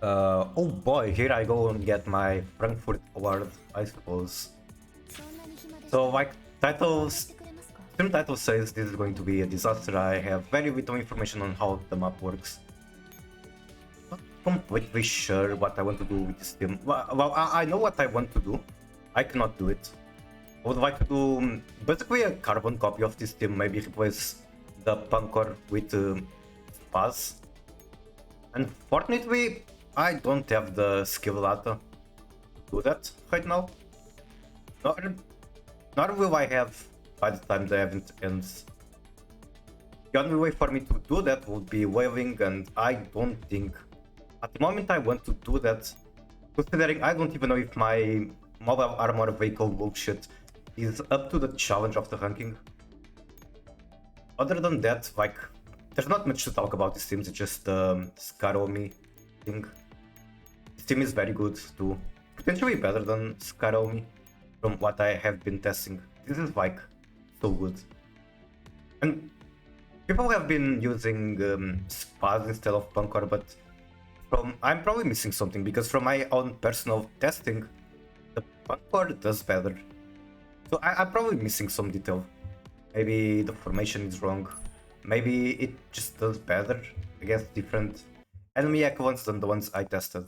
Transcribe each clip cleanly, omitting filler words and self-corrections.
Oh boy, here I go and get my Frankfurt award, I suppose. So like titles, film title says this is going to be a disaster. I have very little information on how the map works. Not completely sure what I want to do with this team. Well, I know what I want to do. I cannot do it. I would like to do basically a carbon copy of this team, maybe replace the Pancor with Spaz. Unfortunately, I don't have the skill data to do that right now. Nor, nor will I have by the time the event ends. The only way for me to do that would be whaling, and I don't think at the moment I want to do that, considering I don't even know if my mobile armor vehicle bullshit is up to the challenge of the ranking. Other than that, like, there's not much to talk about this team, it's just Scaromi thing. This team is very good too. Potentially better than Scaromi from what I have been testing. This is like so good. And people have been using Spaz instead of Pancor, but I'm probably missing something because from my own personal testing, the Pancor does better. So I'm probably missing some detail. Maybe the formation is wrong. Maybe it just does better against different enemy equivalents than the ones I tested.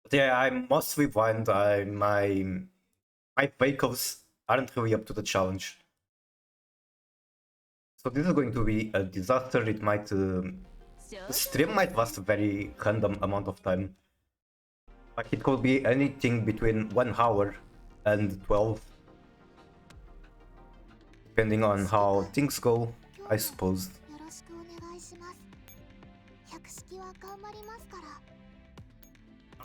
But yeah, I'm mostly blind. My vehicles aren't really up to the challenge. So this is going to be a disaster. It might the stream might last a very random amount of time. Like it could be anything between 1 hour and 12, depending on how things go, I suppose.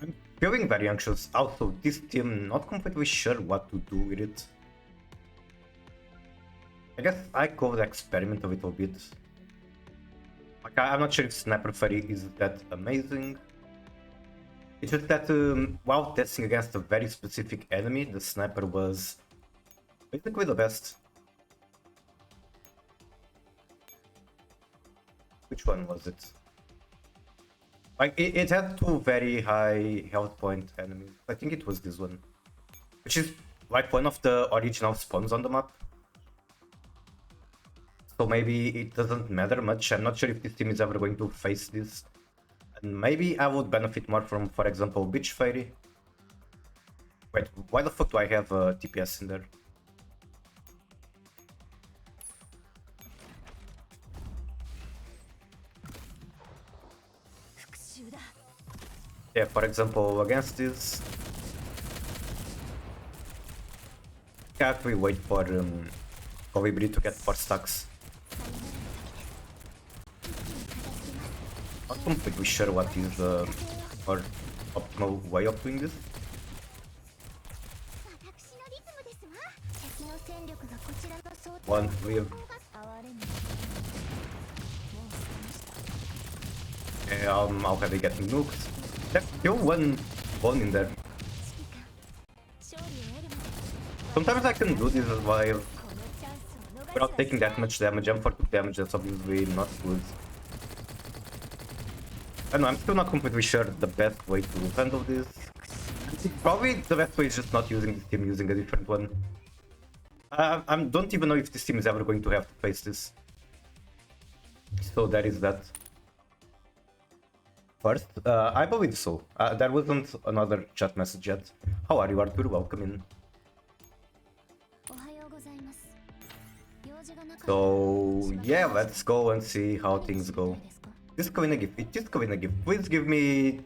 I'm feeling very anxious. Also, this team, not completely sure what to do with it. I guess I could experiment a little bit. Like, I'm not sure if Sniper Fairy is that amazing. It's just that while testing against a very specific enemy, the Sniper was basically the best. Which one was it? Like, it had two very high health point enemies. I think it was this one. Which is like one of the original spawns on the map. So maybe it doesn't matter much. I'm not sure if this team is ever going to face this. And maybe I would benefit more from, for example, Beach Fairy. Wait, why the fuck do I have a TPS in there? Yeah, for example, against this, can't we wait for Colibri to get 4 stacks? Not completely sure what is our optimal way of doing this. One wave. Yeah, I'll have it getting nuked. There's still one bone in there. Sometimes I can do this as well without taking that much damage. M4 took damage, that's obviously not good. I don't know, I'm still not completely sure the best way to handle this. Probably the best way is just not using this team, using a different one. I don't even know if this team is ever going to have to face this. So that is that. First, I believe so. There wasn't another chat message yet. How are you, Arthur? Welcome in. So yeah, let's go and see how things go. Disco in a gift. Disco in a gift. Please give me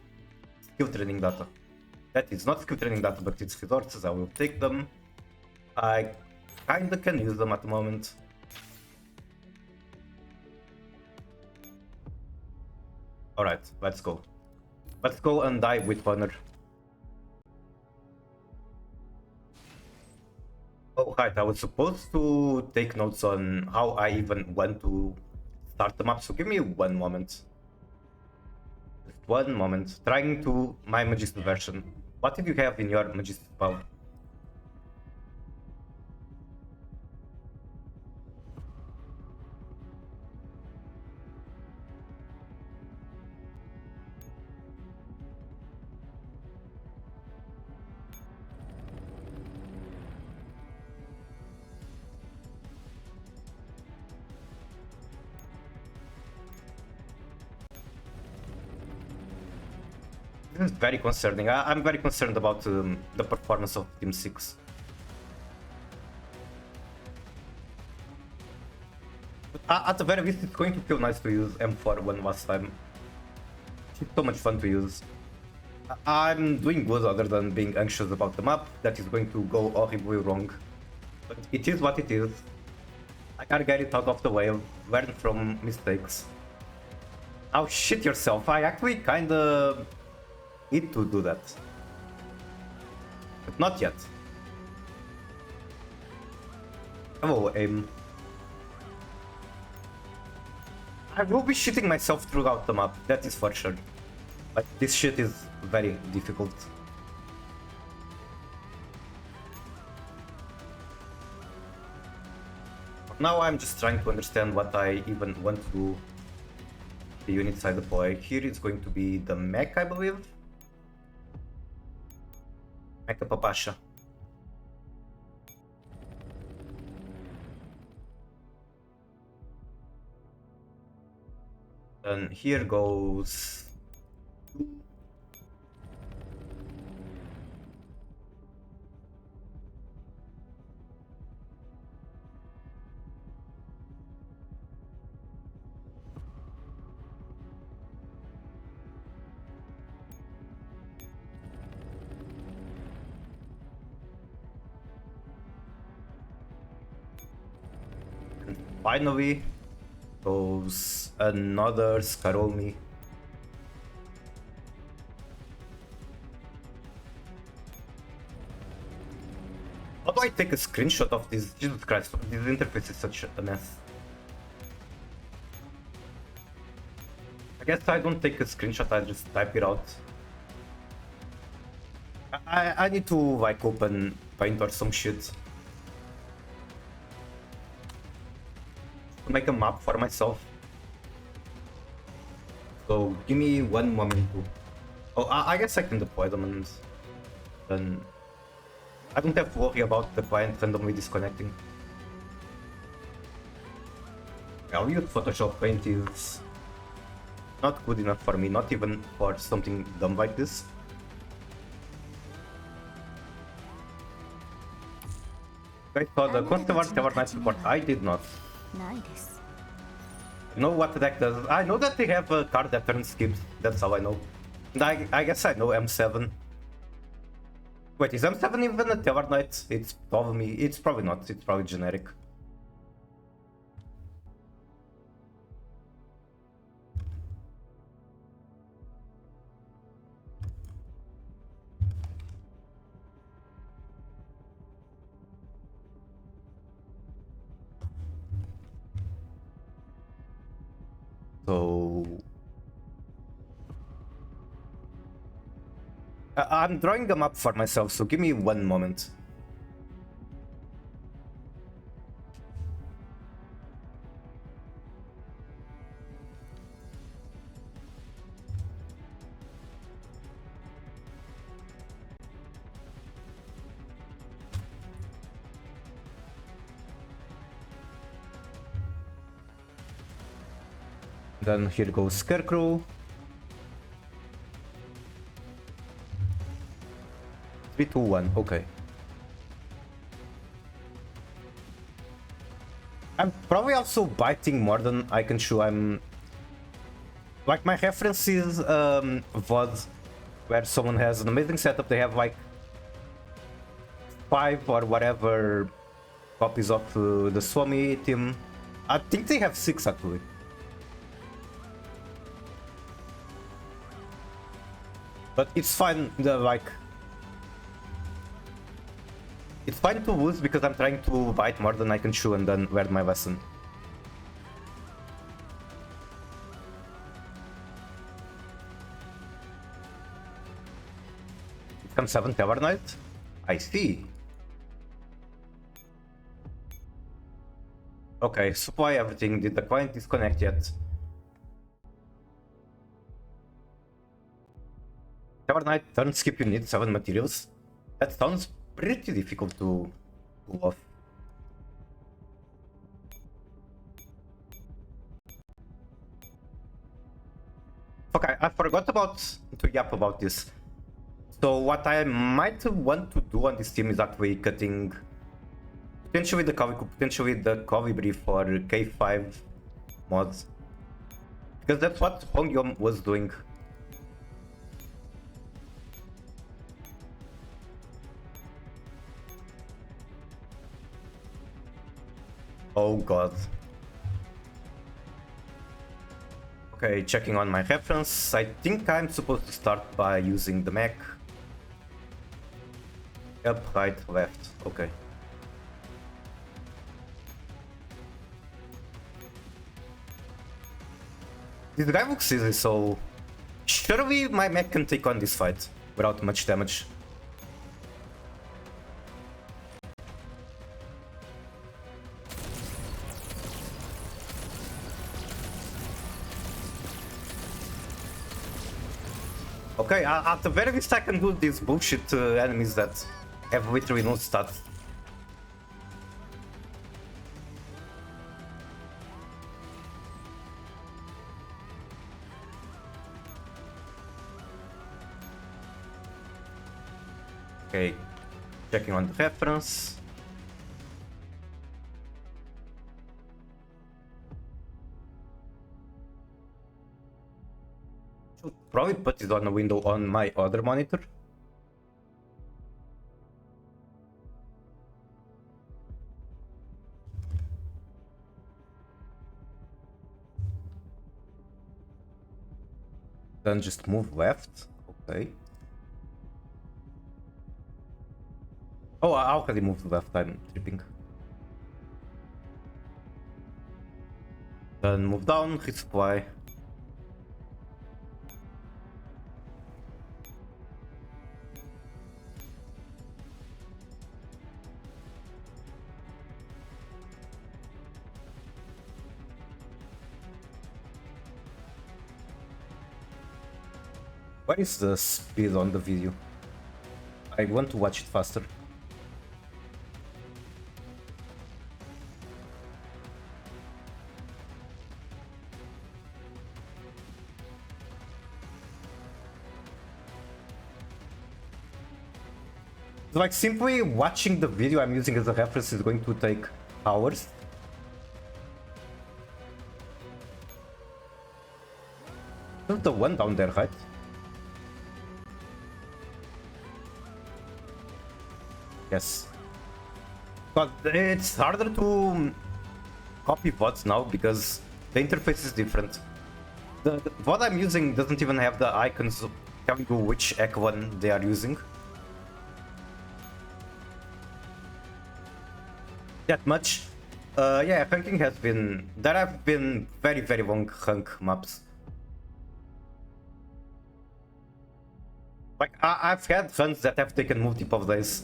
skill training data. That is not skill training data, but it's resources. I will take them. I kinda can use them at the moment. Alright, let's go. Let's go and die with honor. Oh, right, I was supposed to take notes on how I even went to start the map, so give me one moment. Just one moment. Trying to my Magister version. What did you have in your Magister spell? This is very concerning. I'm very concerned about the performance of Team 6. At the very least, it's going to feel nice to use M4 one last time. It's so much fun to use. I'm doing good other than being anxious about the map that is going to go horribly wrong. But it is what it is. I gotta get it out of the way, learn from mistakes. Now shit yourself, I actually kinda need to do that. But not yet. Hello, aim. I will be shitting myself throughout the map, that is for sure. But this shit is very difficult. Now I'm just trying to understand what I even want to do. The units I deploy. Here it's going to be the mech, I believe. Mecha Papasha. And here goes... Finally goes another Skarolmi. How do I take a screenshot of this? Jesus Christ, this interface is such a mess. I guess I don't take a screenshot, I just type it out. I need to like open Paint or some shit. To make a map for myself. So give me one moment to... Oh, I guess I can deploy them and then I don't have to worry about the client randomly disconnecting. I'll use Photoshop Paint is not good enough for me, not even for something dumb like this. I saw the Constellar Tower Knight support. I did not. You know what the deck does? I know that they have a card that turns skips, that's how I know. And I guess I know M7. Wait, is M7 even a Tower Knight? It's probably not, it's probably generic. So... I'm drawing them up for myself, so give me one moment. Then here goes Scarecrow. 3, 2, 1, okay. I'm probably also biting more than I can chew. I'm... Like, my reference is VOD, where someone has an amazing setup. They have like 5 or whatever copies of the Swami team. I think they have 6 actually. But it's fine, it's fine to lose because I'm trying to bite more than I can chew and then learn my lesson. It comes 7 Tower Knight? I see. Okay, supply everything. Did the client disconnect yet? Tower Knight, turn skip, you need 7 materials. That sounds pretty difficult to pull off. Okay, I forgot about to yap about this. So what I might want to do on this team is actually cutting potentially the Colibri for K5 mods. Because that's what Hongyom was doing. Oh god. Okay, checking on my reference. I think I'm supposed to start by using the mech. Up, right, left. Okay. This guy looks easy, so surely my mech can take on this fight without much damage. Okay, at the very least I can do these bullshit enemies that have literally no stats. Okay, checking on the reference. Should probably put it on a window on my other monitor. Then just move left. Okay. Oh, I already moved left, I'm tripping. Then move down, resupply. What is the speed on the video? I want to watch it faster. Like simply watching the video I'm using as a reference is going to take hours. There's the one down there, right? Yes. But it's harder to copy VODs now because the interface is different. The VOD I'm using doesn't even have the icons telling you which Ekwan they are using. That much. Yeah, hunking has been... There have been very, very long hunk maps. Like, I've had hunts that have taken multiple days.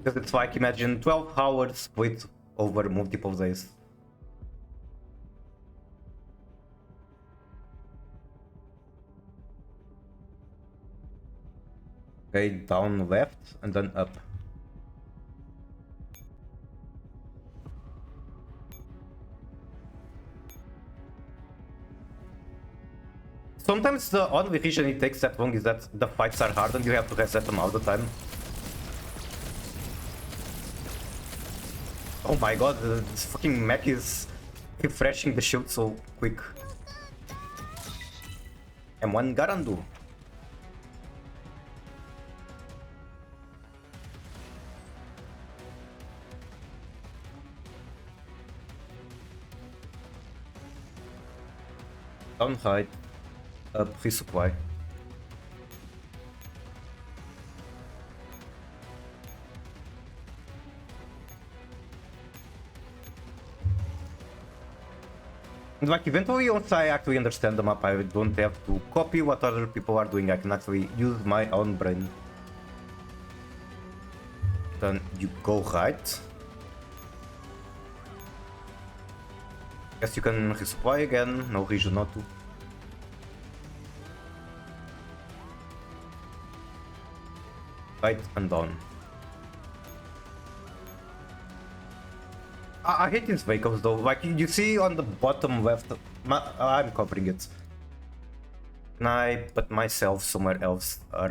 Because it's like, imagine 12 hours split over multiple days. Okay, down left and then up. Sometimes the only reason it takes that long is that the fights are hard and you have to reset them all the time. Oh my god, this fucking mech is refreshing the shield so quick. M1 Garandu. Down hide. Up resupply. And like eventually once I actually understand the map, I don't have to copy what other people are doing. I can actually use my own brain. Then you go right. Guess you can resupply again, no reason not to. Right and down. I hate these vehicles though, like you see on the bottom left, I'm covering it. Can I put myself somewhere else? How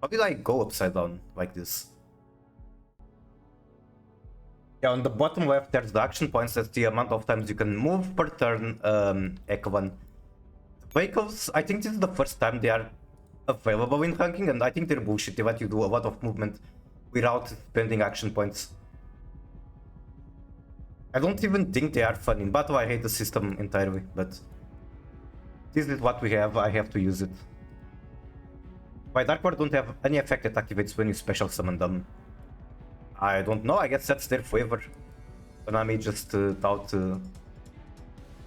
did I go upside down like this? Yeah, on the bottom left there's the action points. That's the amount of times you can move per turn, Ekvan. The vehicles, I think this is the first time they are available in ranking, and I think they're bullshit. They let you do a lot of movement without spending action points. I don't even think they are fun. In battle I hate the system entirely, but this is what we have, I have to use it. My Dark Ward don't have any effect that activates when you special summon them. I don't know, I guess that's their flavor. Konami just thought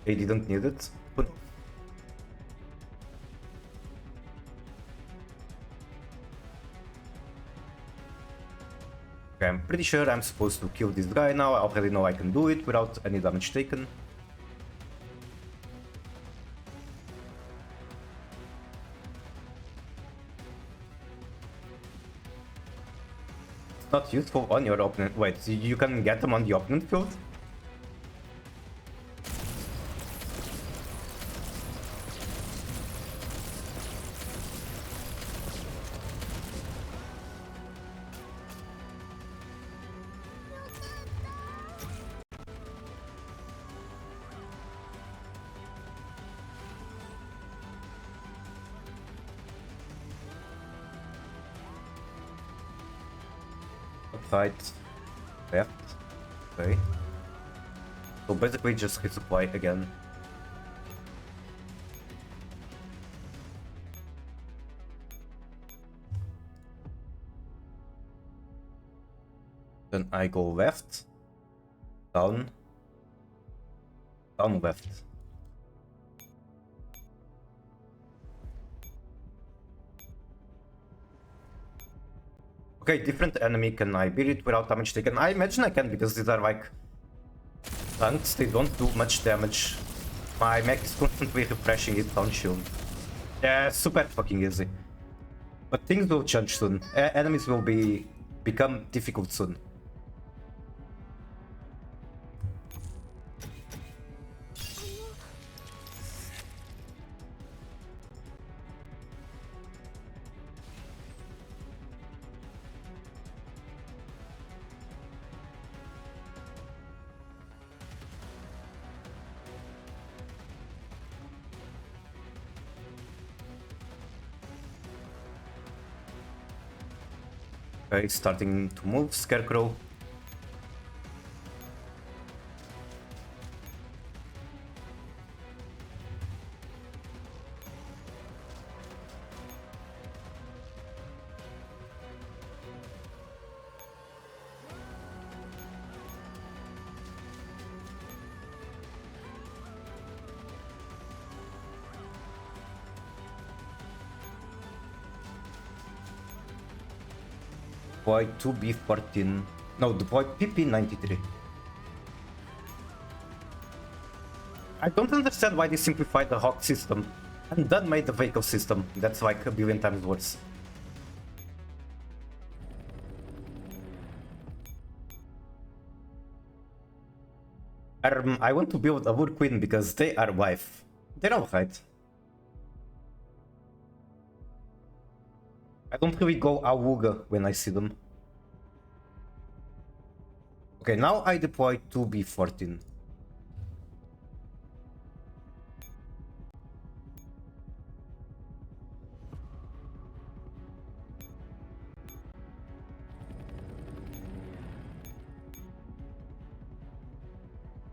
they didn't need it. Who knows? Okay, I'm pretty sure I'm supposed to kill this guy now. I already know I can do it without any damage taken. It's not useful on your opponent. Wait, you can get them on the opponent field? Right, left, okay. So basically just resupply again. Then I go left, down, down left. Okay, different enemy, can I beat it without damage taken? I imagine I can, because these are like tanks, they don't do much damage. My mech is constantly refreshing it on shield. Yeah, super fucking easy. But things will change soon. Enemies will become difficult soon. Okay, starting to move, Scarecrow. Deploy 2B14. No, deploy PP93. I don't understand why they simplified the Hawk system and then made the vehicle system. That's like a billion times worse. I want to build a Wood Queen because they are wife. They're alright. I don't really go Awuga when I see them. Okay, now I deploy 2B14.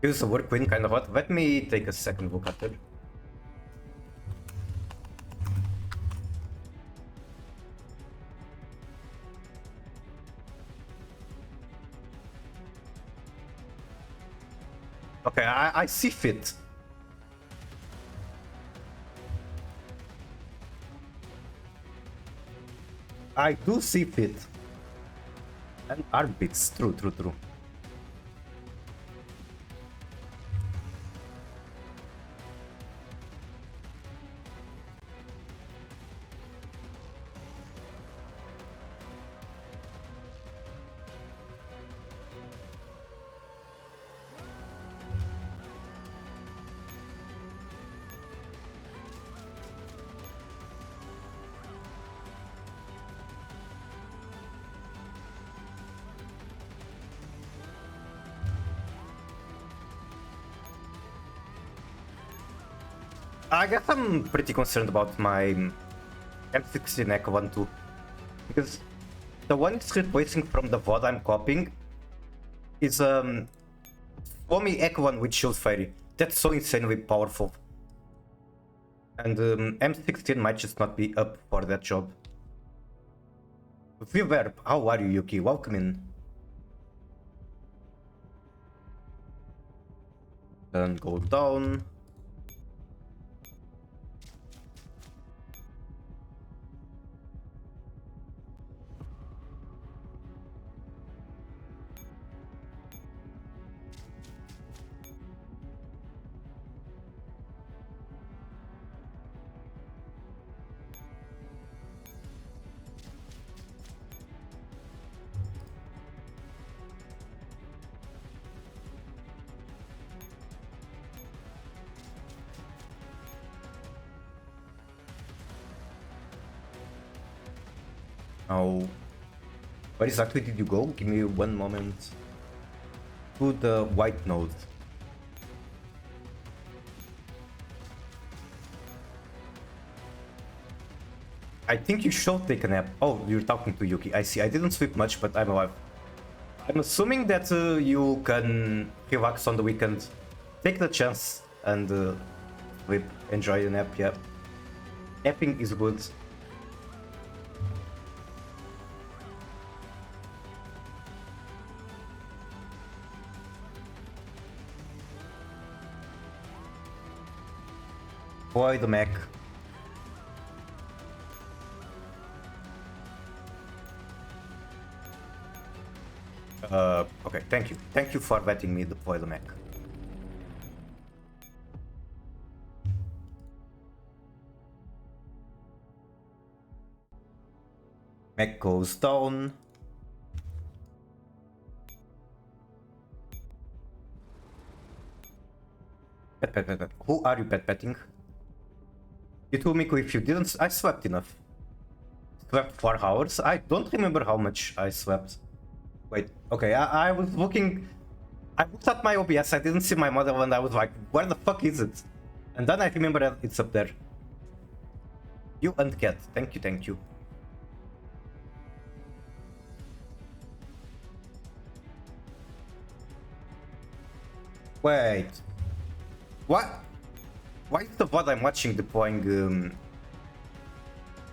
Here's a Wood Queen kind of hot. Let me take a second look at it. Okay, I see fit. I do see fit. And armpits, true. I guess I'm pretty concerned about my M16 Echo 1 too. Because the one it's replacing from the VOD I'm copying is Suomi Echo 1 with Shield Fairy. That's so insanely powerful. And M16 might just not be up for that job. Viverb, how are you, Yuki? Welcome in. Then go down. Now, where exactly did you go? Give me one moment. To the white node. I think you should take a nap. Oh, you're talking to Yuki. I see. I didn't sleep much, but I'm alive. I'm assuming that you can relax on the weekend. Take the chance and sleep. Enjoy the nap, yeah. Napping is good. Boy, the mech. Okay, thank you. Thank you for letting me deploy the mech. Mech goes down. Pet. Who are you petting? You told me if you didn't. I slept enough. Slept 4 hours? I don't remember how much I slept. Wait, okay, I was looking. I looked at my OBS, I didn't see my model, and I was like, where the fuck is it? And then I remember that it's up there. You and cat. Thank you, thank you. Wait. What? Why is the VOD I'm watching deploying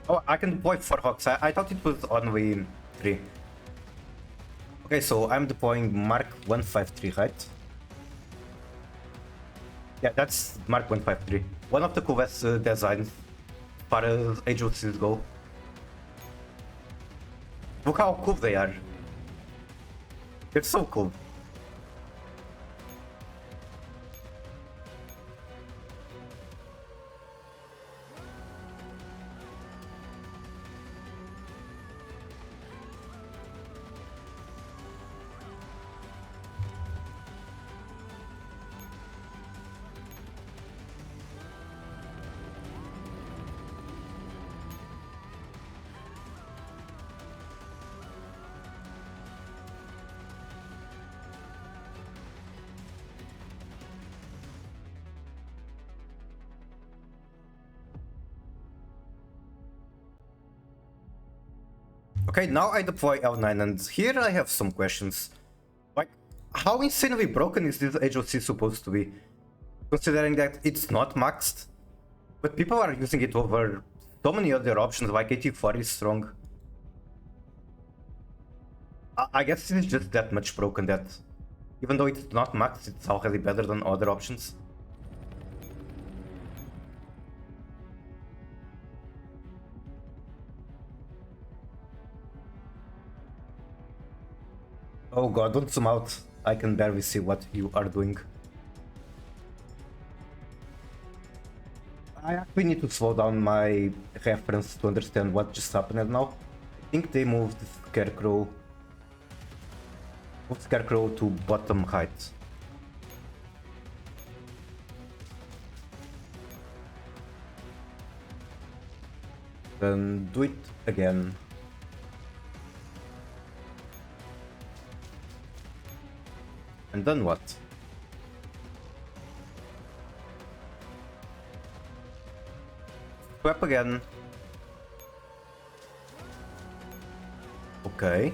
Oh, I can deploy 4 Hawks. I thought it was only 3. Okay, so I'm deploying Mark 153, right? Yeah, that's Mark 153. One of the coolest designs as far as agencies go. Look how cool they are. They're so cool. Okay, now I deploy L9, and here I have some questions. Like, how insanely broken is this HOC supposed to be? Considering that it's not maxed, but people are using it over so many other options, like 84 is strong. I guess it's just that much broken that, even though it's not maxed, it's already better than other options. Oh god, don't zoom out. I can barely see what you are doing. I actually need to slow down my reference to understand what just happened now. I think they moved Scarecrow to bottom height. Then do it again. And then what? Swap again. Okay.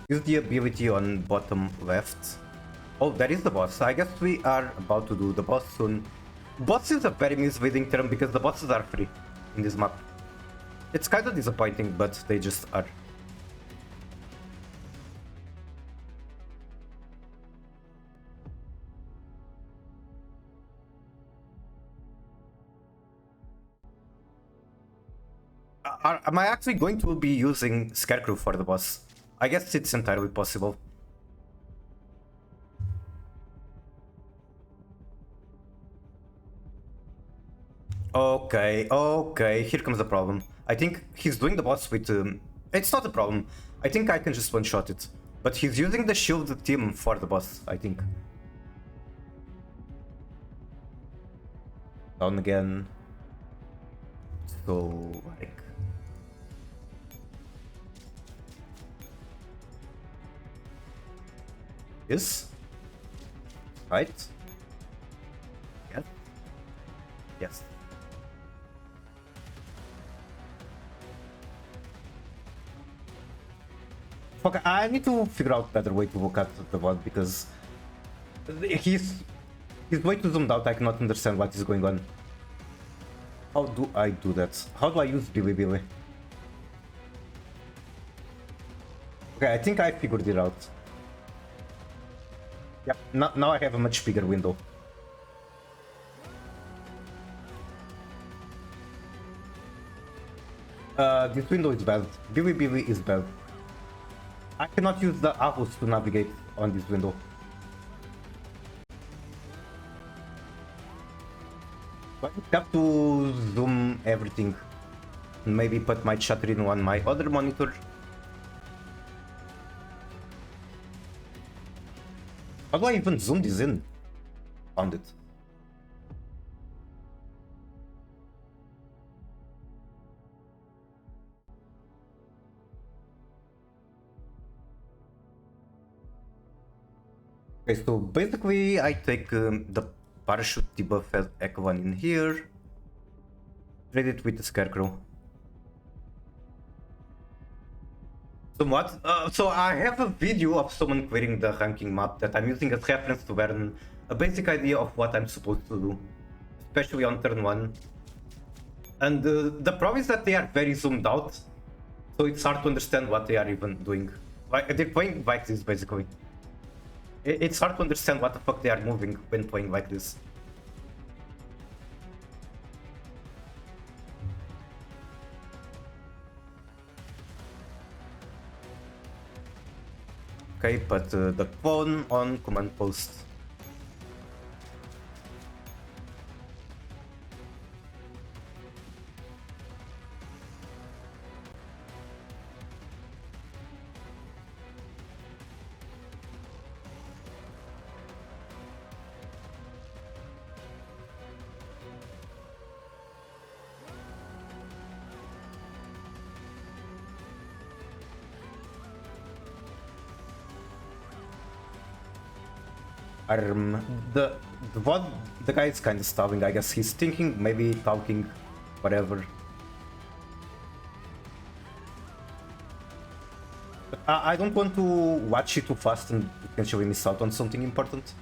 Use the ability on bottom left. Oh, that is the boss. I guess we are about to do the boss soon. Boss is a very misleading term because the bosses are free in this map. It's kind of disappointing, but they just are. Am I actually going to be using Scarecrow for the boss? I guess it's entirely possible. Okay, here comes the problem. I think he's doing the boss with... it's not a problem. I think I can just one-shot it. But he's using the shield team for the boss, I think. Down again. So, like... this? Right? Yes. Yes. Fuck, I need to figure out a better way to look at the bot because he's way too zoomed out. I cannot understand what is going on. How do I do that? How do I use Bilibili? Okay, I think I figured it out. Yep, now I have a much bigger window. This window is bad. Bilibili is bad. I cannot use the Ahus to navigate on this window. But I have to zoom everything. Maybe put my chatrino on my other monitor. How do I even zoom this in? Found it. Okay, so basically I take the parachute debuff as Echo in here, trade it with the Scarecrow. Somewhat. So I have a video of someone clearing the ranking map that I'm using as reference to learn a basic idea of what I'm supposed to do, especially on turn 1. And the problem is that they are very zoomed out, so it's hard to understand what they are even doing. Like, they're playing like this basically. It's hard to understand what the fuck they are moving when playing like this. Okay, put the clone on command post. The guy is kind of stalling, I guess. He's thinking, maybe talking, whatever. I don't want to watch it too fast and potentially miss out on something important.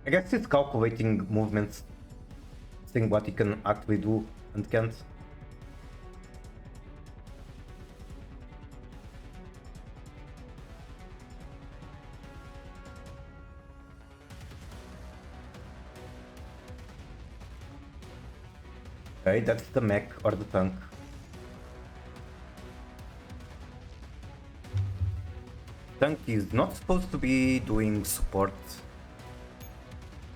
I guess it's calculating movements, seeing what he can actually do and can't. Okay, that's the mech or the tank. Tank is not supposed to be doing support.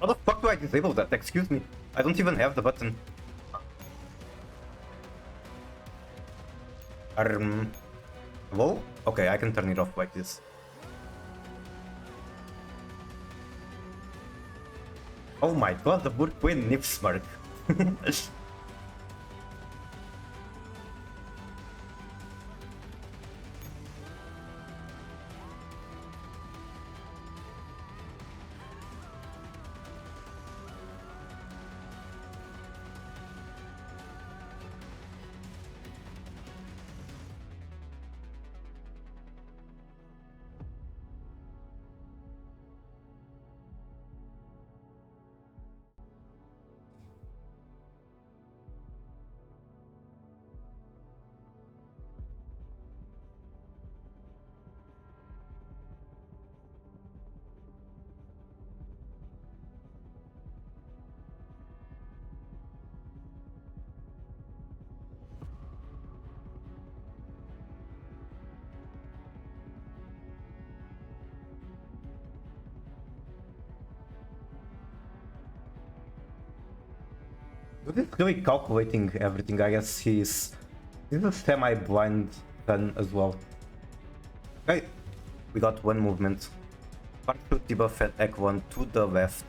How the fuck do I disable that? Excuse me. I don't even have the button. Hello? Okay, I can turn it off like this. Oh my god, the Burquin Nipsmark. Dude is really calculating everything. I guess he's a semi-blind then as well. Okay, we got one movement. Parachute debuff at Ekwan to the left.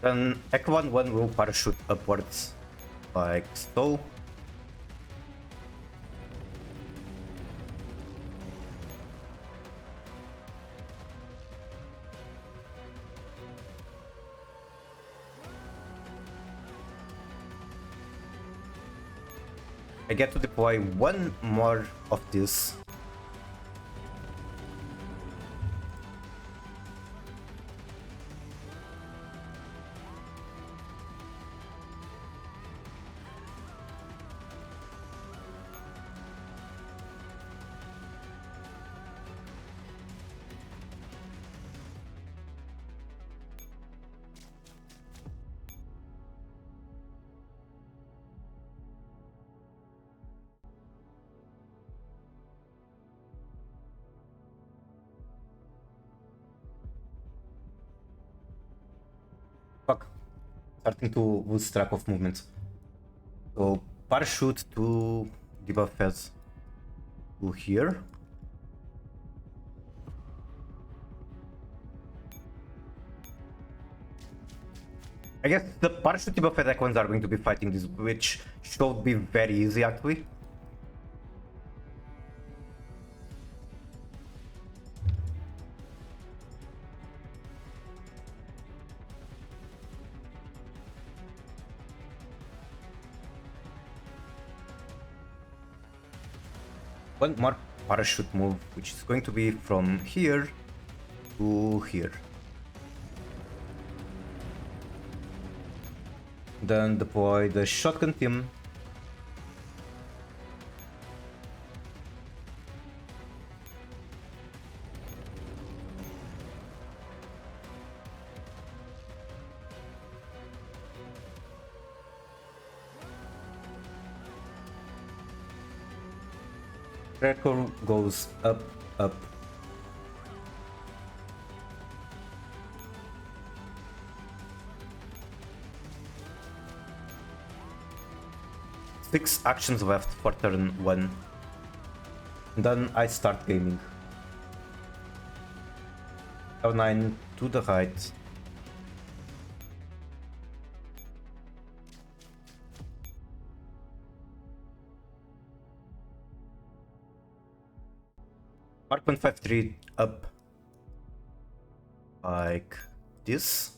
Then Ekwan 1 will parachute upwards, like so. I get to deploy one more of this. Fuck. Starting to lose track of movement. So parachute to debuff as to here. I guess the parachute debuff attack ones are going to be fighting this, which should be very easy actually. One more parachute move, which is going to be from here to here. Then deploy the shotgun team. Tracker goes up, up. Six actions left for turn 1. Then I start gaming. L9 to the right. Mark 153 up. Like this.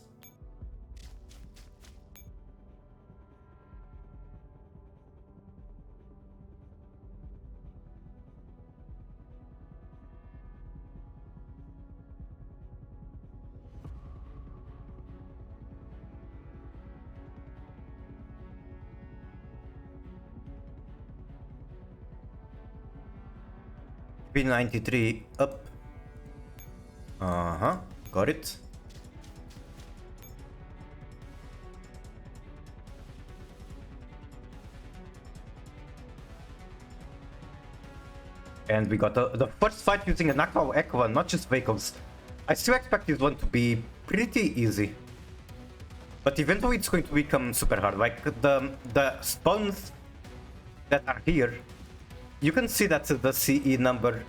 P93 up. Uh-huh. Got it. And we got the first fight using an Aqua Equa, not just vehicles. I still expect this one to be pretty easy. But eventually it's going to become super hard. Like the spawns that are here, you can see that the CE number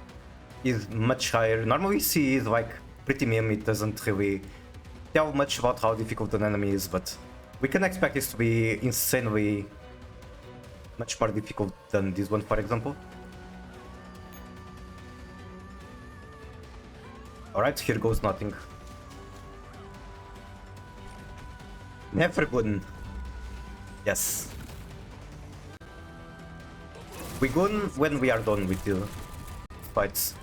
is much higher. Normally CE is like pretty meme, it doesn't really tell much about how difficult an enemy is, but we can expect this to be insanely much more difficult than this one, for example. Alright, here goes nothing. Never gun. Yes. We gun when we are done with the fights.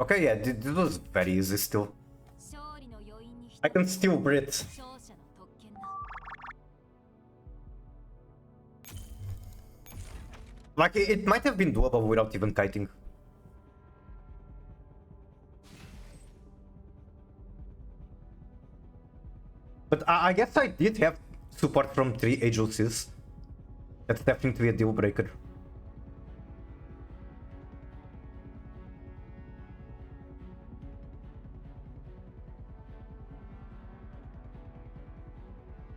Okay, yeah, this was very easy still. I can still breathe. Like, it might have been doable without even kiting. But I guess I did have support from 3 agencies. That's definitely a deal breaker.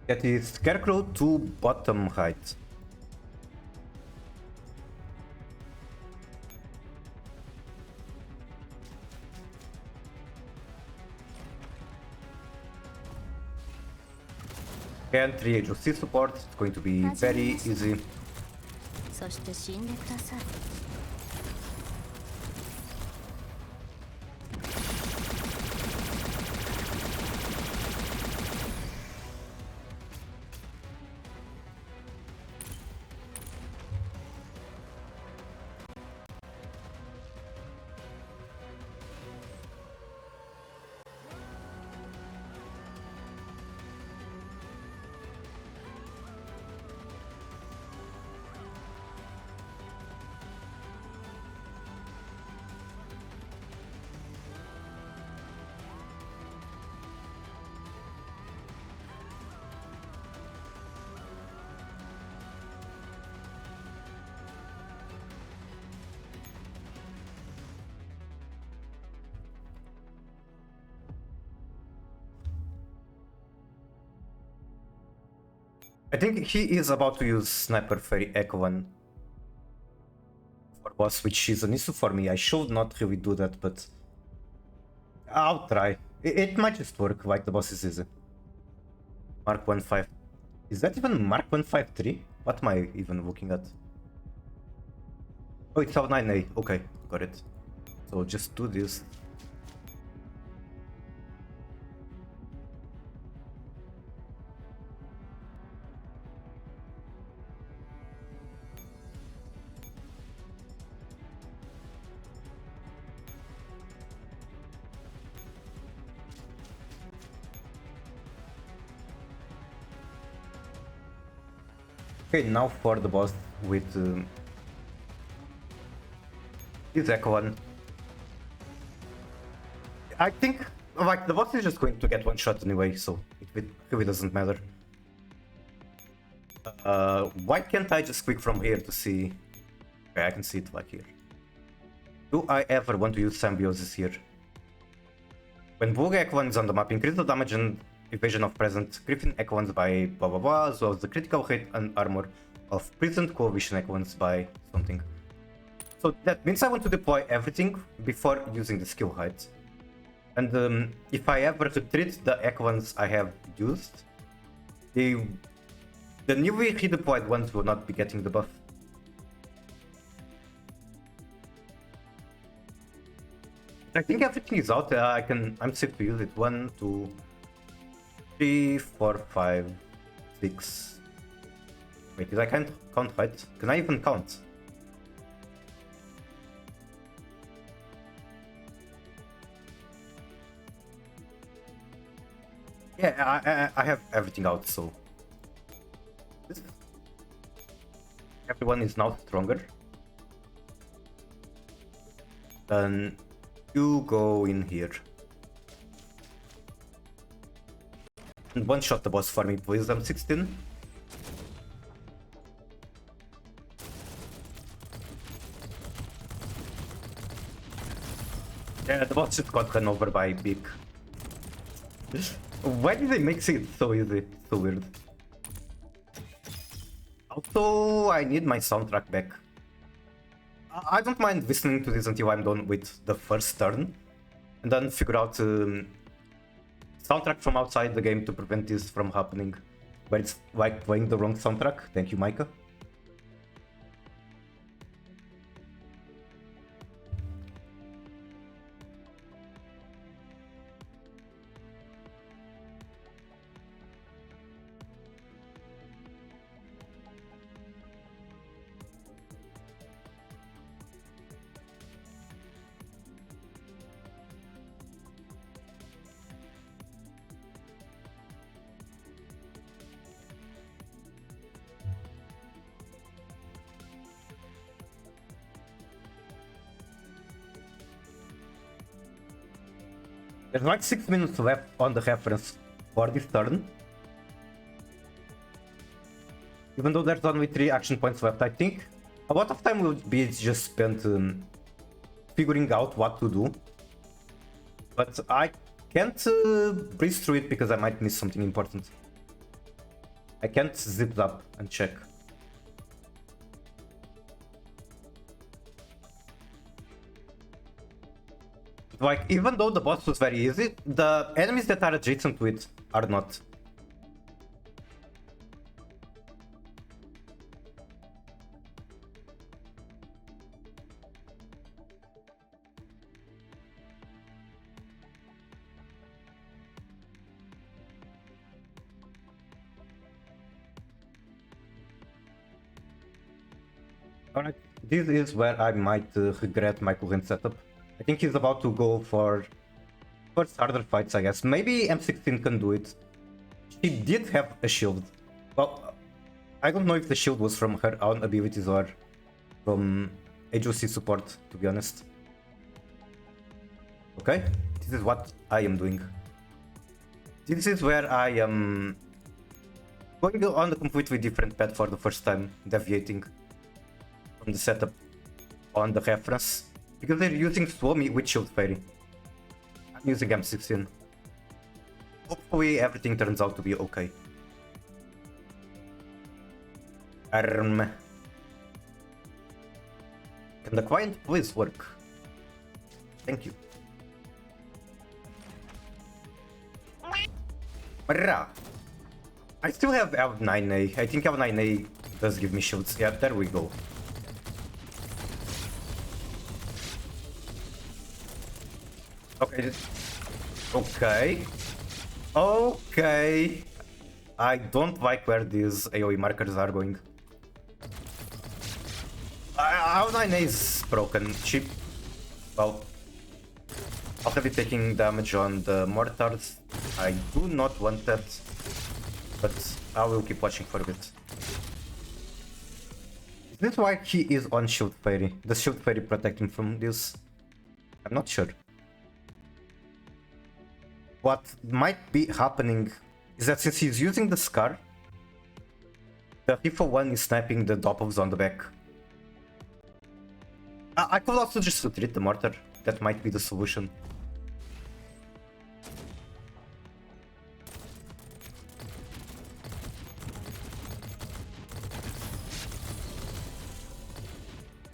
That is Scarecrow to bottom height. And 3 agency support, it's going to be very easy. I think he is about to use Sniper Fairy Echo 1 for boss, which is an issue for me. I should not really do that, but I'll try. It might just work, like the boss is easy. Mark 1.5. Is that even Mark 153? What am I even looking at? Oh, it's L9A. Okay, got it. So just do this. Okay, now for the boss with his Echo 1. I think, like, the boss is just going to get one shot anyway, so it really doesn't matter. Why can't I just click from here to see? Okay, I can see it like here. Do I ever want to use Symbiosis here? When Bug Echo 1 is on the map, increase the damage and evasion of present Griffin Echo 1s by blah blah blah, as well as the critical hit and armor of present Coalition Echo 1s by something. So that means I want to deploy everything before using the skill height. And if I ever retreat the Echo 1s I have used, the newly redeployed ones will not be getting the buff. I think everything is out. I'm safe to use it. 1, 2, 3, 4, 5, 6. Wait, I can't count, right? Can I even count? Yeah, I have everything out, so this- everyone is now stronger. Then you go in here. And one shot the boss for me, please. I'm 16. Yeah, the boss just got run over by Big. Why did they make it so easy? So weird. Also, I need my soundtrack back. I don't mind listening to this until I'm done with the first turn, and then figure out soundtrack from outside the game to prevent this from happening. But it's like playing the wrong soundtrack. Thank you, Micah. There's like 6 minutes left on the reference for this turn. Even though there's only 3 action points left, I think a lot of time will be just spent figuring out what to do. But I can't breeze through it because I might miss something important. I can't zip up and check. Like, even though the boss was very easy, the enemies that are adjacent to it are not. Alright, this is where I might regret my current setup. I think he's about to go for first harder fights, I guess. Maybe M16 can do it. She did have a shield. Well, I don't know if the shield was from her own abilities or from HOC support, to be honest. Okay, this is what I am doing. This is where I am going on a completely different path for the first time, deviating from the setup on the reference. Because they're using Suomi with Shield Fairy. I'm using M16. Hopefully everything turns out to be okay. Can the client please work? Thank you. Marra! I still have L9A. I think L9A does give me shields. Yeah, there we go. Okay. Okay. Okay. I don't like where these AoE markers are going. L9A is broken. She... Well... I'll have it taking damage on the mortars. I do not want that. But I will keep watching for a bit. Is this why he is on Shield Fairy? Does Shield Fairy protect him from this? I'm not sure. What might be happening is that since he's using the Scar, the FIFA 1 is sniping the Doppels on the back. I could also just retreat the mortar. That might be the solution.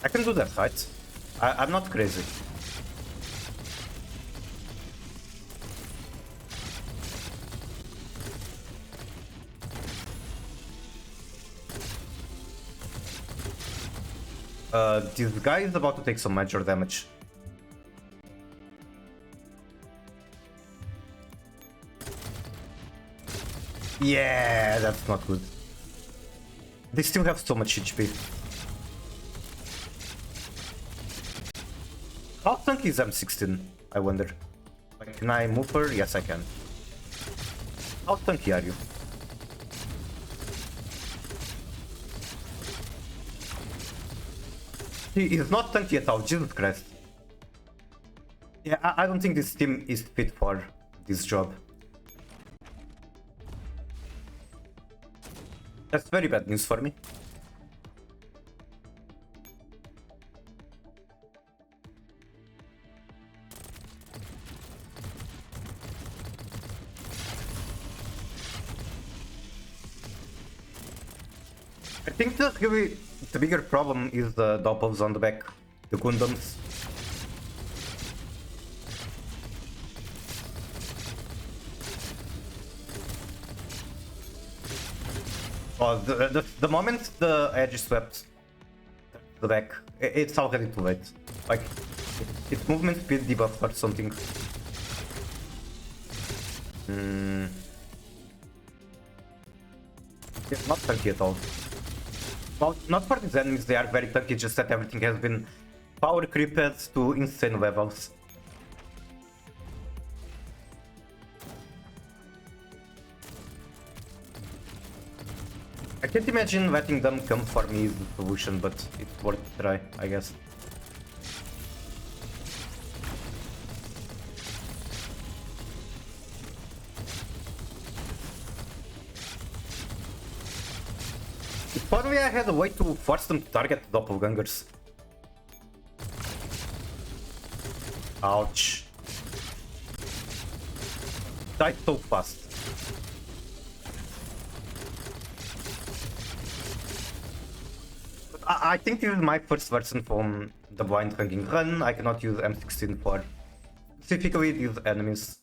I can do that, right? I'm not crazy. This guy is about to take some major damage. Yeah, that's not good. They still have so much HP. How tanky is M16? I wonder. Like, can I move her? Yes, I can. How tanky are you? He is not tanky at all, Jesus Christ. Yeah, I don't think this team is fit for this job. That's very bad news for me. I think that really the bigger problem is the doppels on the back, the Gundams. Oh, the moment the edge is swept the back, it's already too late. Like, it's movement speed debuff or something. It's not tanky at all. Well, not for these enemies, they are very tanky, just that everything has been power creeped to insane levels. I can't imagine letting them come for me is the solution, but it's worth a try, I guess. If only I had a way to force them to target the doppelgangers. Ouch. Died so fast. I think this is my first version from the blind hanging run. I cannot use M16 for specifically these enemies.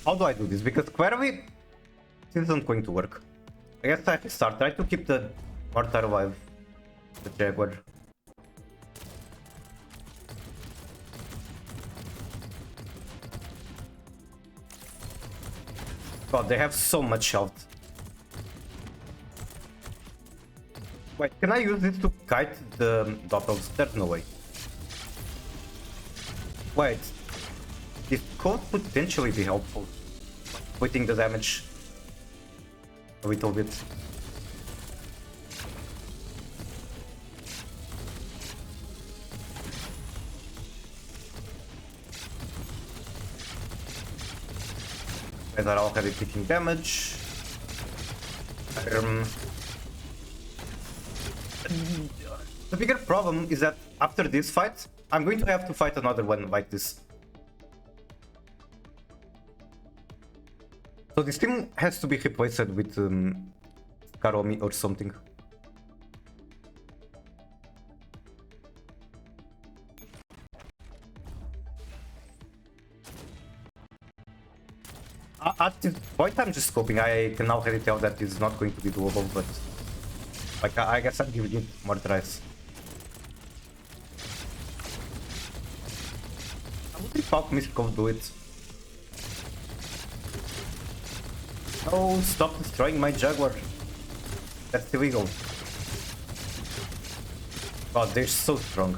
How do I do this? Because clearly this isn't going to work. I guess I have to start. Try to keep the mortar alive. The Jaguar. God, they have so much health. Wait, can I use this to kite the doppels? There's no way. Wait. This could potentially be helpful. Splitting the damage a little bit. Guys are already taking damage. The bigger problem is that after this fight, I'm going to have to fight another one like this. So this team has to be replaced with Karomi or something. At this point I'm just scoping. I can already tell that it's not going to be doable, but like I guess I'm giving it more tries. I would think Falk Mystical do it. Oh, stop destroying my Jaguar. That's illegal. God, they're so strong.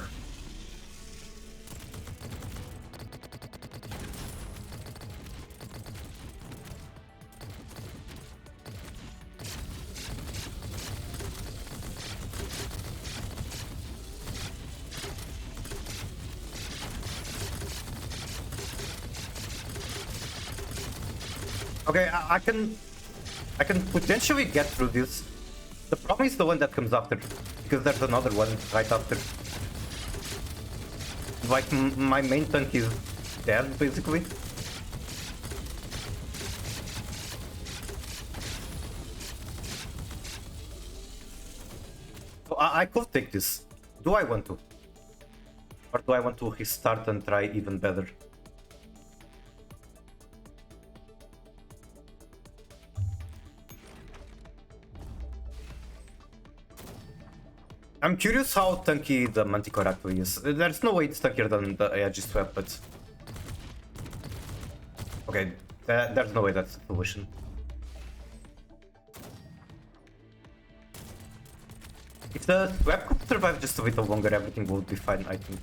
Okay, I can potentially get through this. The problem is the one that comes after, because there's another one right after. Like my main tank is dead basically. So I could take this. Do I want to? Or do I want to restart and try even better? I'm curious how tanky the Manticore actually is. There's no way it's tankier than the Aegiswap, but... Okay, there's no way that's the solution. If the swap could survive just a little longer, everything would be fine, I think.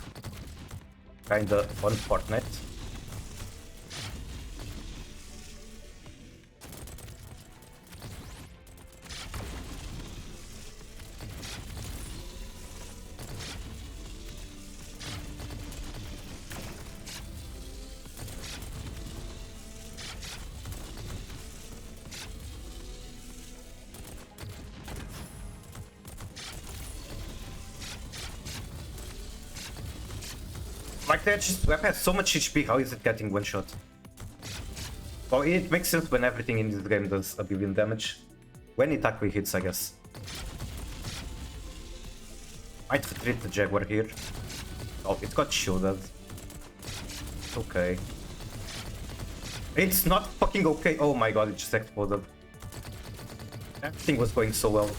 Kinda on Fortnite. Like that Aegiswap has so much HP, how is it getting one shot? Well, it makes sense when everything in this game does a billion damage. When it actually hits, I guess. Might treat the Jaguar here. Oh, it got shielded. Okay. It's not fucking okay. Oh my god, it just exploded. Everything was going so well.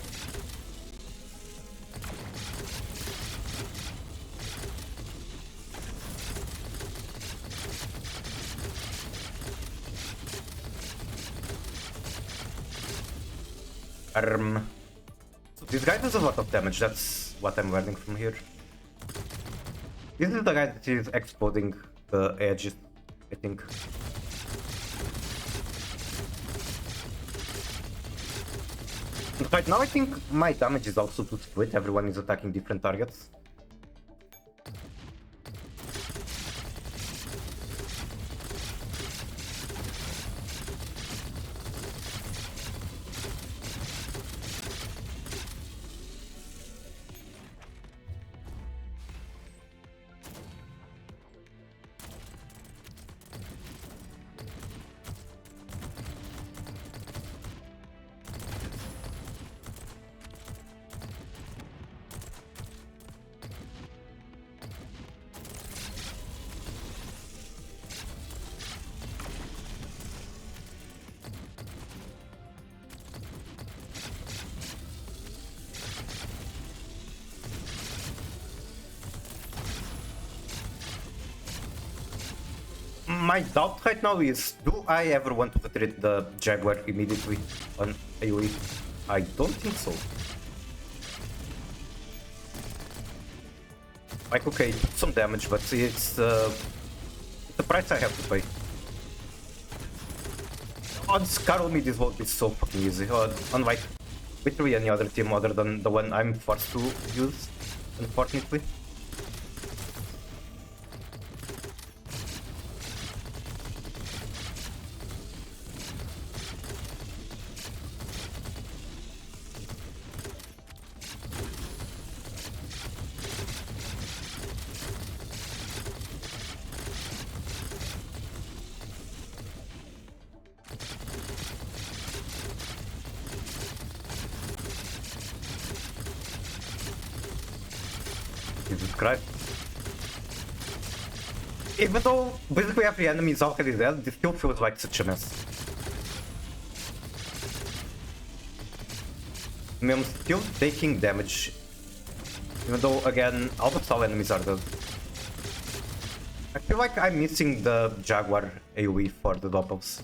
So this guy does a lot of damage, that's what I'm learning from here. This is the guy that is exploding the edges, I think. Right now I think my damage is also to split, everyone is attacking different targets. My doubt right now is, do I ever want to treat the Jaguar immediately on AoE? I don't think so. Like, okay, some damage, but it's the price I have to pay. On Scarl mid this won't be so fucking easy, unlike literally any other team other than the one I'm forced to use, unfortunately. Jesus Christ. Even though basically every enemy is already dead, this still feels like such a mess. I mean, I'm still taking damage, even though again almost all enemies are dead. I feel like I'm missing the Jaguar AoE for the Doppels.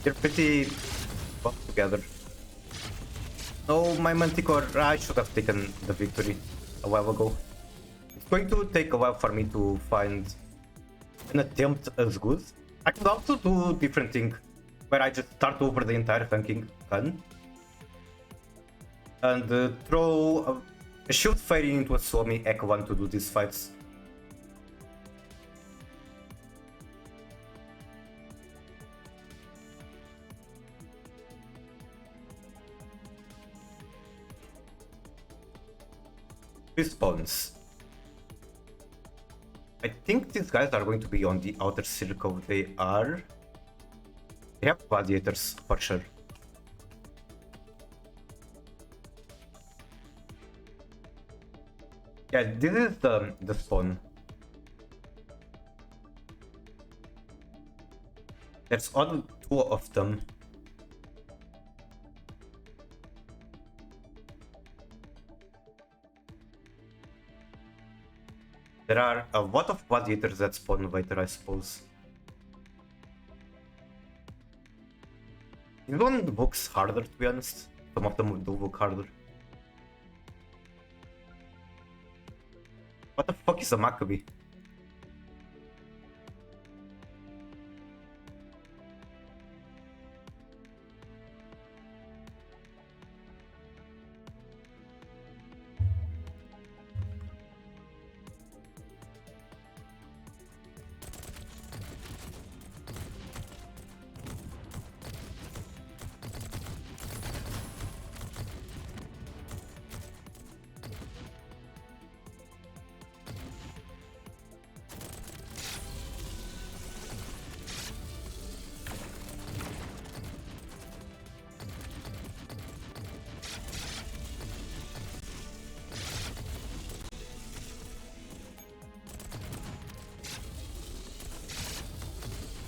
They're pretty well together. Oh, my Manticore, I should have taken the victory a while ago. It's going to take a while for me to find an attempt as good. I could also do different thing where I just start over the entire tanking gun and throw a shield fairy into a Suomi Echo 1 to do these fights. Respawns. I think these guys are going to be on the outer circle. They are. They have gladiators for sure. Yeah, this is the spawn. There's only two of them. There are a lot of gladiators that spawn later, I suppose. This one looks harder, to be honest. Some of them do look harder. What the fuck is a Maccabee?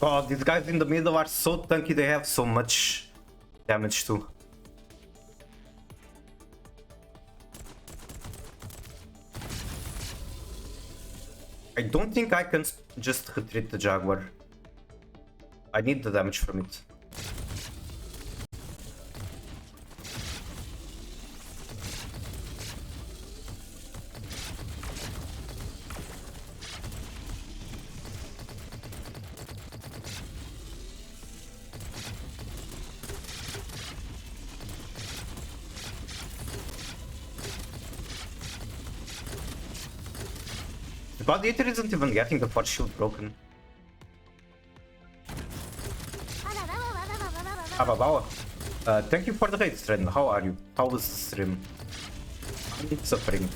God, these guys in the middle are so tanky, they have so much damage too. I don't think I can just retreat the Jaguar. I need the damage from it. The Gladiator isn't even getting the force shield broken. Ababawa. Thank you for the raid, Stren. How are you? How was the stream? I'm suffering.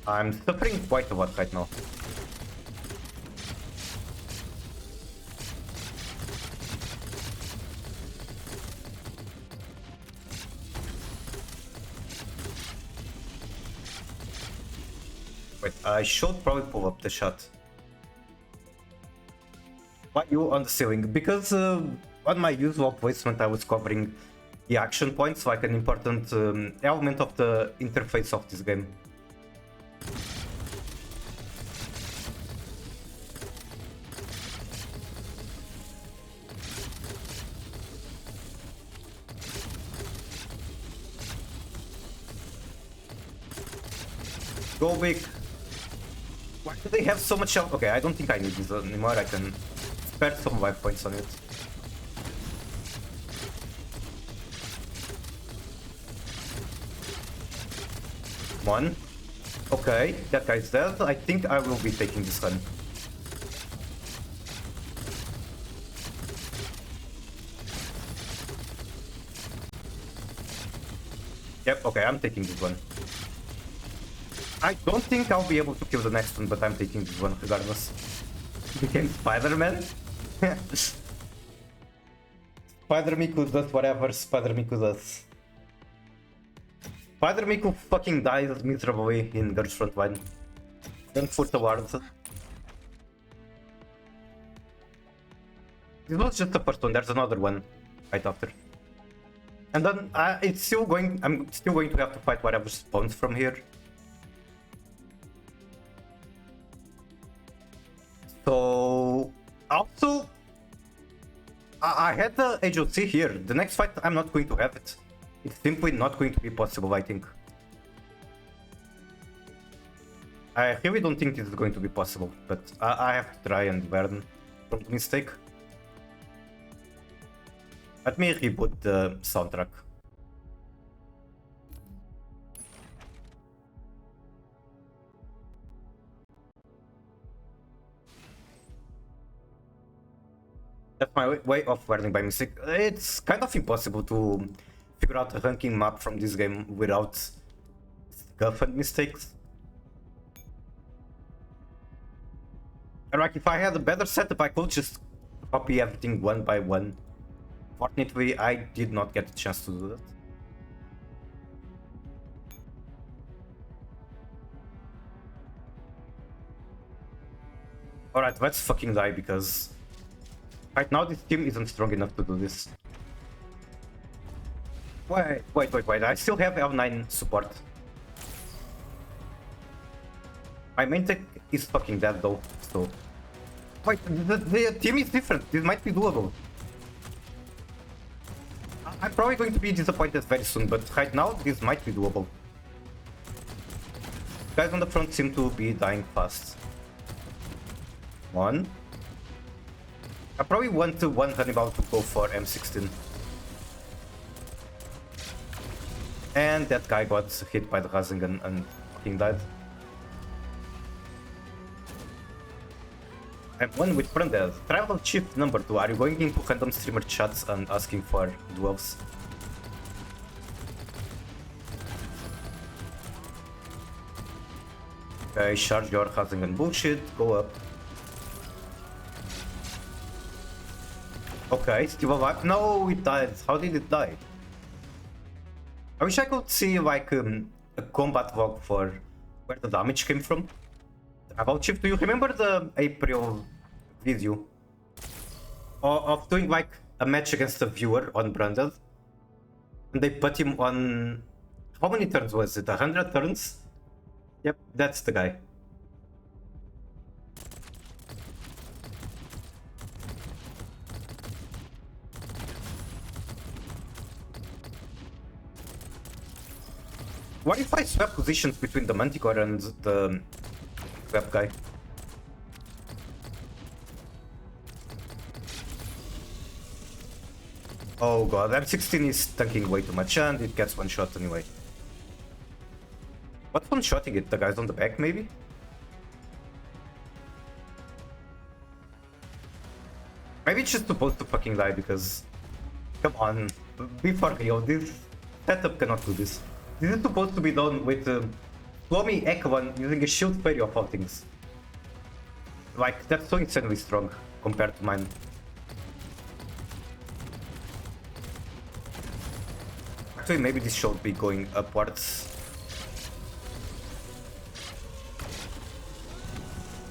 I'm suffering quite a lot right now. Wait, I should probably pull up the shot. Why you on the ceiling? Because on my usual placement I was covering the action points, like an important element of the interface of this game. Go big. Why do they have so much health? Okay, I don't think I need this anymore. I can spare some life points on it. One. Okay, that guy's dead. I think I will be taking this one. Yep, okay, I'm taking this one. I don't think I'll be able to kill the next one, but I'm taking this one regardless. Became Spider-Man? Spider-Miku does whatever Spider-Miku does. Spider-Miku fucking dies miserably in Girls Frontline. Then for the ward. This was just the first one, there's another one right after. And then I'm still going to have to fight whatever spawns from here. So, also, I had the HOC here. The next fight, I'm not going to have it. It's simply not going to be possible, I think. I really don't think this is going to be possible, but I have to try and learn from the mistake. Let me reboot the soundtrack. That's my way of learning by mistake. It's kind of impossible to figure out a ranking map from this game without scuff and mistakes. And like, if I had a better setup, I could just copy everything one by one. Fortunately, I did not get the chance to do that. Alright, let's fucking die, because right now this team isn't strong enough to do this. Wait, I still have L9 support. My main tech is fucking dead though, so... Wait, the team is different. This might be doable. I'm probably going to be disappointed very soon, but right now, this might be doable. Guys on the front seem to be dying fast. One. I probably want Hannibal to go for M16. And that guy got hit by the Rasengan and fucking died. I'm one with Brandez. Tribal Chief number 2, are you going into random streamer chats and asking for duels? Okay, charge your Rasengan bullshit, go up. Okay, still alive? No, it died. How did it die? I wish I could see like a combat log for where the damage came from. About Chief, do you remember the April video of doing like a match against a viewer on Branded? And they put him on... How many turns was it? 100 turns? Yep, that's the guy. What if I swap positions between the Manticore and the Web guy? Oh god, M16 is tanking way too much and it gets one shot anyway. What's one shotting it? The guys on the back maybe? Maybe it's just supposed to fucking die because... Come on, be for real, this setup cannot do this. This is supposed to be done with Flomi Ekwan using a shield fairy of all things. Like, that's so insanely strong compared to mine. Actually, maybe this should be going upwards.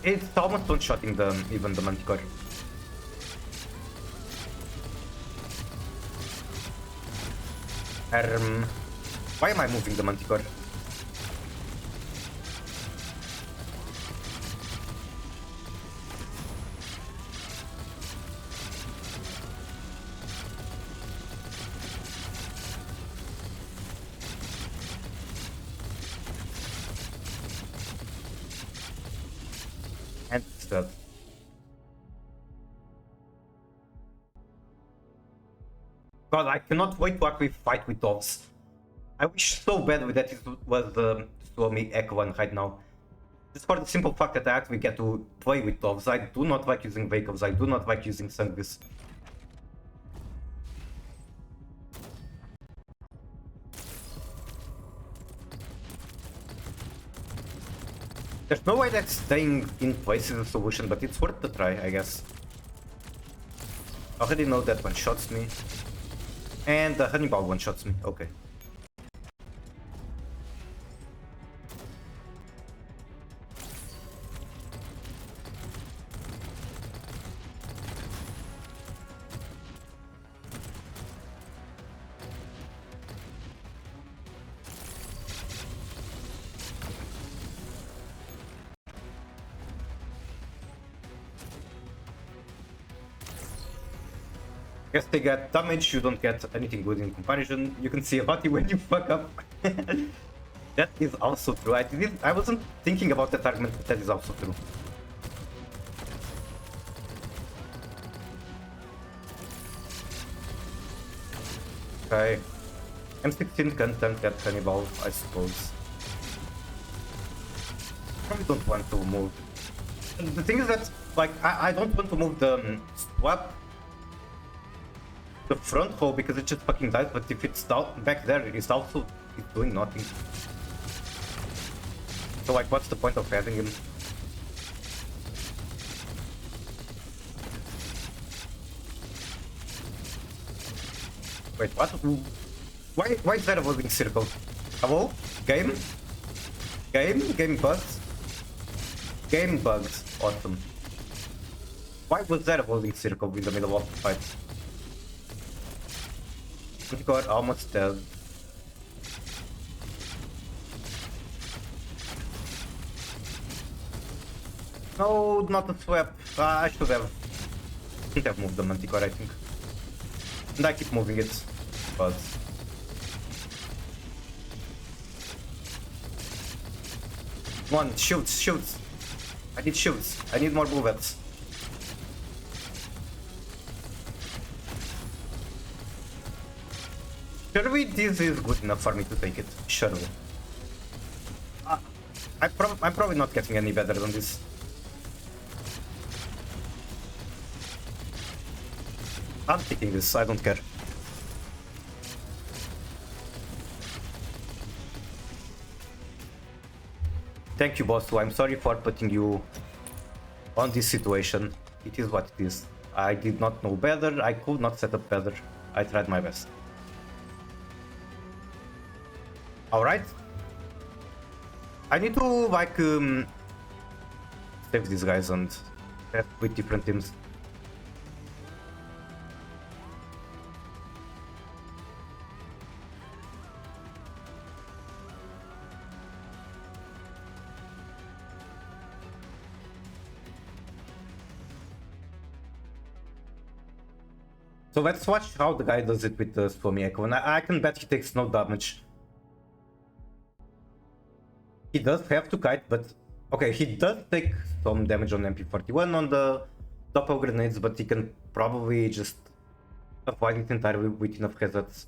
It's almost one-shotting even the Manticore. Why am I moving the Manticore? And stuff. God, I cannot wait to actually fight with dogs. I wish so badly that it was Suomi Ekwan right now. Just for the simple fact that I actually get to play with dogs. I do not like using vehicles, I do not like using Sungvis. There's no way that staying in place is a solution, but it's worth the try, I guess. I already know that one shots me. And the Hannibal one shots me, okay. Guess they get damage, you don't get anything good in comparison. You can see Hottie when you fuck up. That is also true. I wasn't thinking about that argument, but that is also true. Okay. M16 can tank that Hannibal, I suppose. Probably don't want to move. The thing is that, like, I don't want to move the swap the front hole because it just fucking dies, but if it's down back there, it's also doing nothing. So like, what's the point of having him? Wait, what? Why is there a moving circle? Hello? Game? Game bugs? Game bugs. Awesome. Why was there a moving circle in the middle of the fight? We got almost dead. No, not a swap. I should have. Shouldn't have moved the Manticore, I think. And I keep moving it. But. Come on, shields, shields. I need shields. I need more bullets. Surely this is good enough for me to take it. Surely. I'm probably not getting any better than this. I'm taking this, I don't care. Thank you, boss. I'm sorry for putting you on this situation. It is what it is. I did not know better. I could not set up better. I tried my best. Alright. I need to, like, save these guys and test with different teams. So let's watch how the guy does it with the Swami Echo. And I can bet he takes no damage. He does have to kite, but... Okay, he does take some damage on MP41 on the doppel grenades, but he can probably just avoid it entirely with enough hazards.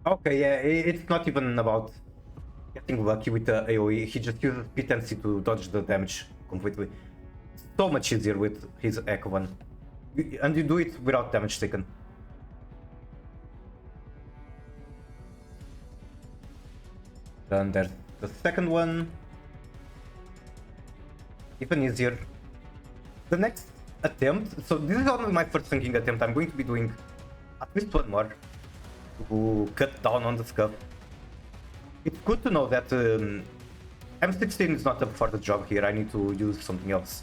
Okay, yeah, it's not even about getting lucky with the AoE. He just uses P10C to dodge the damage completely. So much easier with his Echo one. And you do it without damage taken. Then there's the second one. Even easier. The next attempt, so this is only my first thinking attempt. I'm going to be doing at least one more to cut down on the scuff. It's good to know that M16 is not up for the job here. I need to use something else.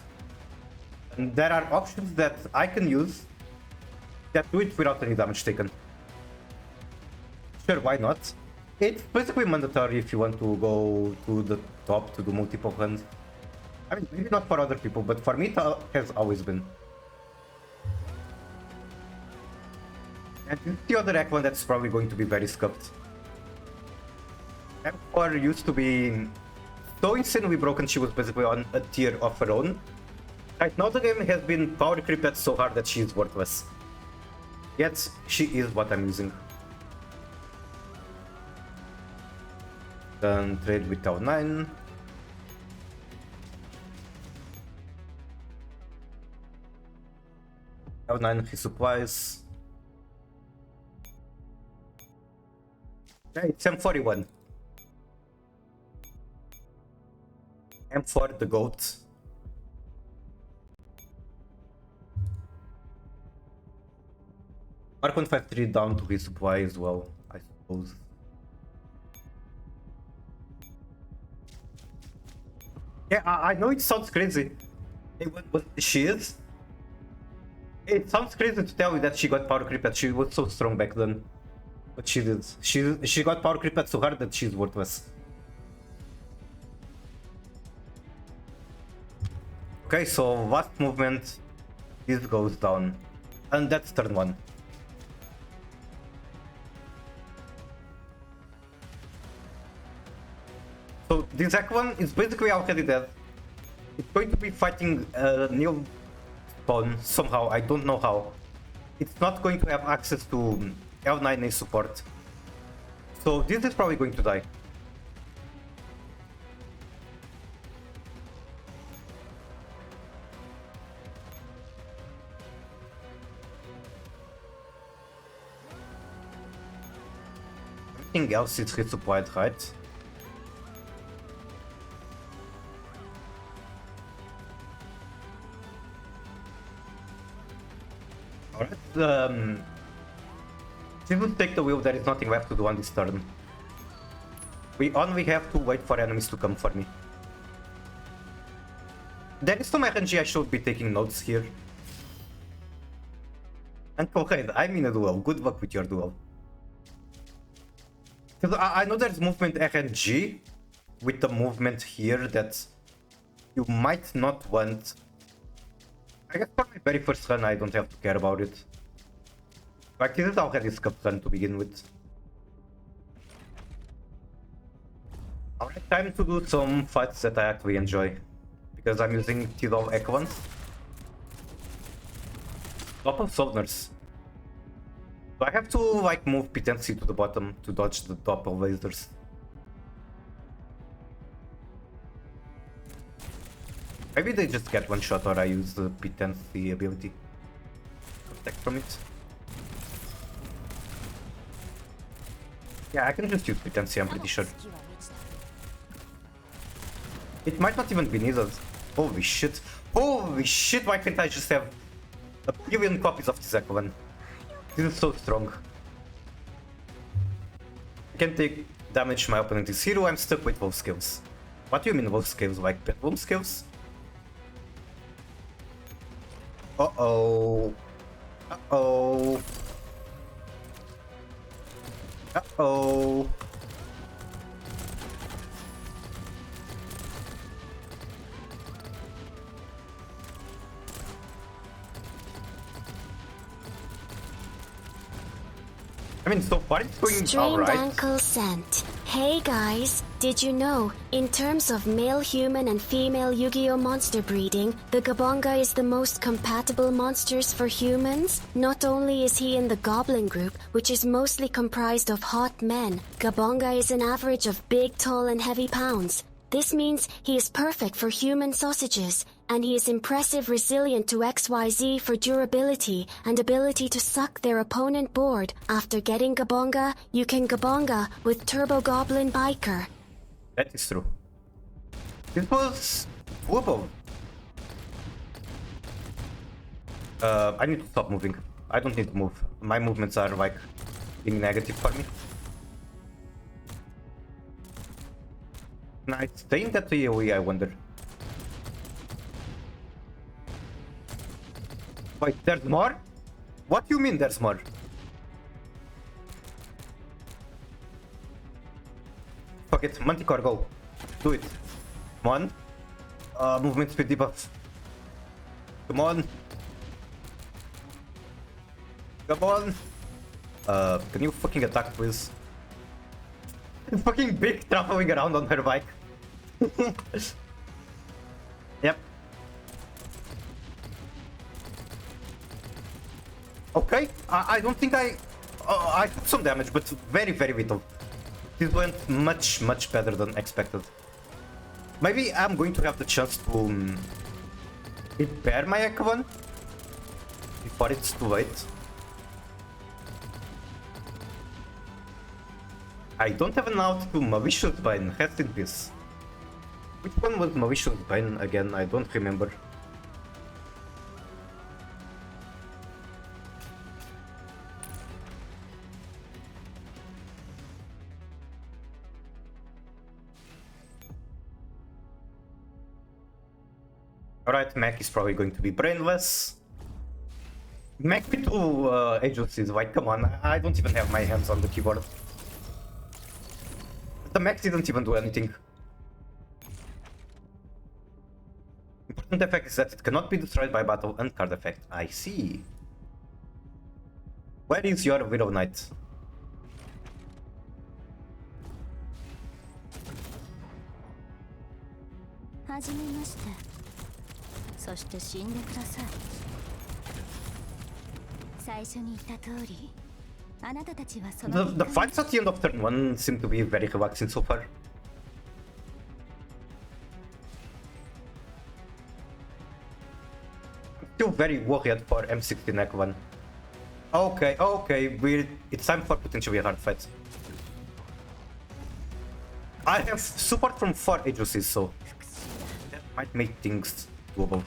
And there are options that I can use that do it without any damage taken. Sure, why not? It's basically mandatory if you want to go to the top to do multiple runs. I mean, maybe not for other people, but for me it has always been. And the other Echo one that's probably going to be very scuffed. M4 used to be so insanely broken, she was basically on a tier of her own. Right now the game has been power creeped so hard that she is worthless. Yet, she is what I'm using. Then trade with L9. L9 his supplies. Yeah, it's M41. M4 the GOAT. Mark 153 down to his supply as well, I suppose. Yeah, I know it sounds crazy. But she is. It sounds crazy to tell you that she got power creeped. She was so strong back then. But she did. She got power creeped so hard that she's worthless. Okay, so last movement, this goes down. And that's turn 1. So this Echo one is basically already dead. It's going to be fighting Neil Spawn somehow, I don't know how. It's not going to have access to L9A support. So this is probably going to die. Everything else is resupplied, right? Alright, she will take the wheel, there is nothing left to do on this turn. We only have to wait for enemies to come for me. There is some RNG, I should be taking notes here. And Coheed, I'm in a duel, good luck with your duel. Because I know there's movement RNG with the movement here that you might not want. I guess for my very first run, I don't have to care about it. Like, this is already skip run to begin with. Alright, time to do some fights that I actually enjoy. Because I'm using T-Dol Equans. Top of Sovners. So I have to like move P10C to the bottom to dodge the Doppel lasers. Maybe they just get one shot or I use the P10C ability to protect from it. Yeah, I can just use P10C, I'm pretty sure. It might not even be needed. Holy shit. Holy shit, why can't I just have a billion copies of this Echo one? This is so strong. I can take damage, my opponent is hero, I'm stuck with wolf skills. What do you mean wolf skills? Like pet wolf skills? Uh-oh. Uh-oh. Uh-oh. I mean, so far it's going Strained alright. ankle scent. Hey guys, did you know, in terms of male human and female Yu-Gi-Oh monster breeding, the Gabonga is the most compatible monsters for humans? Not only is he in the goblin group, which is mostly comprised of hot men, Gabonga is an average of big, tall and heavy pounds. This means he is perfect for human sausages, and he is impressive resilient to XYZ for durability and ability to suck their opponent board. After getting Gabonga, you can Gabonga with Turbo Goblin Biker. That is true. This was doable. I need to stop moving. I don't need to move. My movements are like being negative for me. Can I stay in that AoE, I wonder? Wait, there's more? What do you mean there's more? Fuck it, Manticore, go. Do it. Come on. Movement speed debuff. Come on. Come on. Can you fucking attack, please? Fucking big traveling around on her bike. Yep. Okay, I don't think I took some damage, but very, very little. This went much better than expected. Maybe I'm going to have the chance to repair my Echo one before it's too late. I don't have an out to Malicious Bane, rest in peace. Which one was Malicious Bane again? I don't remember. Alright, Mac is probably going to be brainless. Mac with two agencies, like, come on, I don't even have my hands on the keyboard. The Mac didn't even do anything. Important effect is that it cannot be destroyed by battle and card effect. I see. Where is your Widow Knight? The fights at the end of turn 1 seem to be very relaxing so far. I'm still very worried for M16 Echo 1. Okay, it's time for potentially a hard fight. I have support from 4 agencies, so that might make things doable.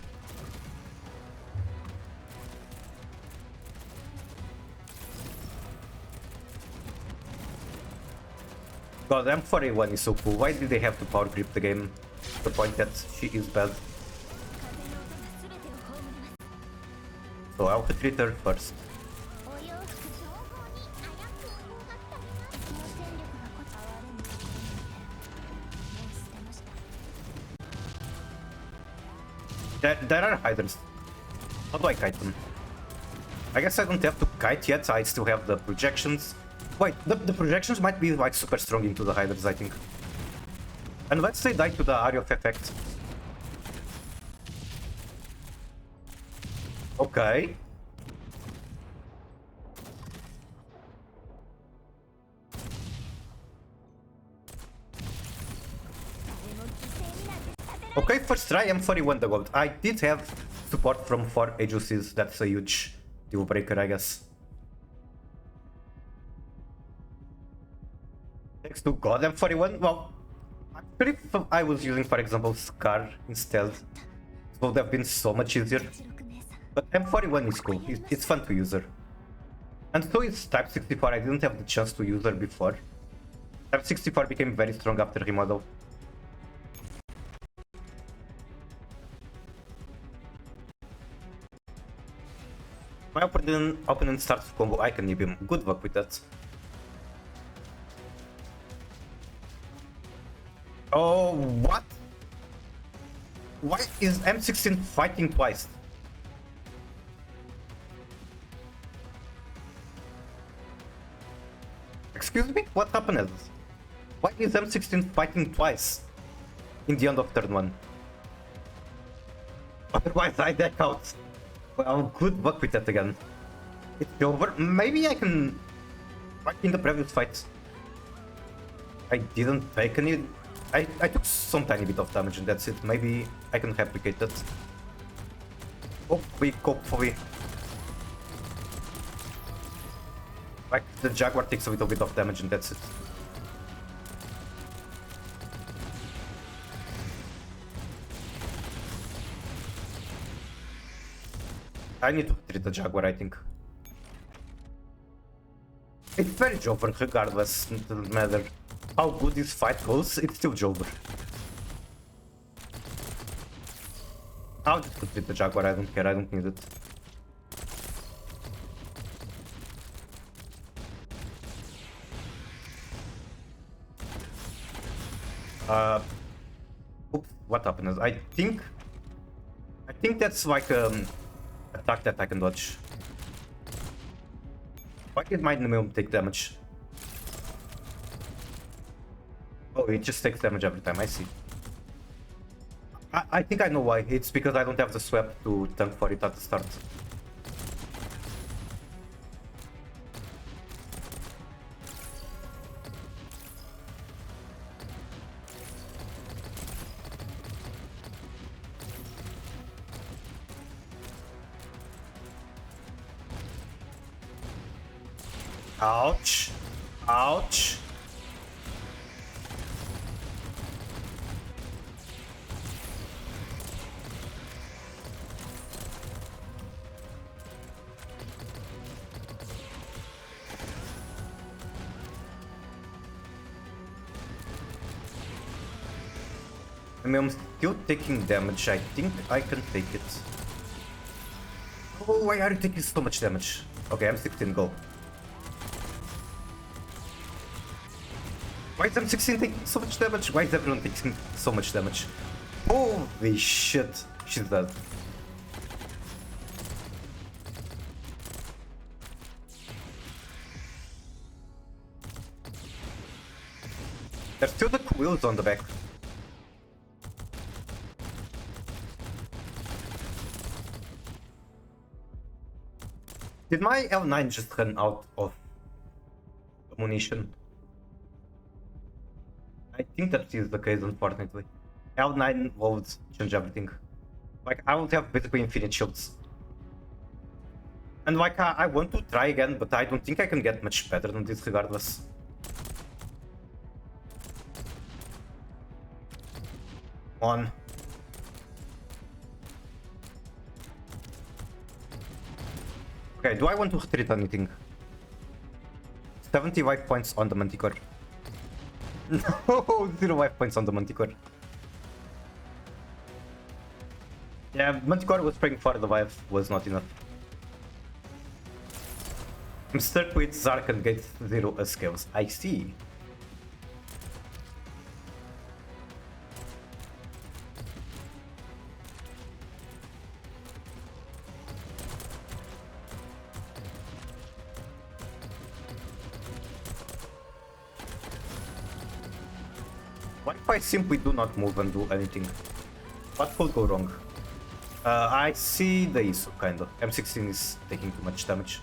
God, M4A1 is so cool. Why did they have to power grip the game to the point that she is bad? So I'll retreat her first. There are hiders. How do I kite them? I guess I don't have to kite yet, I still have the projections. Wait, the projections might be like super strong into the hiders, I think. Unless they die to the area of effect. Okay. Okay, first try, M41 the gold. I did have support from 4 agencies, that's a huge deal breaker, I guess. Thanks to God, M41, well, I'm sure if I was using, for example, Scar instead, it would have been so much easier. But M41 is cool, it's fun to use her. And so is Type 64, I didn't have the chance to use her before. Type 64 became very strong after remodel. My opponent starts combo, I can nib him. Good luck with that. Oh, what? Why is M16 fighting twice? Excuse me? What happened? Why is M16 fighting twice? In the end of turn 1. Otherwise I deck out. Well, good luck with that again. It's over. Maybe I can... Like in the previous fight, I didn't take any... I took some tiny bit of damage and that's it. Maybe I can replicate that. Hopefully. Like, the Jaguar takes a little bit of damage and that's it. I need to treat the Jaguar, I think. It's very Jover regardless, it doesn't matter how good this fight goes, it's still Jover. I'll just treat the Jaguar, I don't care, I don't need it. Oops, what happened? I think that's like attack that I can dodge. Why did my minimum take damage? Oh, it just takes damage every time, I see. I think I know why. It's because I don't have the swap to tank for it at the start. Ouch. Ouch. I mean, I'm still taking damage. I think I can take it. Oh, why are you taking so much damage? Okay, I'm 16 gold. Why is M16 taking so much damage? Why is everyone taking so much damage? Holy shit, she's dead. There's still the quills on the back. Did my L9 just run out of ammunition? I think that is the case, unfortunately. L9 loads change everything. Like, I will have basically infinite shields. And like, I want to try again, but I don't think I can get much better than this regardless. On. Okay, do I want to treat anything? 75 points on the Manticore. No, 0 life points on the Manticore. Yeah, Manticore was praying for the life, was not enough. I'm stuck with Zark and Gate 0 skills. I see. What if I simply do not move and do anything? What could go wrong? I see the issue, kind of. M16 is taking too much damage.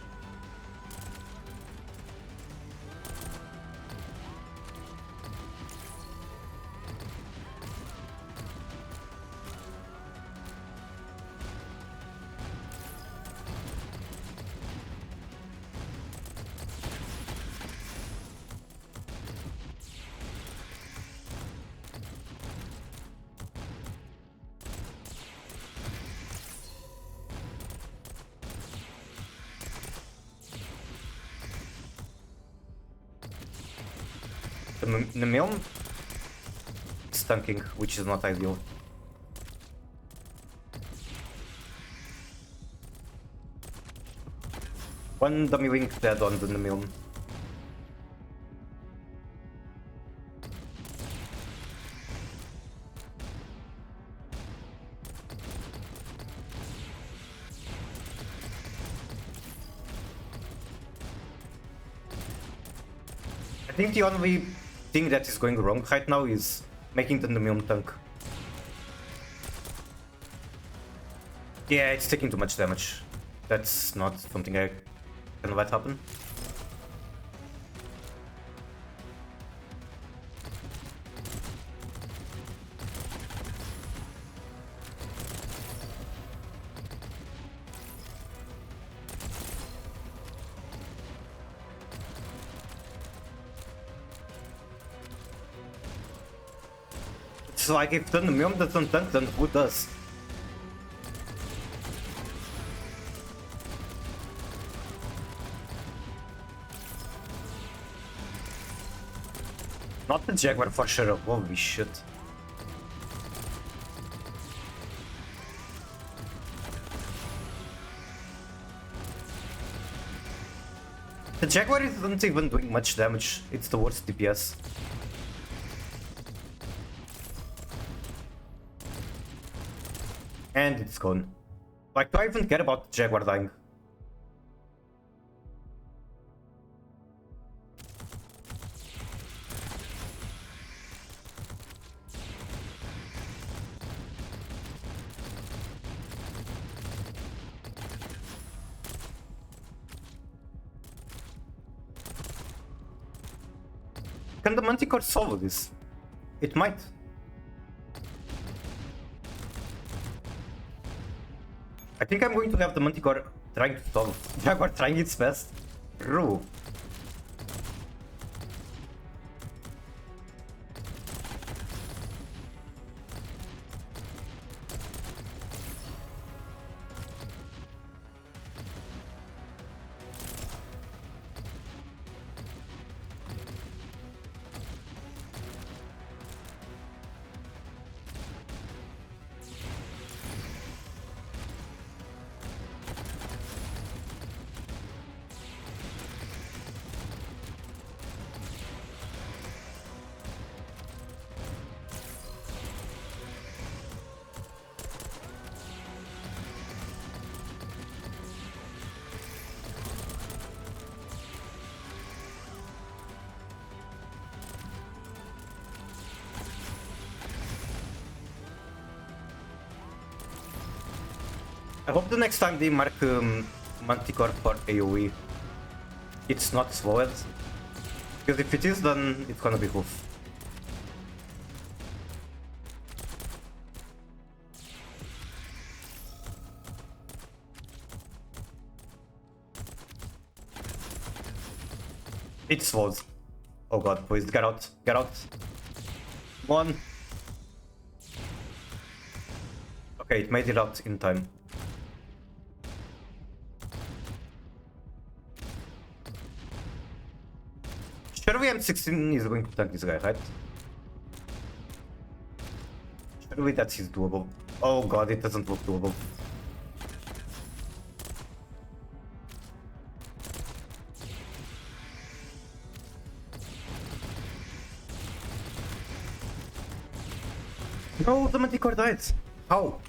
The Milm is tanking, which is not ideal. One dummy wing dead on the Milm. I think the only thing that is going wrong right now is making the Milm tank. Yeah, it's taking too much damage. That's not something I can let happen. It's like if the Milm doesn't tank, then who does? Not the Jaguar for sure, holy shit. The Jaguar isn't even doing much damage, it's the worst DPS. And it's gone. Like, do I even care about the Jaguar dying? Can the Manticore solve this? It might. I think I'm going to have the Manticore trying to solve. Jaguar trying its best. Bro. I hope the next time they mark Manticore for AoE, it's not slowed. Because if it is, then it's gonna be hoof. It's slowed. Oh god, please get out, get out. Come on. Okay, it made it out in time. Surely M16 is going to tank this guy, right? Surely that is doable. Oh god, it doesn't look doable. No, the Manticore died. How?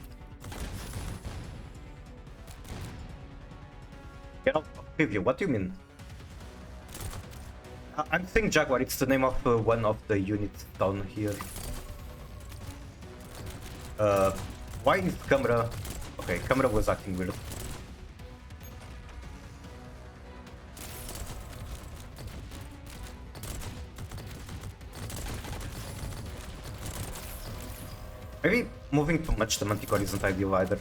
Get out of preview, what do you mean? I'm saying Jaguar, it's the name of one of the units down here. Why is camera? Okay, camera was acting weird. Maybe moving too much the Manticore isn't ideal either.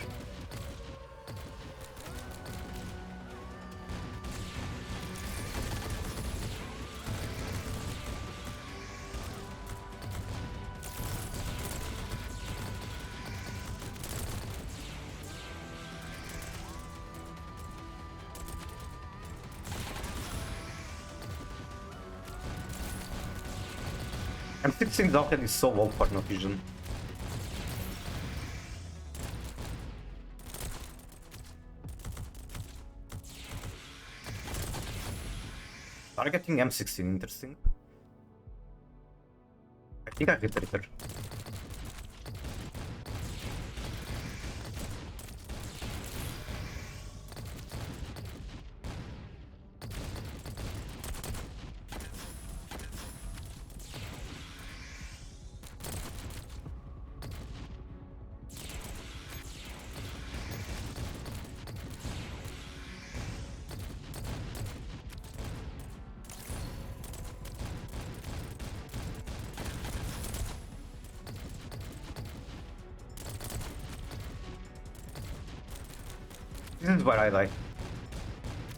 M16 Falcon is so old for no vision. Targeting M16, interesting. I think I hit her. This is where I die.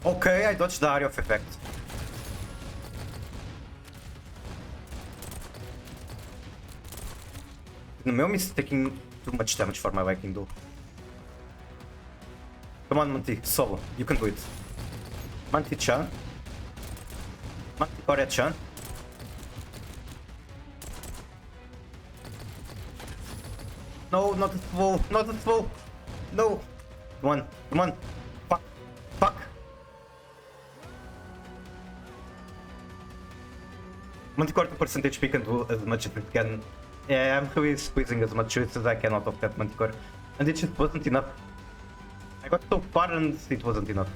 Okay, I dodged the area of effect. The Meowm is taking too much damage for my liking though. Come on, Monty, solo. You can do it. Monty-chan. Monty-Core-chan. No, not at full. Not at full. No. Come on, come on. Fuck. Fuck. Manticore 2% HP can do as much as it can. Yeah, I'm really squeezing as much juice as I can out of that Manticore. And it just wasn't enough. I got so far and it wasn't enough.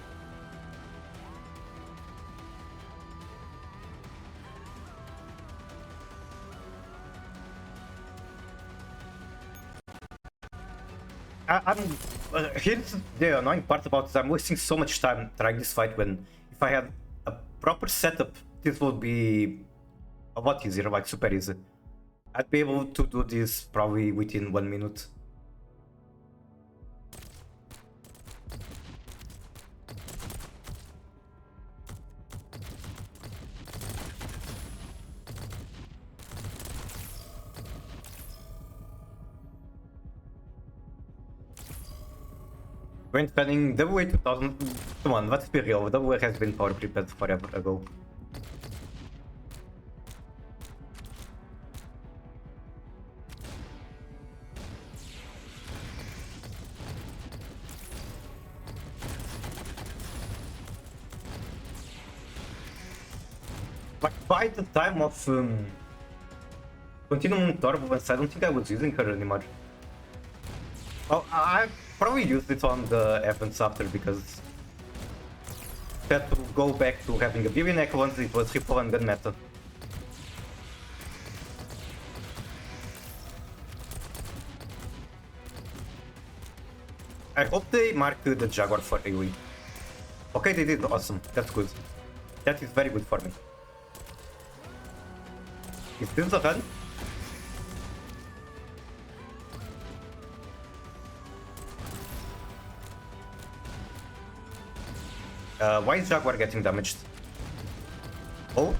Here's the annoying part about this. I'm wasting so much time trying this fight when if I had a proper setup, this would be a lot easier, like super easy. I'd be able to do this probably within 1 minute. When spending WA 2000, come on, let's be real, WA has been power prepared forever ago. But by the time of Continuum Turbulence, I don't think I was using her anymore. Oh, I probably used it on the events after because I had to go back to having a billion echo once it was triple and gun meta. I hope they marked the Jaguar for AoE. Okay, they did, awesome, that's good. That is very good for me. Is this the run? Why is Jaguar getting damaged? Oh?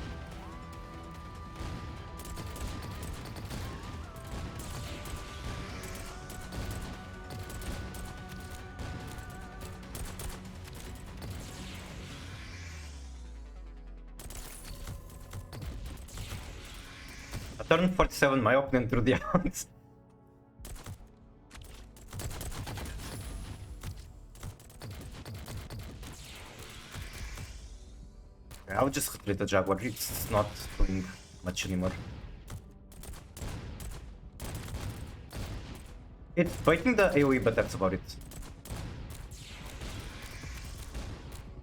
A turn 47, my opponent drew the out. I'll just retreat the Jaguar, it's not doing much anymore. It's fighting the AoE, but that's about it.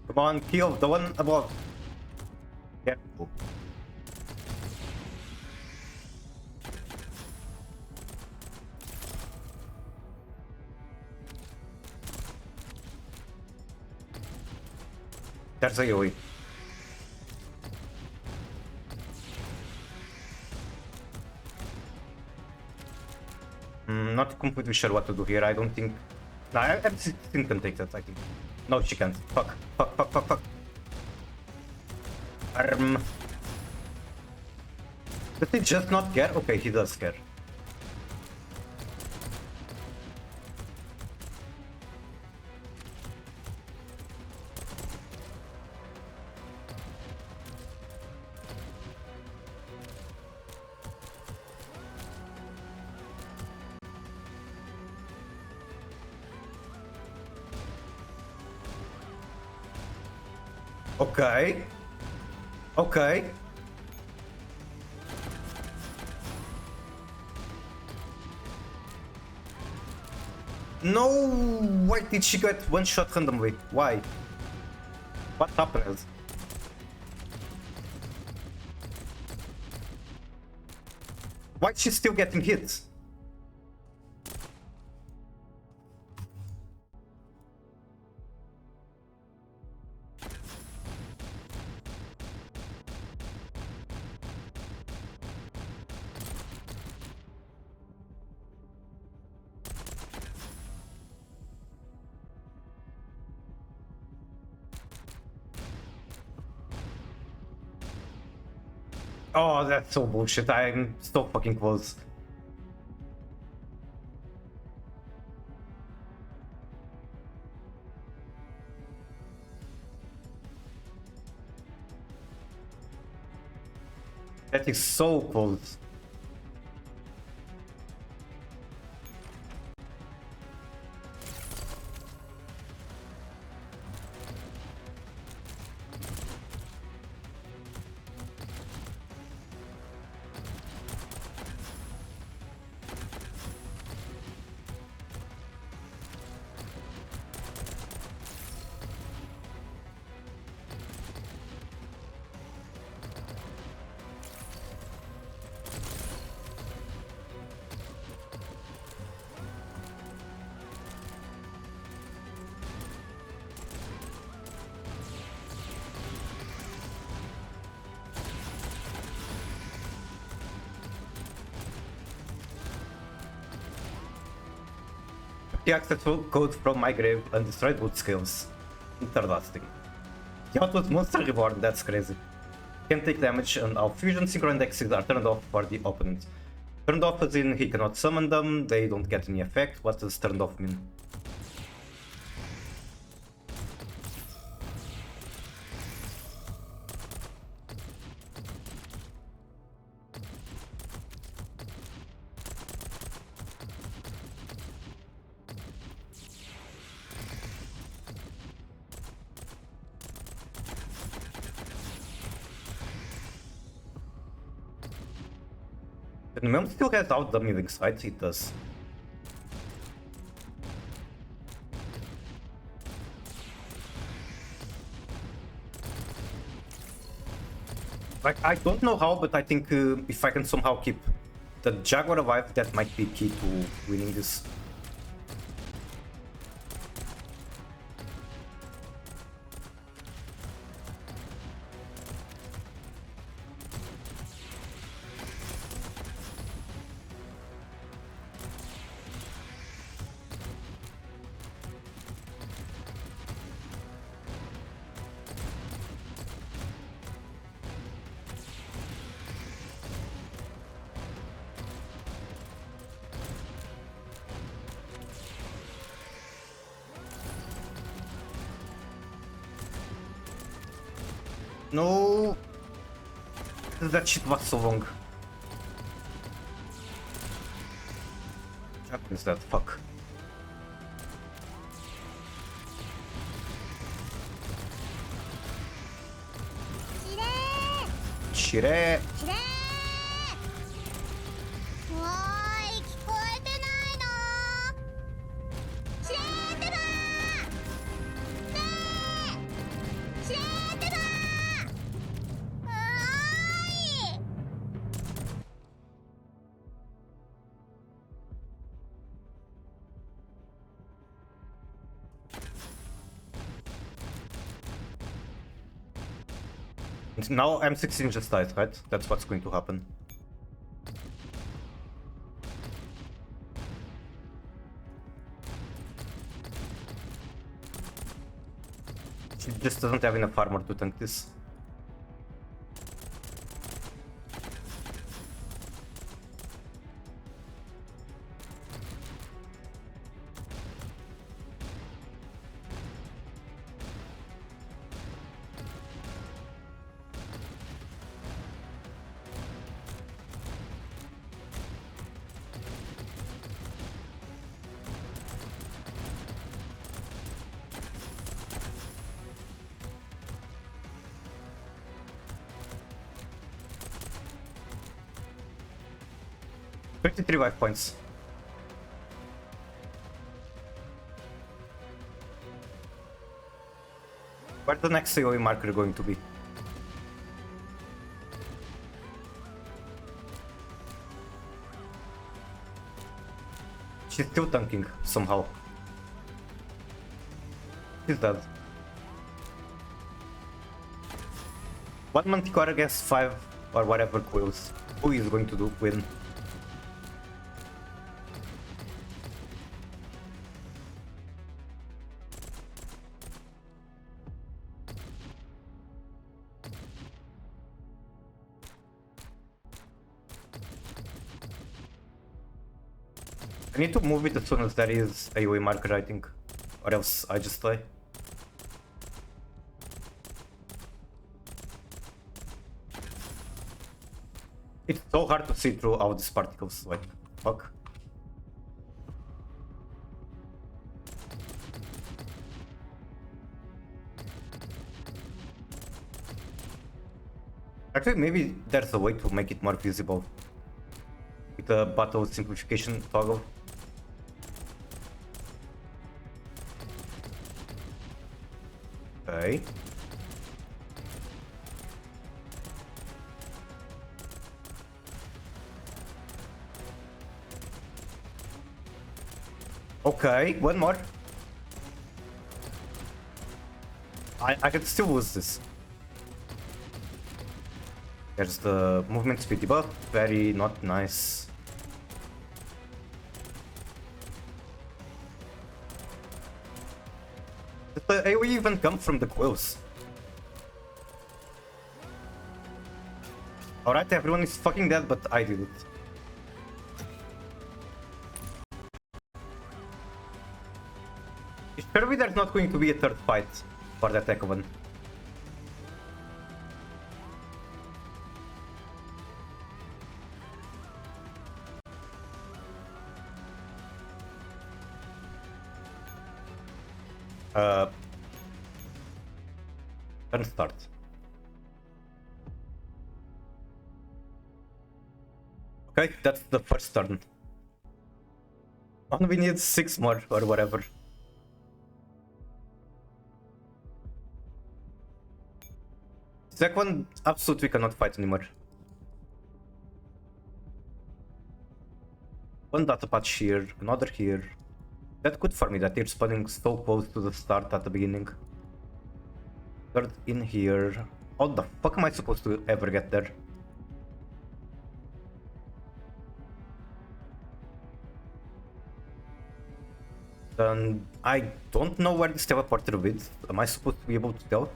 Come on, kill the one above. Yeah. There's a Yui. Not completely sure what to do here. I don't think. No, Epstein can take that, I think. No, she can't. Fuck. Fuck, fuck, fuck, fuck. Does he just not care? Okay, he does care. Okay. Okay. No! Why did she get one shot randomly? Why? What happened? Why is she still getting hit? Oh, that's so bullshit. I'm so fucking close. That is so close. He accessed code from my grave and destroyed wood skills. Interesting. He outputs monster reborn, that's crazy. Can take damage and all fusion synchro indexes are turned off for the opponent. Turned off as in he cannot summon them, they don't get any effect. What does turned off mean? The Mem still has out the moving sides, it does. Like, I don't know how, but I think if I can somehow keep the Jaguar alive, that might be key to winning this. No, that shit was so long. What is that? Fuck. Shire. おーい、聞こえてないの？しれーってばー！ねえ！しれーってばー！おーい！ And now M16 just died, right? That's what's going to happen. She just doesn't have enough armor to tank this. Three life points. Where's the next AoE marker going to be? She's still tanking somehow. She's dead. One Manticore against 5 or whatever quills. Who is going to win? I need to move it as soon as there is AoE marker, I think. Or else I just die. It's so hard to see through all these particles, like, fuck. Actually, maybe there's a way to make it more visible. With the battle simplification toggle. Okay. Okay, one more. I can still lose this. There's the movement speed debuff, very not nice. Did the AoE even come from the quills? Alright, everyone is fucking dead, but I did it. Surely there's not going to be a third fight for that Echovan. Turn start. Okay, that's the first turn. And we need 6 more or whatever. That one absolutely cannot fight anymore. One data patch here, another here. That's good for me that they're spawning so close to the start at the beginning. Third in here. How the fuck am I supposed to ever get there? Then I don't know where this teleporter is. Am I supposed to be able to tell?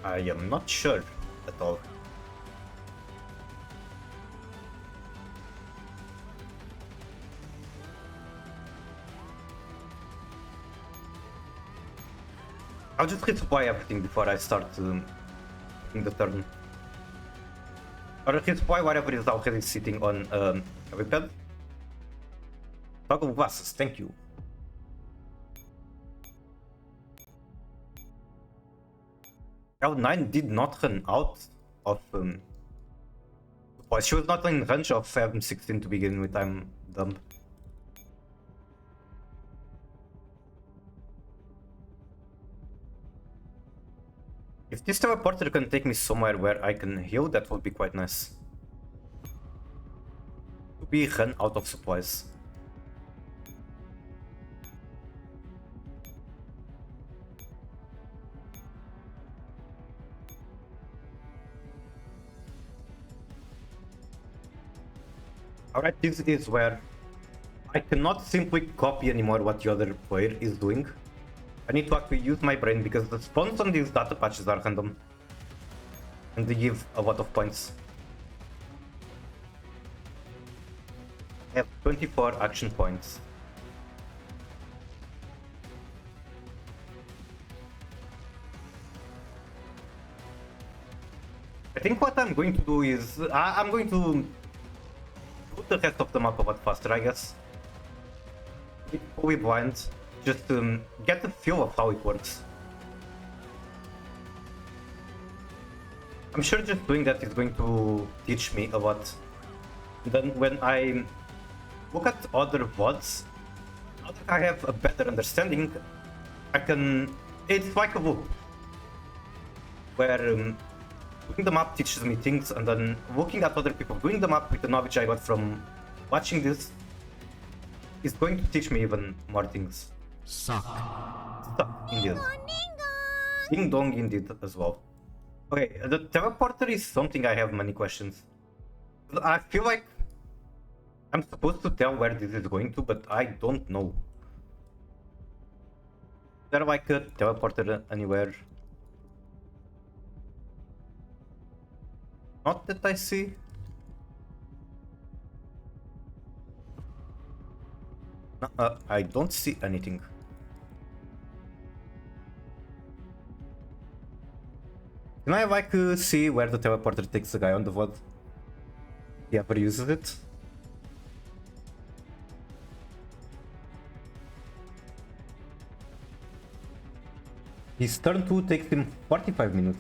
I am not sure at all. I'll just hit supply everything before I start in the turn. Or hit supply whatever is already sitting on a pad, Toggle glasses, thank you. L9 did not run out of well, she was not in range of M16 to begin with, I'm dumb. If this teleporter can take me somewhere where I can heal, that would be quite nice. We run out of supplies. Alright, this is where I cannot simply copy anymore what the other player is doing. I need to actually use my brain because the spawns on these data patches are random. And they give a lot of points. I have 24 action points. I think what I'm going to do is I'm going to put the rest of the map a lot faster, I guess. Be fully blind, just to get the feel of how it works. I'm sure just doing that is going to teach me a lot. Then when I look at other VODs, now that I have a better understanding, I can... It's like a loop. Where doing the map teaches me things, and then looking at other people doing the map with the knowledge I got from watching this is going to teach me even more things. Suck. Suck, indeed. Ding dong indeed as well. Okay, the teleporter is something I have many questions. I feel like I'm supposed to tell where this is going to, but I don't know. Is there like a teleporter anywhere? Not that I see. I don't see anything. Can I like see where the teleporter takes the guy on the VOD? He ever uses it? His turn 2 takes him 45 minutes.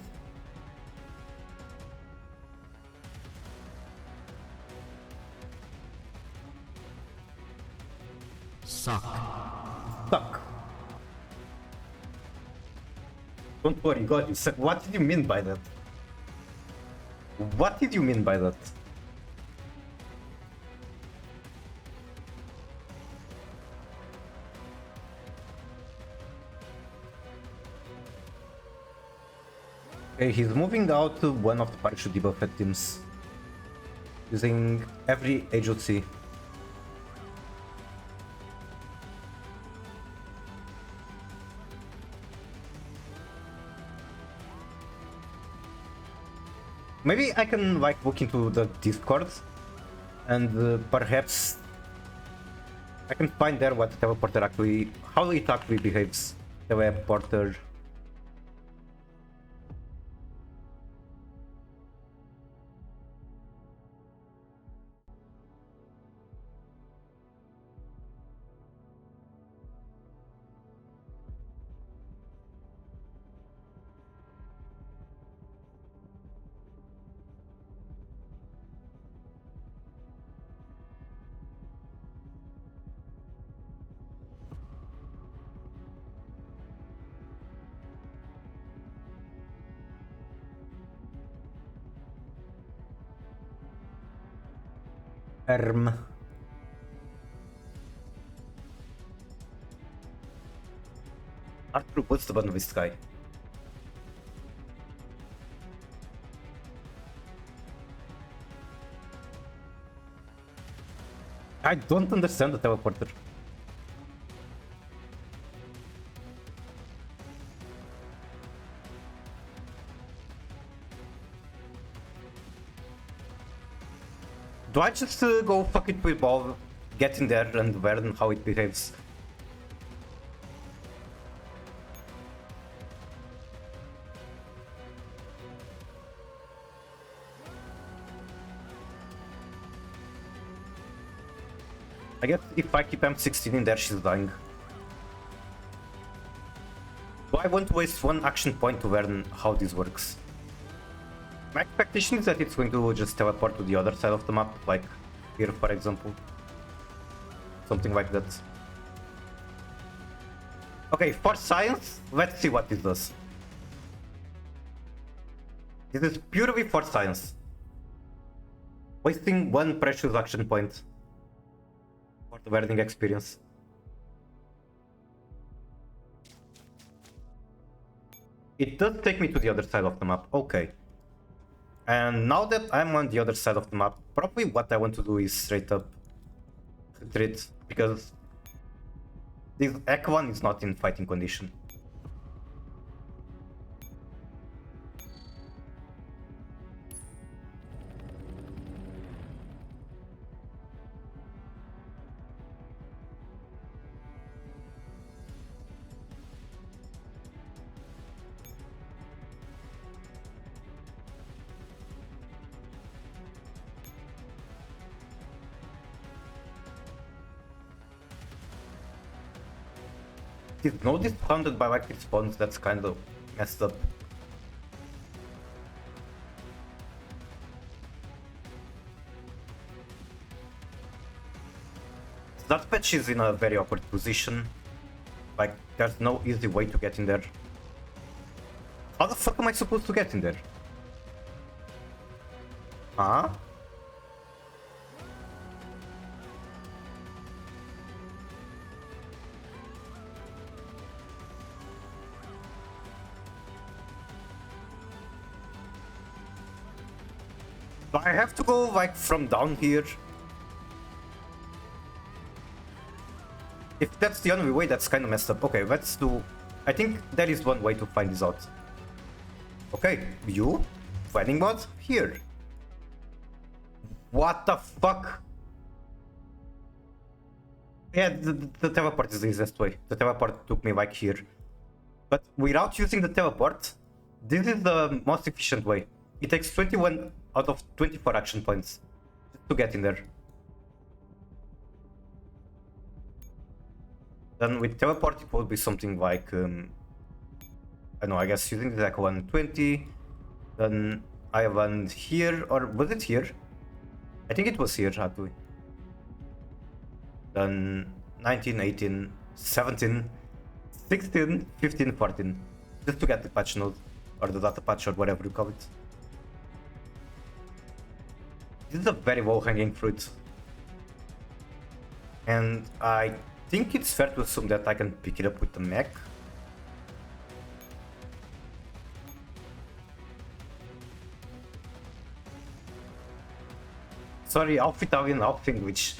Suck. Suck. Don't worry, God, you suck. What did you mean by that? What did you mean by that? Okay, he's moving out to one of the parachute debuffed teams. Using every agency. Maybe I can like look into the Discord and perhaps I can find there what the teleporter actually, how it actually behaves. Teleporter. Arthur, what's the button of this guy? I don't understand the teleporter. Do I just go fuck it with ball, get in there and learn how it behaves? I guess if I keep M16 in there, she's dying. So I won't waste one action point to learn how this works. My expectation is that it's going to just teleport to the other side of the map, like here for example. Something like that. Okay, for science, let's see what this does. This is purely for science. Wasting one precious action point for the learning experience. It does take me to the other side of the map, okay. And now that I'm on the other side of the map, probably what I want to do is straight up retreat, because this Ek1 is not in fighting condition. This node is surrounded by like spawns, that's kind of messed up. That patch is in a very awkward position. Like, there's no easy way to get in there. How the fuck am I supposed to get in there? Huh? Do I have to go like from down here? If that's the only way, that's kind of messed up. Okay, let's do... I think there is one way to find this out. Okay, you? Finding mod? Here. What the fuck? Yeah, the teleport is the easiest way. The teleport took me like here. But without using the teleport, this is the most efficient way. It takes 21 out of 24 action points to get in there. Then with teleport it will be something like, I don't know, I guess using the like 120. Then I land here, or was it here? I think it was here actually. Then 19, 18, 17, 16, 15, 14. Just to get the patch node, or the data patch, or whatever you call it. This is a very low-hanging fruit. And I think it's fair to assume that I can pick it up with the mech. Sorry, half Italian, half English.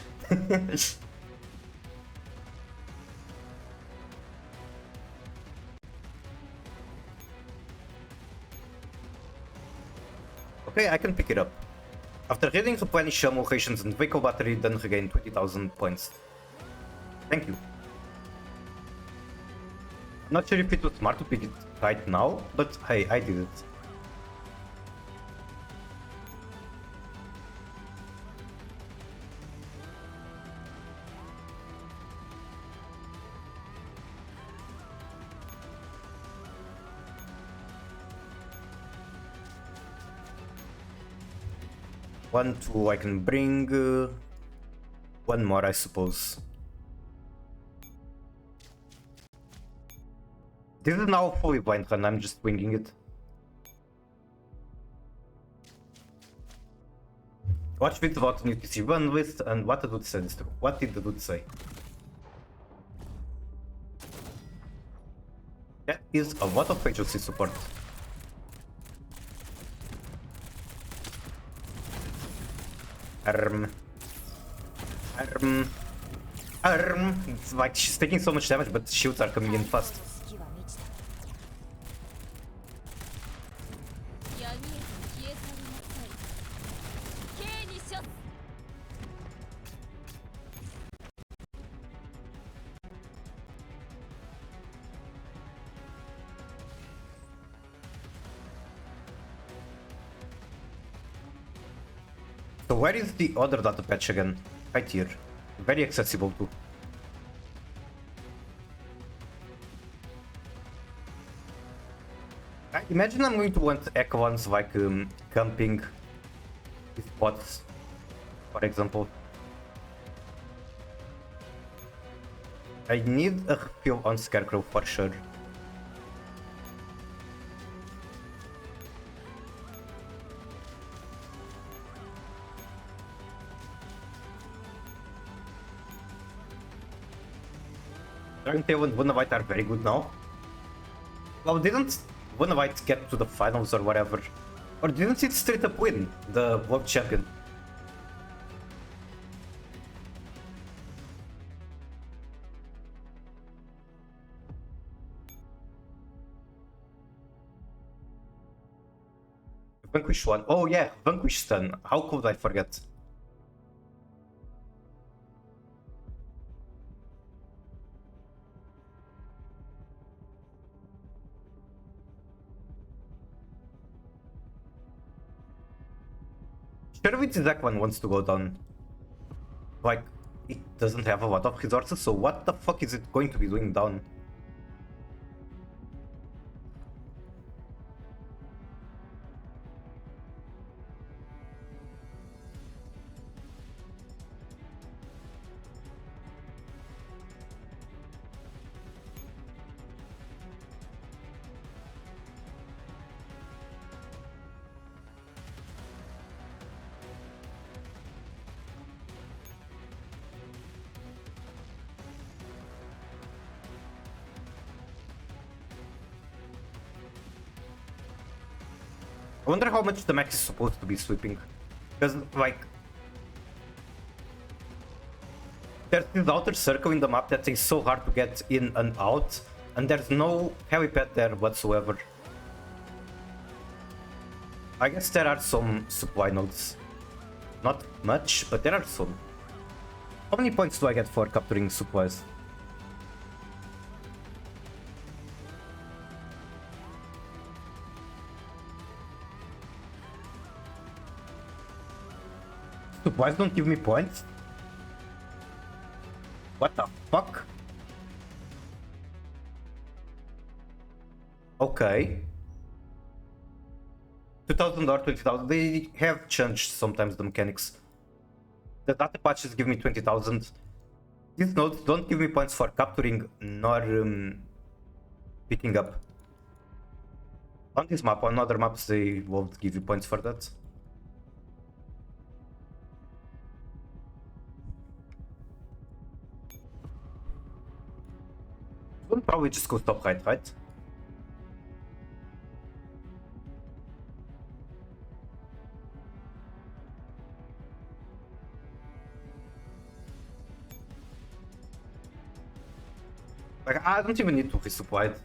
Okay, I can pick it up. After reading replenish shell locations and vehicle battery, then regain 20,000 points. Thank you. Not sure if it was smart to pick it right now, but hey, I did it. One, two, I can bring one more, I suppose. This is now fully blind run, I'm just winging it. Watch with about new TC run list and what the dude said is true. What did the dude say? That is a lot of agency support. Arm. It's like she's taking so much damage, but shields are coming in fast. So where is the other data patch again? Right here. Very accessible too. I imagine I'm going to want echelons like camping spots, for example. I need a refill on Scarecrow for sure. Dragontail and Wunderwhite are very good now. Well, didn't Wunderwhite get to the finals or whatever? Or didn't it straight up win the world champion? Vanquish one. Oh yeah, Vanquish stun. How could I forget? Sherwin's Zack one wants to go down. Like, it doesn't have a lot of resources, so what the fuck is it going to be doing down? I wonder how much the max is supposed to be sweeping. Because, like, there's this outer circle in the map that is so hard to get in and out, and there's no helipad there whatsoever. I guess there are some supply nodes. Not much, but there are some. How many points do I get for capturing supplies? Supplies don't give me points? What the fuck? Okay. 2000 or 20,000. They have changed sometimes the mechanics. The data patches give me 20,000. These nodes don't give me points for capturing nor picking up. On this map, on other maps, they won't give you points for that. We'll probably just go top right? Like, I don't even need to resupply it.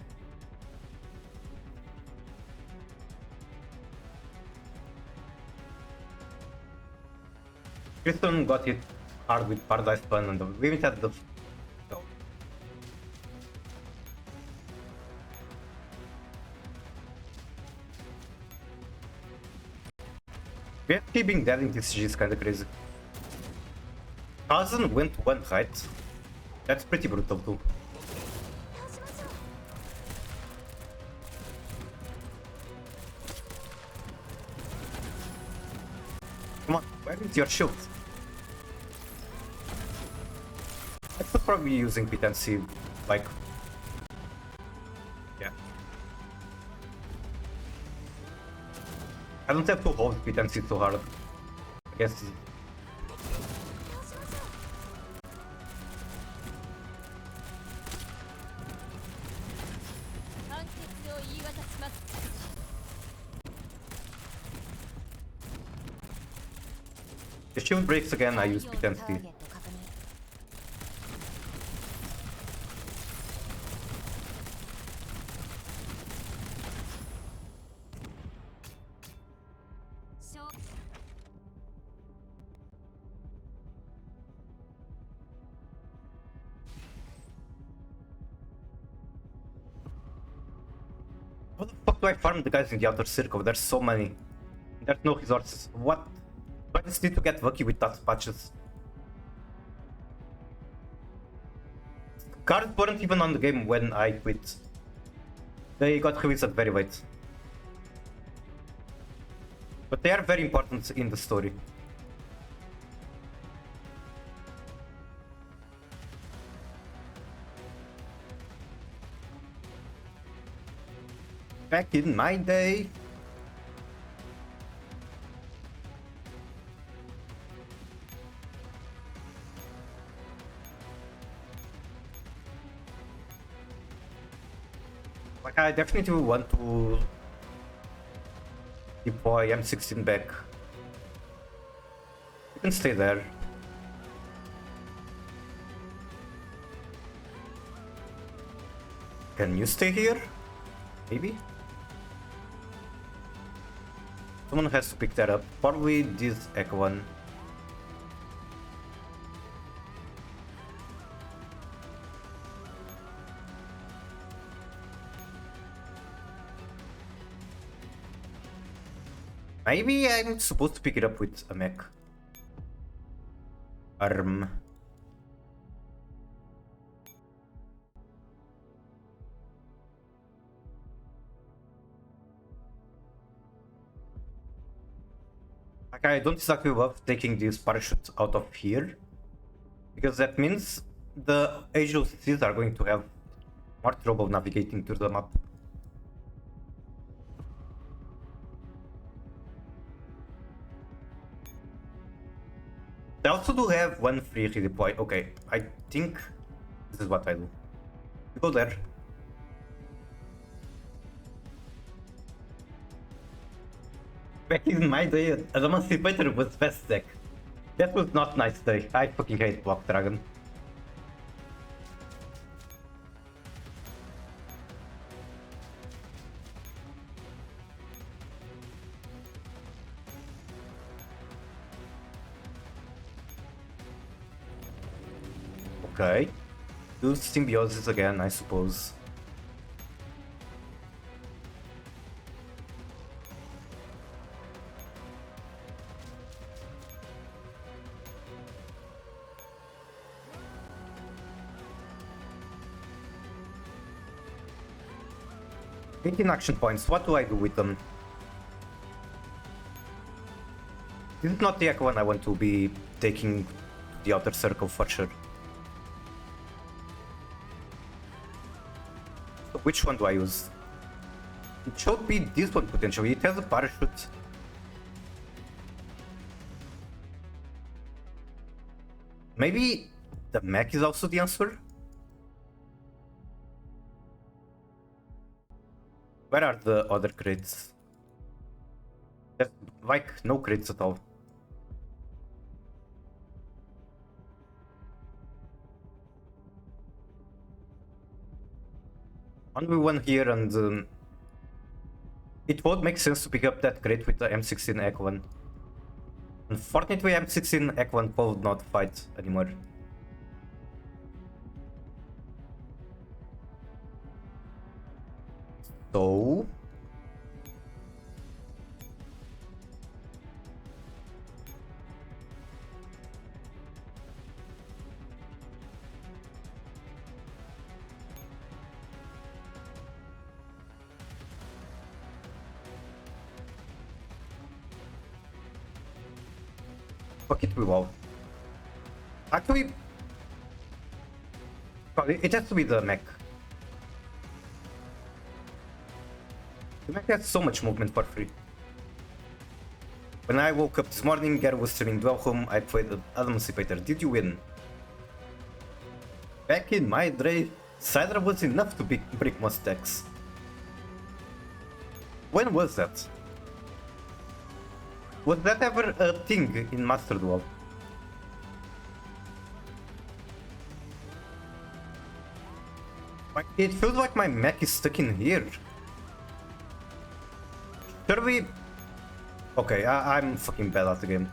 Kristen got hit hard with Paradise Pun and we even had the... No. BFK being dead in TCG is kinda crazy. Cousin went one right. That's pretty brutal too. Come on, where is your shield? I could probably be using P10C, like... Yeah. I don't have to hold P10C too hard. I guess... If shield breaks again, I use P10C. How the fuck do I farm the guys in the outer circle? There's so many. There's no resources. What? Do I just need to get lucky with that patches? cards weren't even on the game when I quit. They got released very late. But they are very important in the story. Back in my day. Like, I definitely want to deploy M16 back. You can stay there. Can you stay here? Maybe? Someone has to pick that up. Probably this Echo one. Maybe I'm supposed to pick it up with a mech. Arm. Like, I don't exactly love taking this parachute out of here, because that means the AGOCs are going to have more trouble navigating through the map. They also do have one free redeploy. Okay, I think this is what I do. You go there. Back in my day, as Emancipator was best deck. That was not nice day. I fucking hate Block Dragon. Okay. Do Symbiosis again, I suppose. Eighteen action points, what do I do with them? This is not the Echo one I want to be taking to the outer circle for sure. So which one do I use? It should be this one potentially, it has a parachute. Maybe the mech is also the answer? Where are the other crits? There's like no crits at all. Only one here, and it would make sense to pick up that crit with the M16 Echo one. Unfortunately, M16 Echo one will not fight anymore. So fuck it, we will. Actually, it has to be the mech. The mech has so much movement for free. When I woke up this morning, Gary was streaming Dwell Home, I played Emancipator. Did you win? Back in my day, Cider was enough to break most decks. When was that? Was that ever a thing in Master Duel? Like, it feels like my mech is stuck in here. Should we... Okay, I'm fucking bad at the game.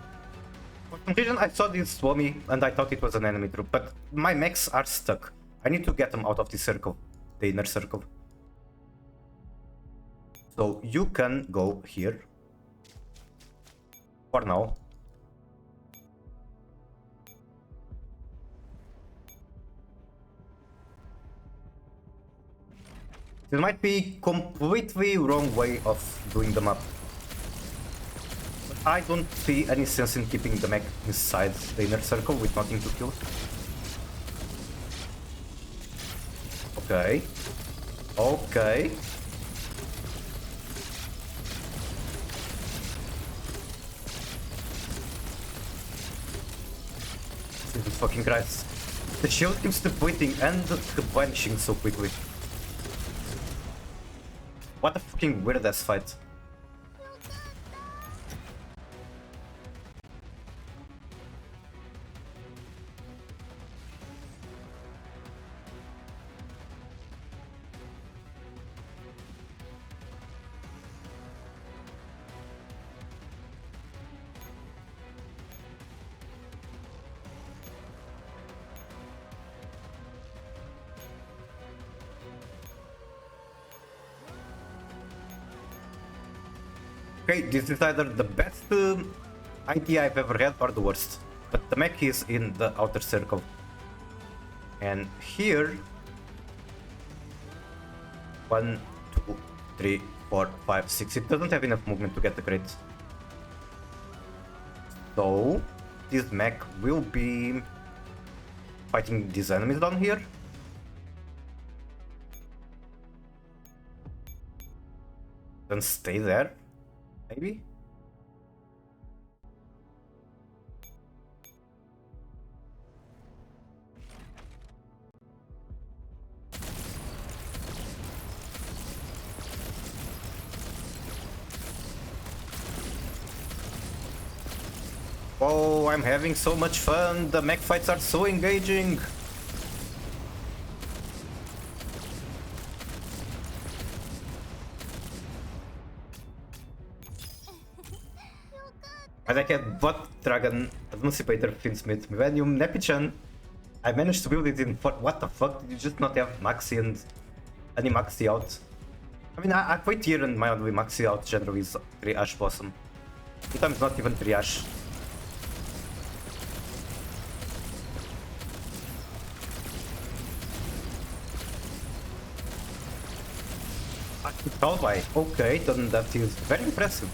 For some reason I saw this Swami and I thought it was an enemy troop, but my mechs are stuck. I need to get them out of the circle, the inner circle. So you can go here. For now. This might be completely wrong way of doing the map. But I don't see any sense in keeping the mech inside the inner circle with nothing to kill. Okay. Okay. Jesus fucking Christ. The shield keeps depleting and vanishing so quickly. What a fucking weird ass fight. Okay, this is either the best idea I've ever had or the worst. But the mech is in the outer circle. And here... 1, 2, 3, 4, 5, 6. It doesn't have enough movement to get the crit. So, this mech will be fighting these enemies down here. Then stay there. Maybe? Oh, I'm having so much fun. The mech fights are so engaging. And I had Bot Dragon Emancipator Finsmith Millennium Nepichan. I managed to build it in what the fuck? Did you just not have Maxi and any Maxi out? I mean, I quite here and my only Maxi out generally is 3 Ash Blossom. Sometimes not even 3 Ash. Tallby. Okay, then that is very impressive.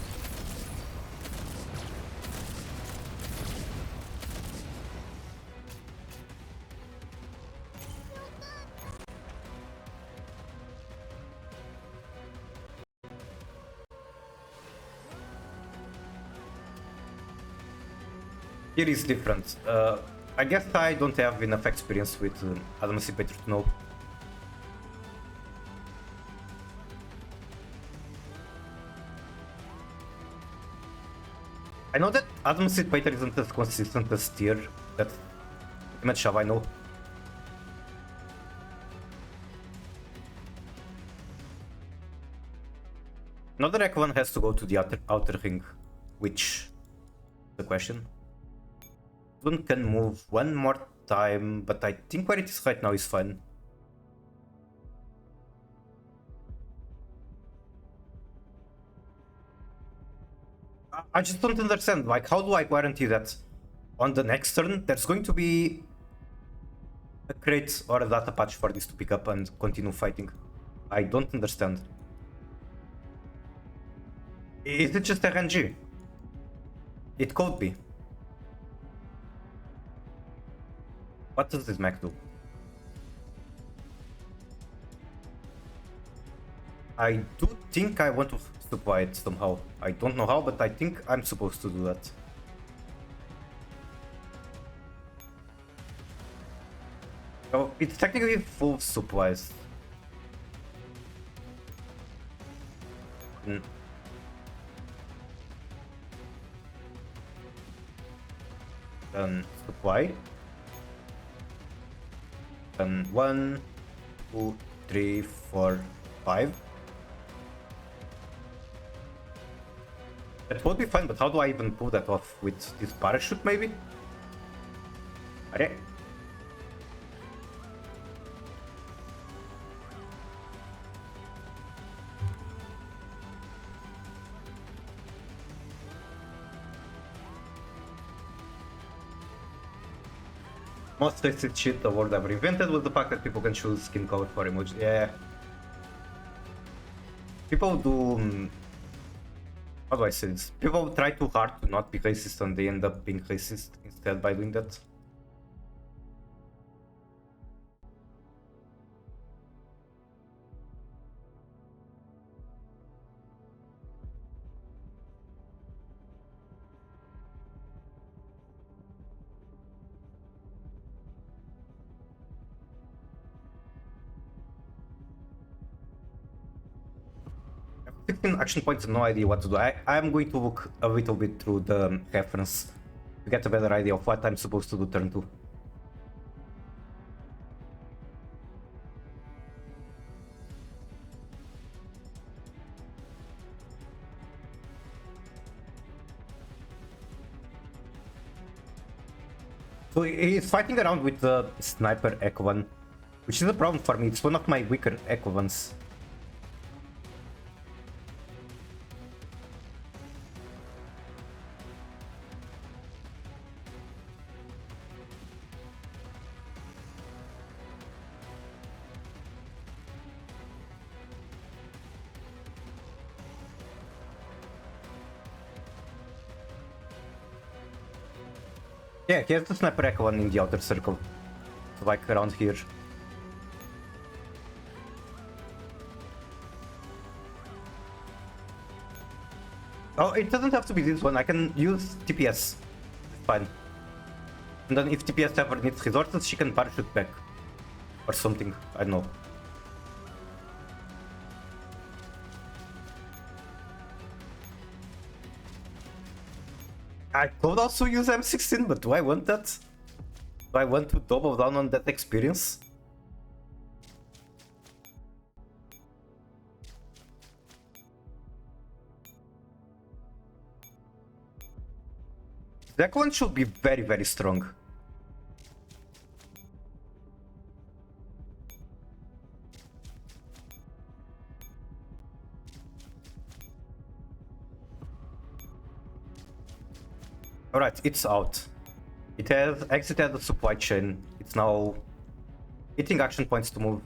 Here is different. I guess I don't have enough experience with Emancipator to know. I know that Emancipator isn't as consistent as Tyr. That's pretty much how I know. Another Eklan has to go to the outer ring, which is the question. One can move one more time, but I think where it is right now is fine. I just don't understand, like, how do I guarantee that on the next turn there's going to be a crate or a data patch for this to pick up and continue fighting? I don't understand. Is it just RNG? It could be. What does this mech do? I do think I want to supply it somehow. I don't know how, but I think I'm supposed to do that. So it's technically full supplies. Then supply. Then 1, 2, 3, 4, 5. That would be fine, but how do I even pull that off? With this parachute, maybe? Okay. Most racist shit the world ever invented was the fact that people can choose skin color for emoji. Yeah. people do. How do I say this? People try too hard to not be racist and they end up being racist instead by doing that. I have 16 action points, no idea what to do. I'm going to look a little bit through the reference to get a better idea of what I'm supposed to do turn 2. So he's fighting around with the sniper Echo 1, which is a problem for me. It's one of my weaker Echo 1s. Yeah, here's the sniper Echo 1 in the outer circle. Like around here. Oh, it doesn't have to be this one. I can use TPS. It's fine. And then if TPS ever needs resources, she can parachute back. Or something. I don't know. I could also use M16, but do I want that? Do I want to double down on that experience? That one should be very, very strong. Alright, it's out. It has exited the supply chain. It's now hitting action points to move.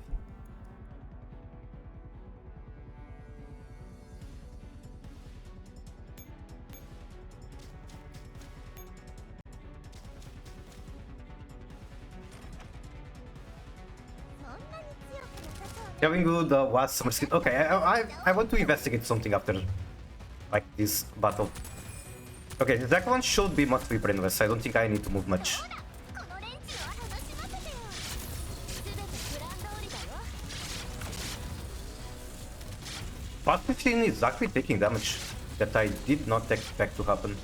Having good was summer skin. Okay, I want to investigate something after like this battle. Okay, that one should be mostly brainless. I don't think I need to move much. Part 15 is actually taking damage that I did not expect to happen.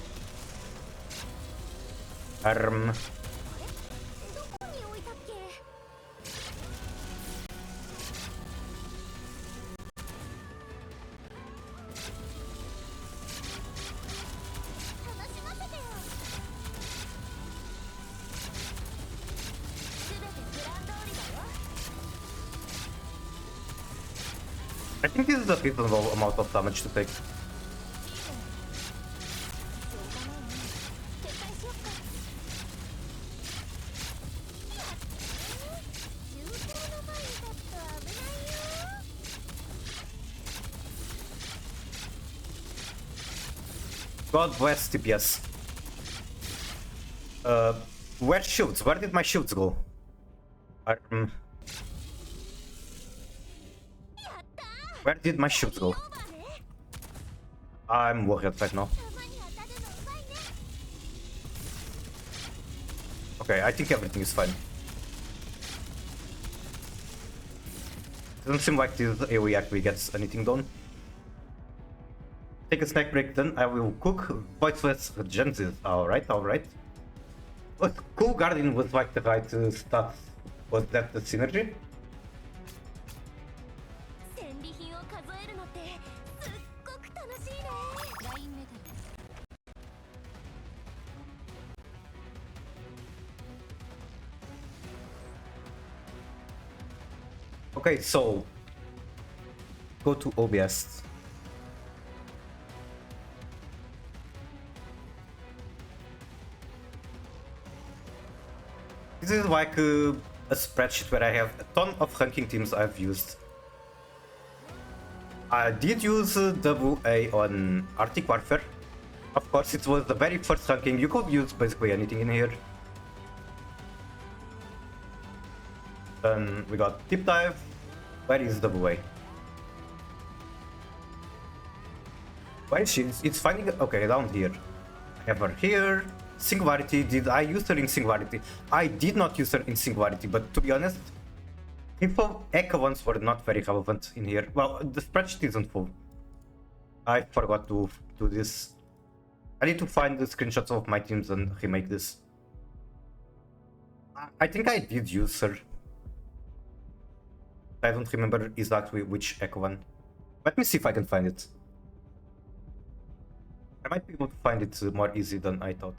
I think this is a reasonable amount of damage to take. God bless TPS. Where's shields? Where did my shields go? Where did my shields go? I'm worried right now. Okay, I think everything is fine. Doesn't seem like this AoE actually gets anything done. Take a snack break, then I will cook. Voiceless Genesis. Alright, alright. But Cool Guardian was like the right stats. Was that the synergy? Okay, so go to OBS. This is like a spreadsheet where I have a ton of ranking teams I've used. I did use WA on Arctic Warfare. Of course, it was the very first ranking. You could use basically anything in here. Then we got Deep Dive. Where is WA? Where is she? It's finding... Okay, down here. I have her here. Singularity. Did I use her in Singularity? I did not use her in Singularity, but to be honest, Echo ones were not very relevant in here. Well, the spreadsheet isn't full. I forgot to do this. I need to find the screenshots of my teams and remake this. I think I did use her. I don't remember exactly which Echo one. Let me see if I can find it. I might be able to find it more easy than I thought.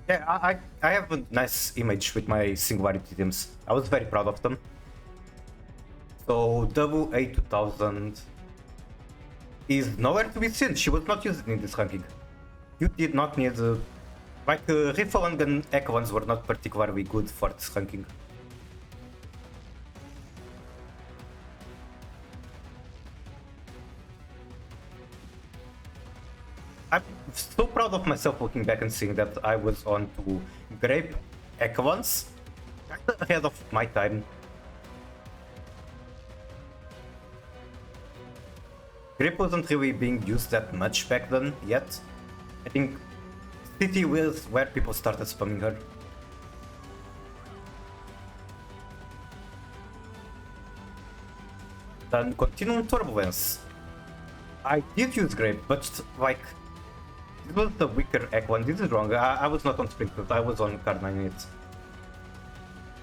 Yeah, I have a nice image with my Singularity teams. I was very proud of them. So WA2000 is nowhere to be seen. She was not used in this ranking. You did not need... Rifle and Echo ones were not particularly good for this ranking. I'm so proud of myself looking back and seeing that I was on to Grape Echo ones. Kinda ahead of my time. Grape wasn't really being used that much back then yet. I think City was where people started spamming her. Then Continuum Turbulence. I did use Grape, but like, this was the weaker Echo one. This is wrong. I was not on Springfield, I was on Card 98.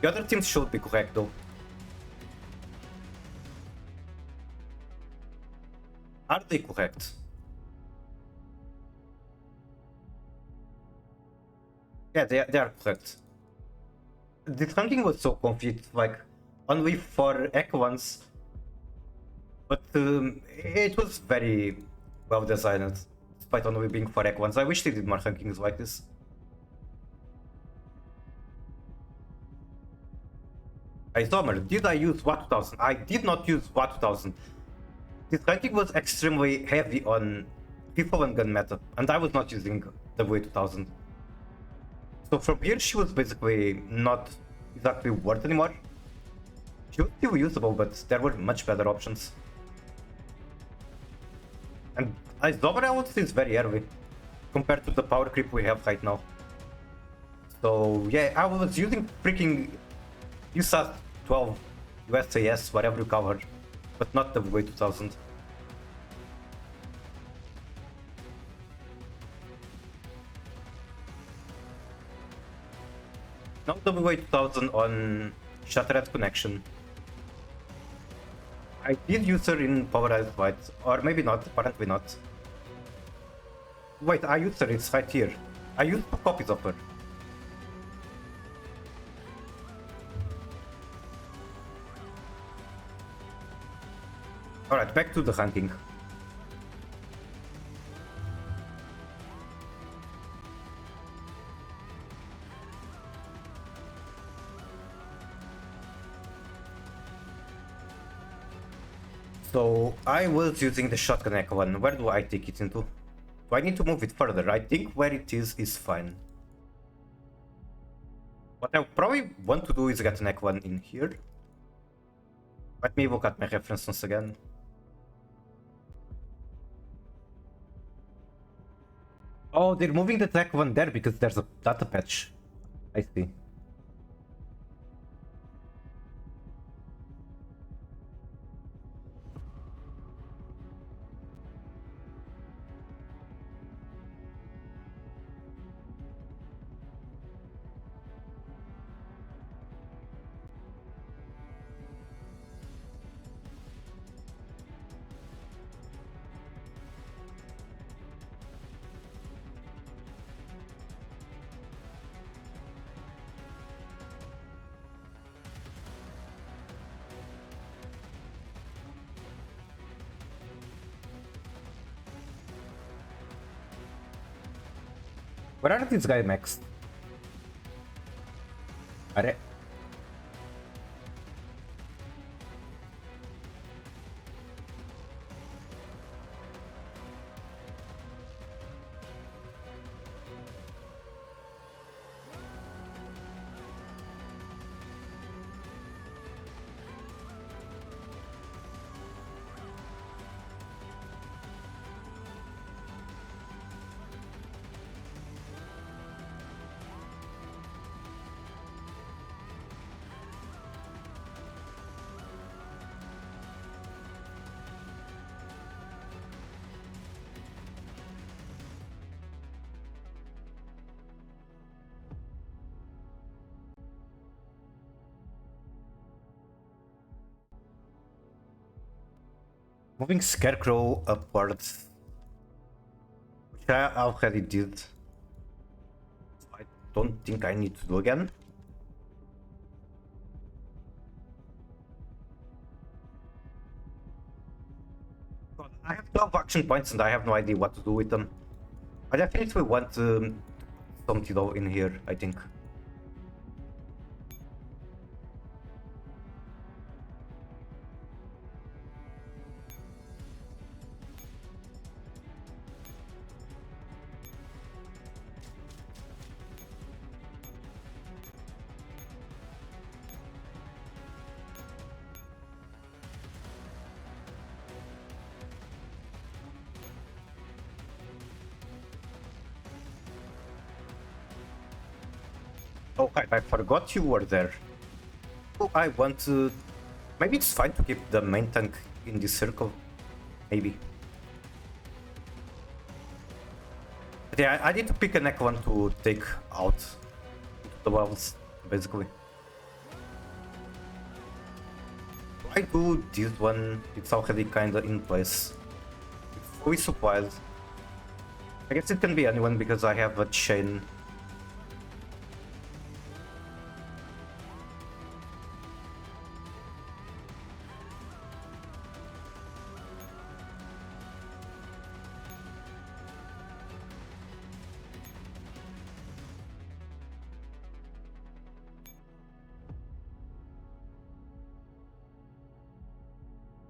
The other teams should be correct though. Are they correct? Yeah, they are correct. This ranking was so confused, like, only for Echo ones. But it was very well designed, despite only being for Echo ones. I wish they did more rankings like this. Isomer, did I use WA 2000? I did not use WA 2000. This ranking was extremely heavy on rifle and gun meta, and I was not using WA 2000. So from here she was basically not exactly worth anymore. She was still usable, but there were much better options. And Isomer I would say is very early compared to the power creep we have right now. So yeah, I was using freaking USAS 12, USAS, whatever you cover, but not the WA 2000. Now the WA 2000 on Shattered Connection. I did use her in Polarized White, or maybe not, apparently not. Wait, I used her, it's right here. I used 2 copies of her. Alright, back to the ranking. So I was using the shotgun Echo one. Where do I take it into? Do I need to move it further? I think where it is fine. What I probably want to do is get an Echo one in here. Let me look at my reference once again. Oh, they're moving the tech one there because there's a data patch. I see. Where are these guys next? Are moving Scarecrow upwards, which I already did. I don't think I need to do again. God, I have 12 action points and I have no idea what to do with them. I definitely want something though in here, I think. Oh, I forgot you were there. Oh, I want to... Maybe it's fine to keep the main tank in this circle. Maybe. But yeah, I need to pick a neck one to take out the walls, basically. I do this one, it's already kinda in place. It's fully supplied. I guess it can be anyone because I have a chain.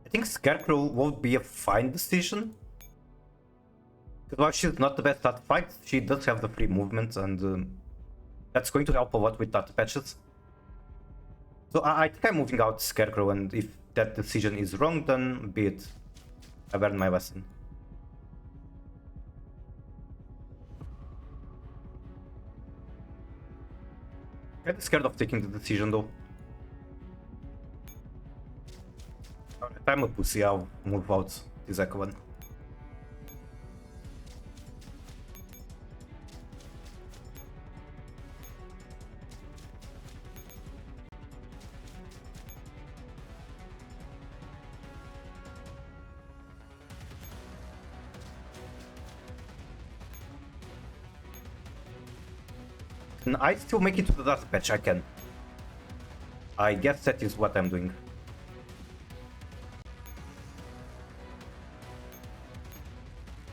I think Scarecrow won't be a fine decision. Because while she's not the best at fights, she does have the free movement, and that's going to help a lot with that patches. So I think I'm moving out Scarecrow, and if that decision is wrong, then be it. I learned my lesson. I'm kinda scared of taking the decision though. I'm a pussy, I'll move out this Echo one. Can I still make it to the last patch? I can. I guess that is what I'm doing.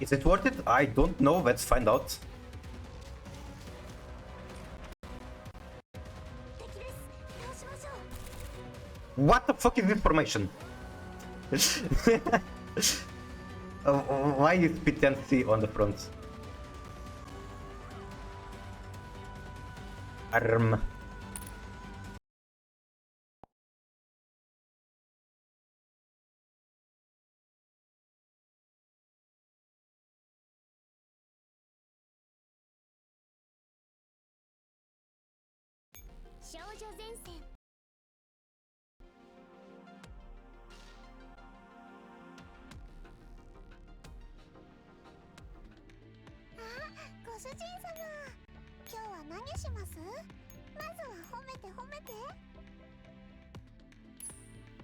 Is it worth it? I don't know, let's find out. What the fuck is this formation? Why is P10C on the front? Arm.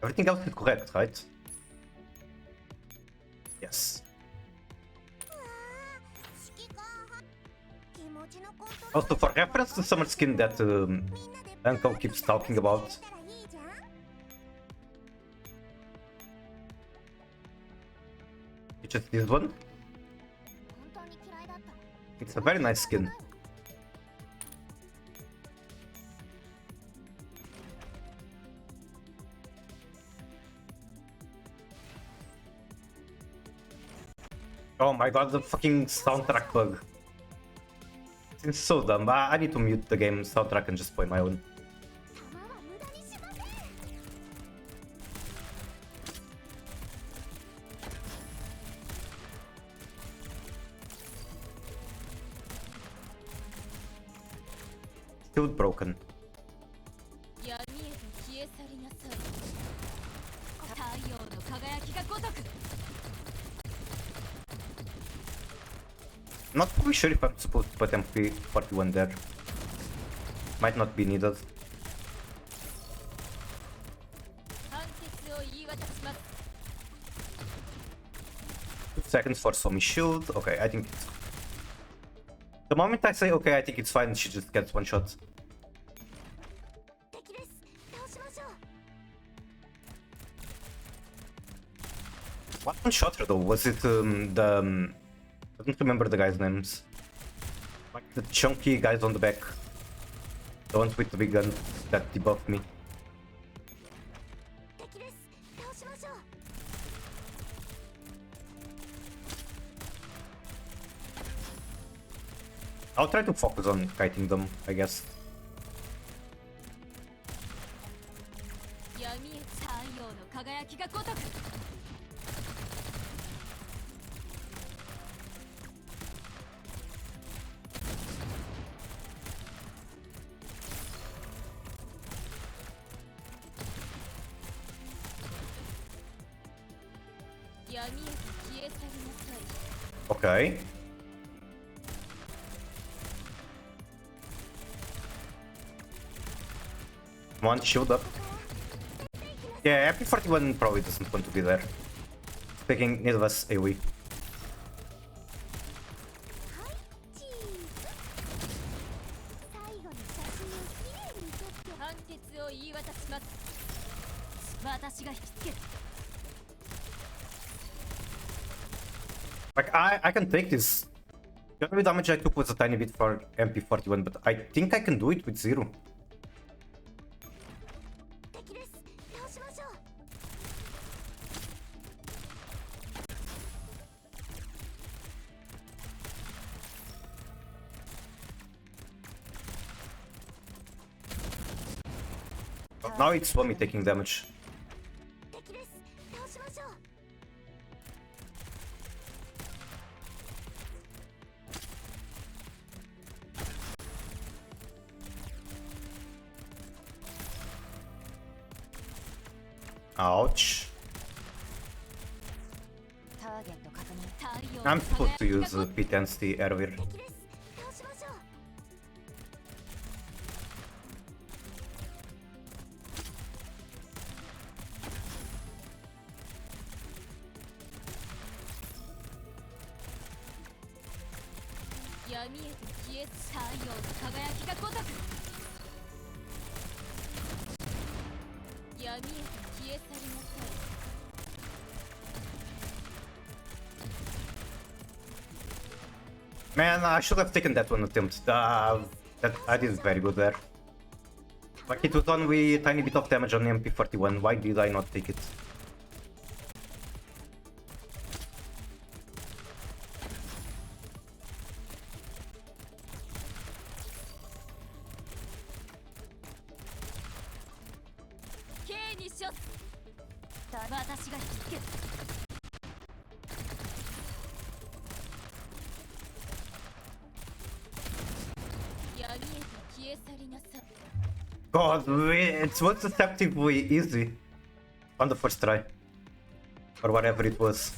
Everything else is correct, right? Yes. Also, for reference to summer skin that Uncle keeps talking about, which is this one. It's a very nice skin. Oh my god, the fucking soundtrack bug. It's so dumb. I need to mute the game soundtrack and just play my own. 弾は無駄にしません。 Still broken. 闇へと消え去りなさい。太陽の輝きがごとく。 Not really sure if I'm supposed to put MP41 there. Might not be needed. 判決を言い渡します。 2 seconds for Somi shield. Okay, I think it's... The moment I say okay, I think it's fine, she just gets one shot. 敵です。倒しましょう。 What one shot her though? Was it I don't remember the guys' names. Like the chunky guys on the back. The ones with the big gun that debuffed me. 敵です。倒しましょう。 I'll try to focus on kiting them, I guess. 闇へ太陽の輝きがごとく。 闇へと消え去りなさい。 Okay. Come on, shield up. Yeah, MP41 probably doesn't want to be there. Taking neither of us AoE. はい。チーズ。最後に写真をきれいに撮って。判決を言い渡します。私が引きつける。 Like, I can take this. The only damage I took was a tiny bit for MP41, but I think I can do it with 0. 敵です。倒しましょう。 But now it's Swami taking damage. 敵です。倒しましょう。 Ouch. ターゲット確認。太陽 I'm の supposed to 輝き use がごとく。 P10C Ervir. 敵です。倒しましょう。 闇へと消え太陽の輝きがごとく。闇へと消え去りなさい。 Man, I should have taken that one attempt. That I did very good there. Like it was only a tiny bit of damage on MP41. Why did I not take it? K にしょ。私が引きつける。 闇へと消え去りなさい。 God, it was deceptively easy on the first try. Or whatever it was.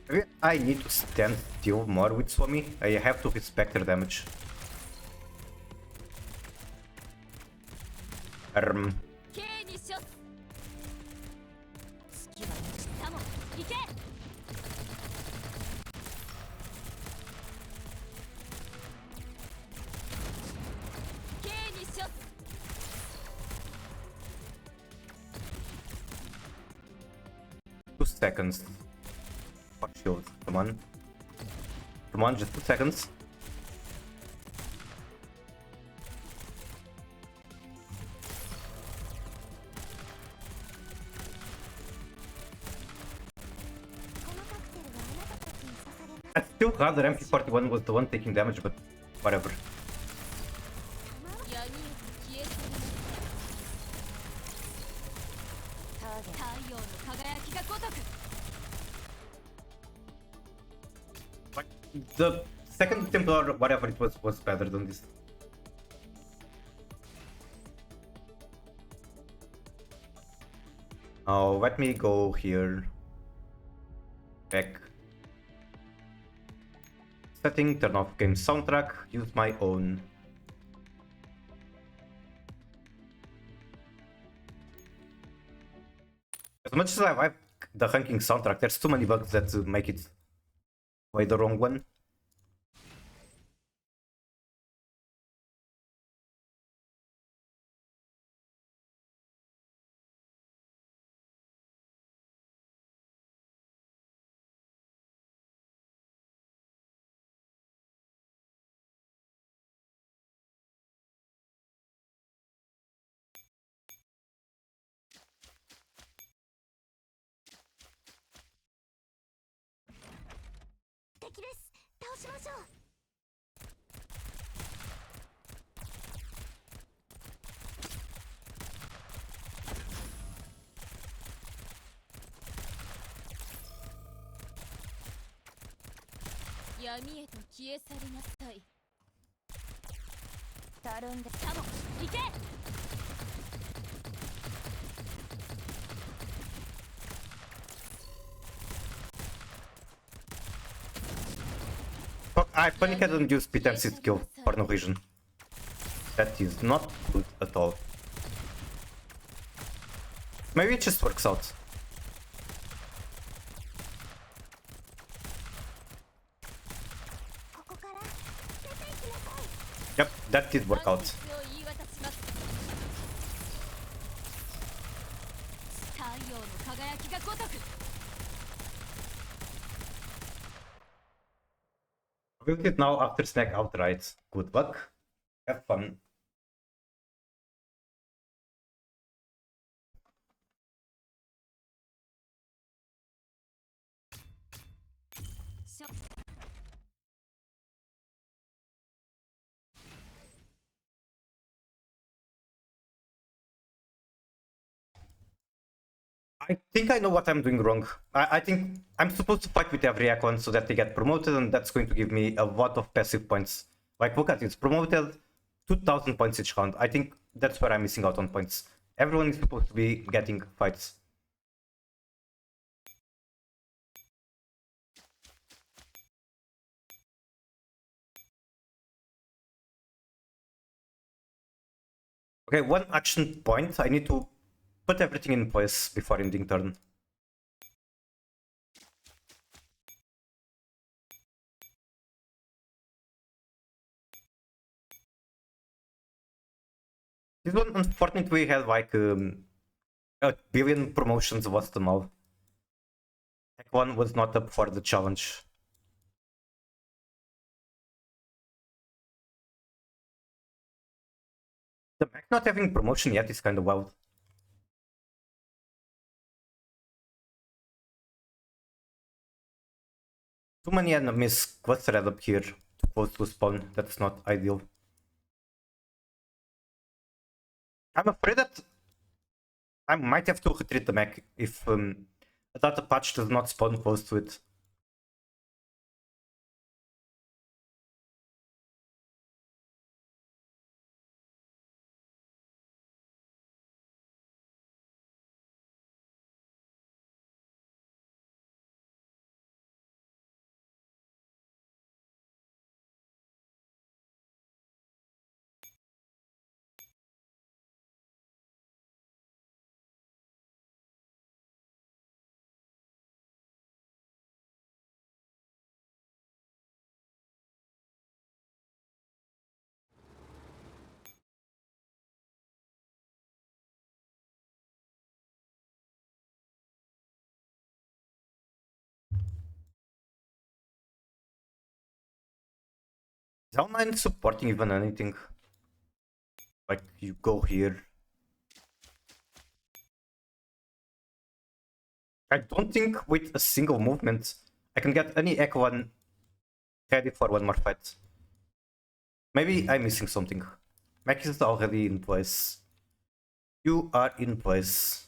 Maybe I need to stand still more with Swami. I have to respect her damage. K にしょ。月はさも行け。 K にしょ。 2 seconds. Fuck shield. Come on. Come on, just 2 seconds. I still thought that MP41 was the one taking damage, but whatever. 闇へと消え去りなさい。太陽の輝きがごとく。 Like, the second Templar, whatever it was better than this. Oh, let me go here. Back. Setting, turn off game soundtrack, use my own. As much as I like the ranking soundtrack, there's too many bugs that make it play the wrong one.闇へと消え去りなさい。たるんでサモ行け。 Fuck, I panic hadn't used P10 skill for no reason. That is not good at all. Maybe it just works out. Yep, that did work out. 判決を言い渡します。太陽の輝きがごとく。 Build it now after snack outright. Good luck. Have fun. I think I know what I'm doing wrong. I think I'm supposed to fight with every icon so that they get promoted, and that's going to give me a lot of passive points. Like, look at it, it's promoted 2,000 points each round. I think that's where I'm missing out on points. Everyone is supposed to be getting fights. Okay, one action point. I need to put everything in place before ending turn. This one, unfortunately, had like a billion promotions lost them all. Hack one was not up for the challenge. The Mac not having promotion yet is kind of wild. Too many enemies clustered up here, too close to spawn. That's not ideal. I'm afraid that I might have to retreat the mech if that patch does not spawn close to it. Is online supporting even anything? Like, you go here. I don't think with a single movement I can get any Echo one ready for one more fight. Maybe I'm missing something. Mech is already in place. You are in place.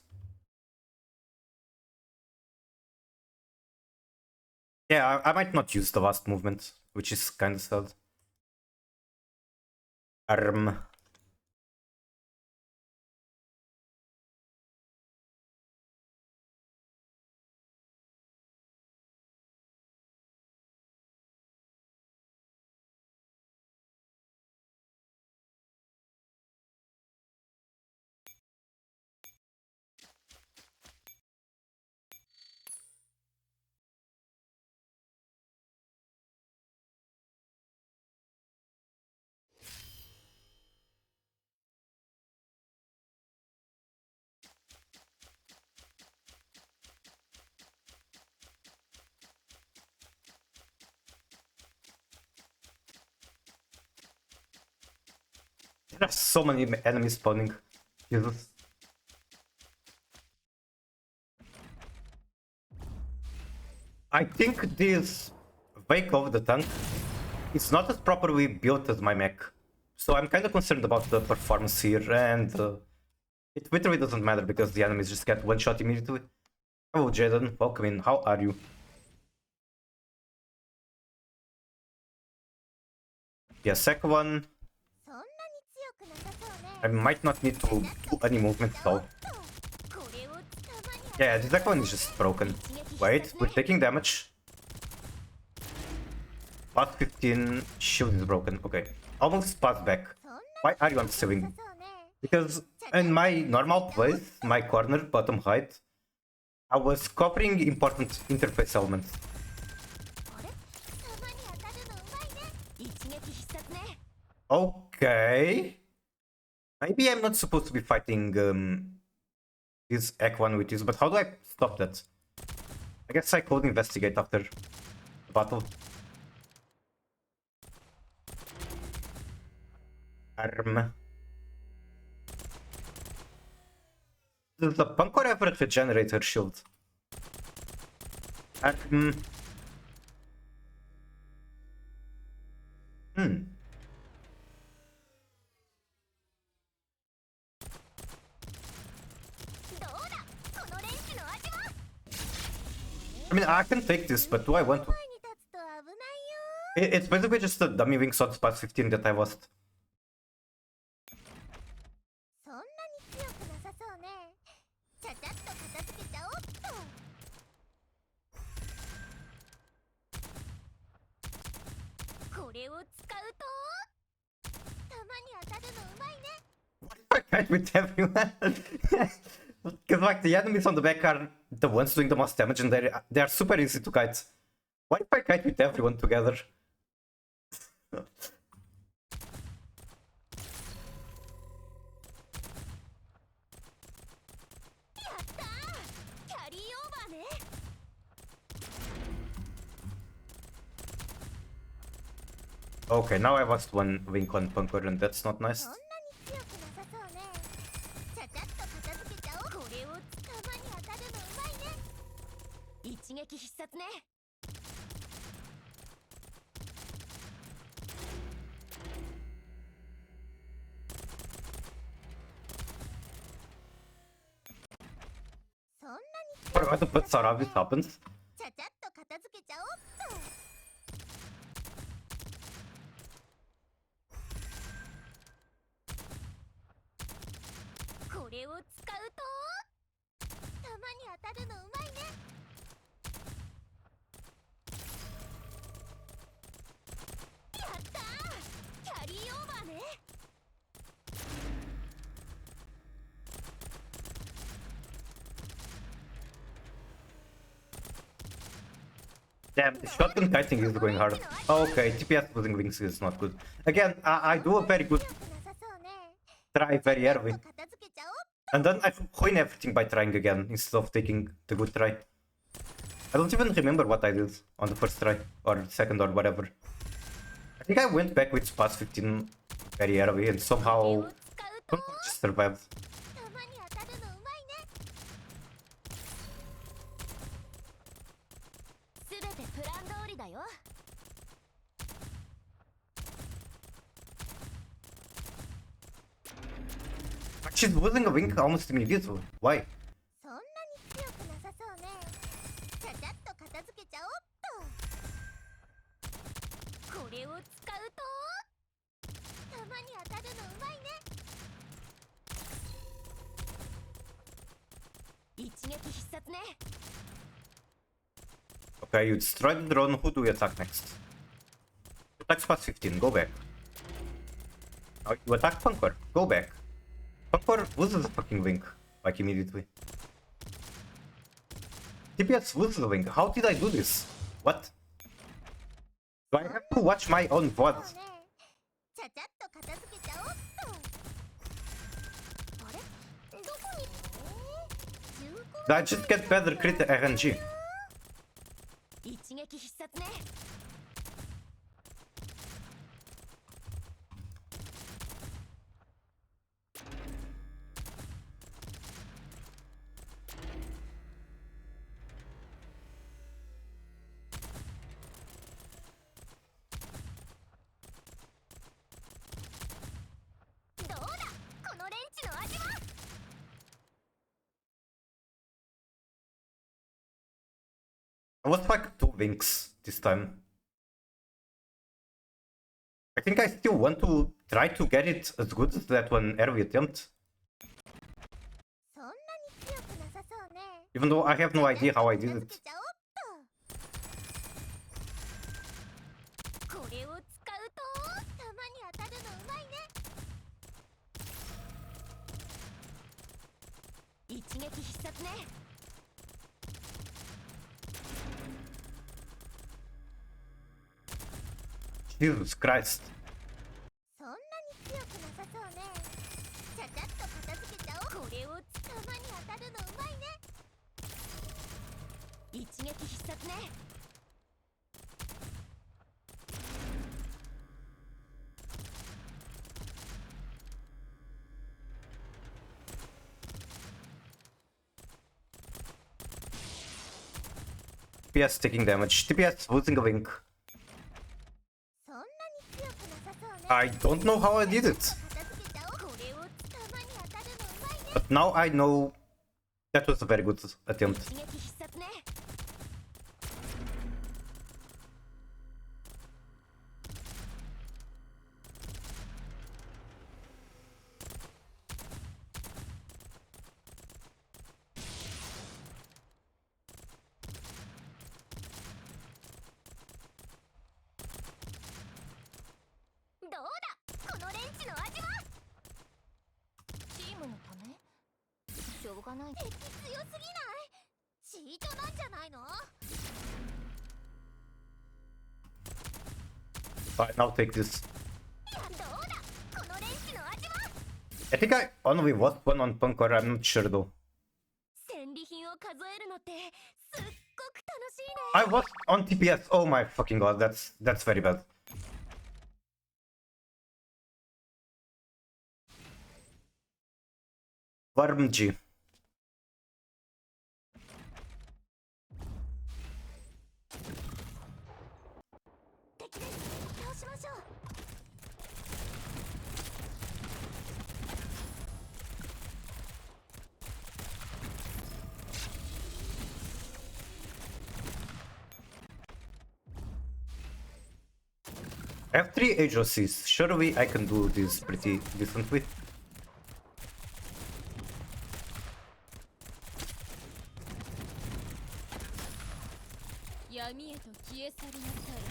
Yeah, I might not use the last movement, which is kind of sad. Arm. There are so many enemies spawning. Jesus. I think this Wake of the Tank is not as properly built as my mech. So I'm kind of concerned about the performance here, and it literally doesn't matter because the enemies just get one shot immediately. Hello Jaden, welcome in, how are you? Yeah, second one. そんなに強くなさそうね I might not need to do any movement at all. これをつかまに Yeah, the second one is just broken. Wait, we're taking damage. Plus 15, shield is broken. Okay, almost pass back. そんな Why are you に強く unsealing? なさそうね Because in my normal place, my corner, bottom right, I was covering important interface elements. あれたまに当たるのうまいね一撃必殺ね Okay. Maybe I'm not supposed to be fighting this Ek one with this, but how do I stop that? I guess I could investigate after the battle. Arm. Does the Pancor ever regenerate her shield? Arm. Hmm. どうだこの練習の味は I mean, I can take this, but do I want to? 前に立つと危ないよ It's basically just a dummy wing sword past 15 that I lost. そんなに強くなさそうねちゃちゃっと片付けちゃおっとこれを使うとたまに当たるのうまいね I can't with everyone. Because like the enemies on the back are the ones doing the most damage and they are super easy to kite. Why if I kite with everyone together? やったーキャリーオーバーね Okay, now I lost one wing on Pancor and that's not nice. そんなに強くなさそうねちゃちゃっと片付けちゃおうこれをたまに当たるのうまいね一撃必殺ね そんなに What about the but Saravis happens? ちゃちゃっと片付けちゃおっとこれを使うとたまに当たるのうまいねやったーキャリーオーバーね Damn, the shotgun kiting is going hard. Okay, TPS losing wings is not good. Again, I do a very good 強くなさそうね try very ちゃっ early. と片付けちゃおっ And then I ruin everything by trying again instead of taking the good try. I don't even remember what I did on the first try or second or whatever. I think I went back with past 15 very early and これを somehow 使うと just survived. たまに当たるのうまいねすべてプラン通りだよ She's losing a wing almost immediately. Why? そんなに強くなさそうね。ちゃちゃっと片付けちゃおっと。これを使うと弾に当たるのうまいね。一撃必殺ね。 Okay, you destroyed the drone. Who do we attack next? Attack spot 15. Go back. Oh, you attack Punker. Go back. Punker loses the fucking wing. Like immediately. TPS loses the wing. How did I do this? What? Do I have to watch my own VOD? そうね。ちゃちゃっと片付けちゃおっと。あれ？どこに？15 Did I just get better crit RNG? 一撃必殺ね。どうだ、このレンチの味は。 I was like 2 wings this time. I think I still want to try to get it as good as that one every attempt. そんなに強くなさそうね。 Even though I have no idea how I did it. これを使うと弾に当たるのうまいね。一撃必殺ね。 Jesus Christ. そんなに強くなさそうね。ちゃちゃっと片付けちゃおう。これを弾に当たるのうまいね。一撃必殺ね。 TPS taking damage. TPS losing a wing. そんなに強くなさそうね。 I don't know how I did it. 片付けちゃおう。これを弾に当たるのうまいね。 But now I know that was a very good attempt. 一撃必殺ね。 どうだ、このレンチの味は。チームのため。しょうがない。敵強すぎない。チートなんじゃないの。 Alright, now take this. どうだ、このレンチの味は。 I think I only lost one on Punker. I'm not sure though. 戦利品を数えるのってすっごく楽しいね。 I was on TPS. Oh my fucking god, that's very bad. Worm G. 敵です。倒しましょう。 I have 3 agencies. Surely I can do this pretty decently. Yami へと消え去りなさい。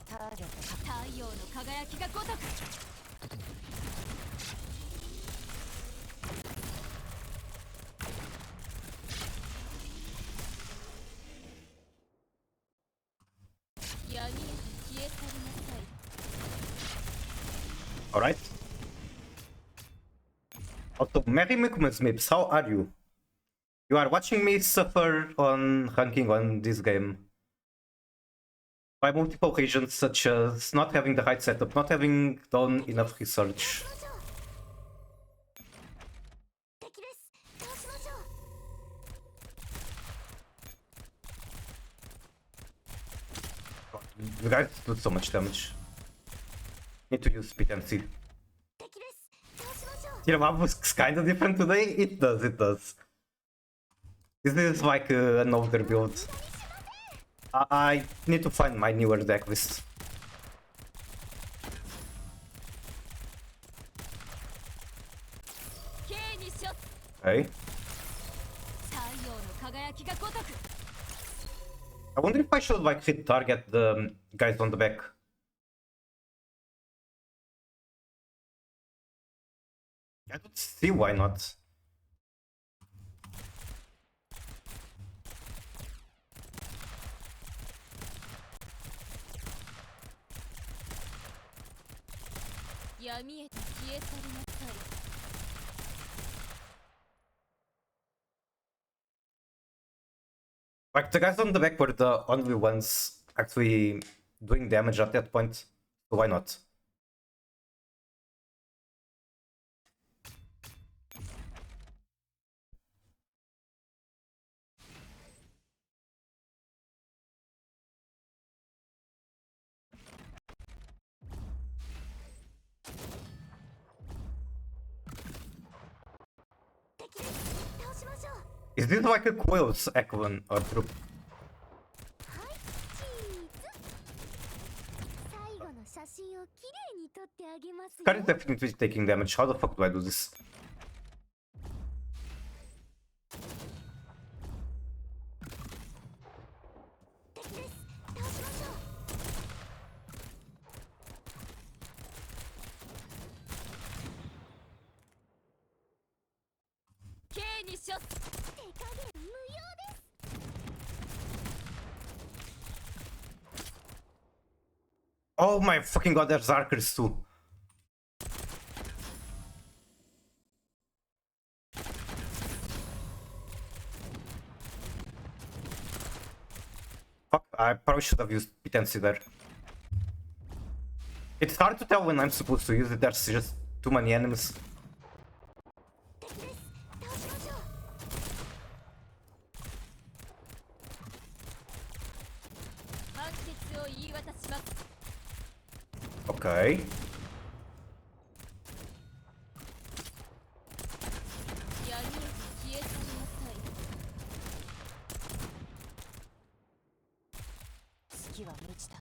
太陽の輝きがごとく。闇へと消え去りなさい。 Alright. Also, Merry Mikumas Mips, how are you? You are watching me suffer on ranking on this game by multiple reasons, such as not having the right setup, not having done enough research. 敵です。倒しましょう。 You guys do so much damage. Need to use speed and see. 敵です。倒しましょう。 Your map looks kinda different today? It does, it does. This is like an older build. I need to find my newer deck list. 刑に処す Okay. 太陽の輝きが如く I wonder if I should like hit target the guys on the back. I don't see why not. "闇へと消え去りなさい」 Like the guys on the back were the only ones actually doing damage at that point, so why not? Is this like a Quails Eklund or Troop? はいチーズ。最後の写真をきれいに撮ってあげますよ。 Scar is definitely taking damage. How the fuck do I do this? 敵です。倒しましょう。刑に処す手加減無用です。 Oh my fucking god, there's Archers too. Fuck, I probably should have used Potency there. It's hard to tell when I'm supposed to use it, there's just too many enemies. 敵です。倒しましょう。 判決を言い渡します Okay. 闇へと消え去りなさい月は満ちた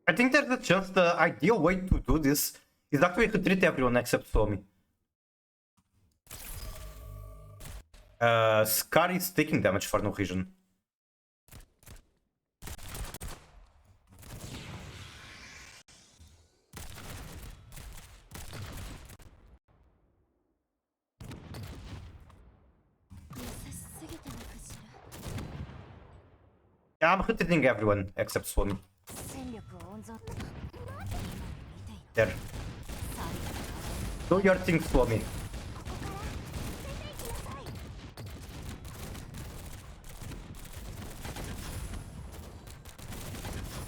I think there's a chance the ideal way to do this is actually to treat everyone except Suomi. Scar is taking damage for no reason. Yeah, I'm hitting everyone except Suomi. 戦力を温存。 There. Do your thing, Suomi. こ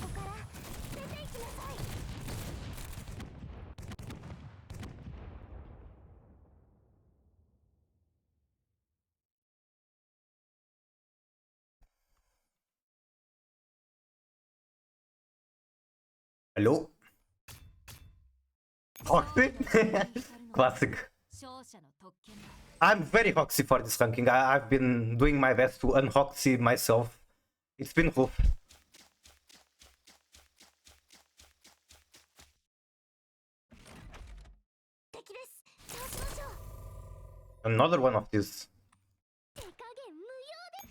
こから出ていきなさい。 Hello? Hoxie? Classic. 勝者の特権だ I'm very Hoxie for this ranking. I've been doing my best to unhoxie myself. It's been rough. 敵です。倒しましょう。 Another one of these. 手加減無用で。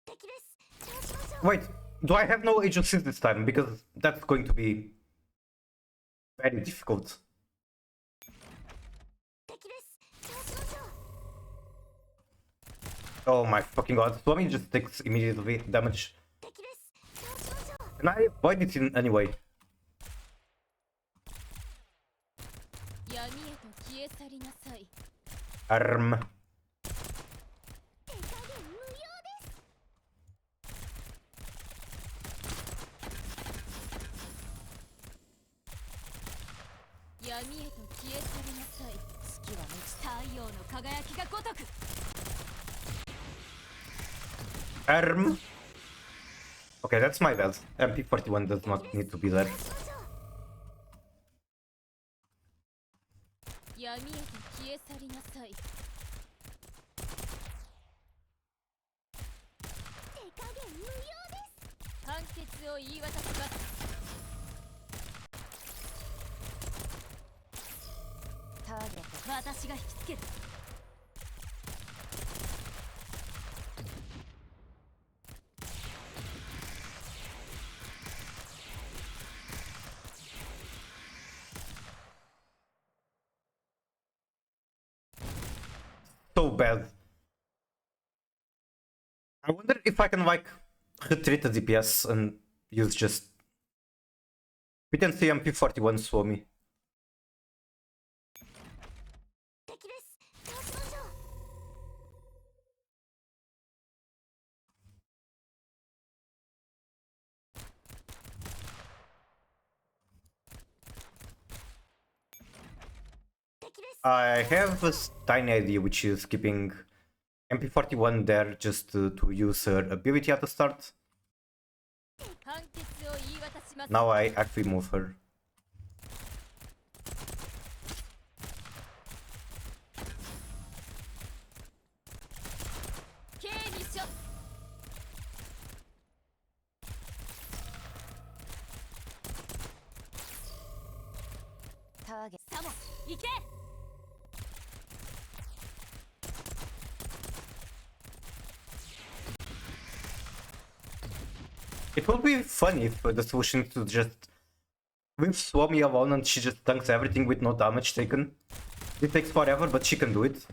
敵です。倒しましょう。 Wait, do I have no agencies this time? Because that's going to be very difficult. 敵です。倒しましょう。 Oh my fucking god. Suomi just takes immediate damage. 敵です。倒しましょう。 Can I avoid it in any way? 闇へと消え去りなさい Arm. 手加減無用です。 闇へと消え去りなさい月は満ち太陽の輝きが如く Arm. Okay, that's my bad. MP41 does not need to be there. 倒しましょう。決を言い渡します。ターゲット、私が引きつける。So bad. I wonder if I can like retreat the DPS and use just. We can see MP41 Suomi. 敵です。どうしましょう。敵です。 I have a tiny idea, which is keeping MP41 there just to use her ability at the start. 判決を言い渡します。 Now I actually move her. 刑にしょ。ターゲット、サモン、行け。 It would be funny if the solution to just leave Suomi alone and she just tanks everything with no damage taken. It takes forever, but she can do it.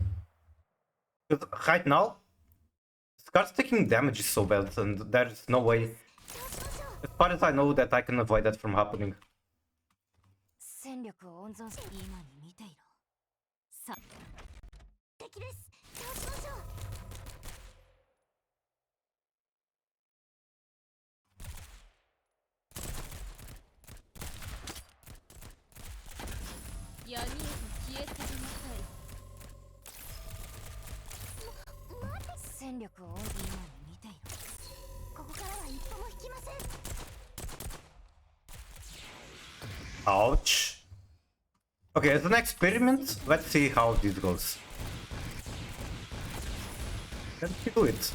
'Cause right now, Scar's taking damage is so bad, and there's no way, as far as I know, that I can avoid that from happening. 戦力を温存し、今に見ていろ。さ、敵です。どうしましょう。闇へと消え去りなさい。待って。戦力を温存、今に見ていろ。ここからは一歩も引きません。 Ouch. Okay, as an experiment, let's see how this goes. Can she do it?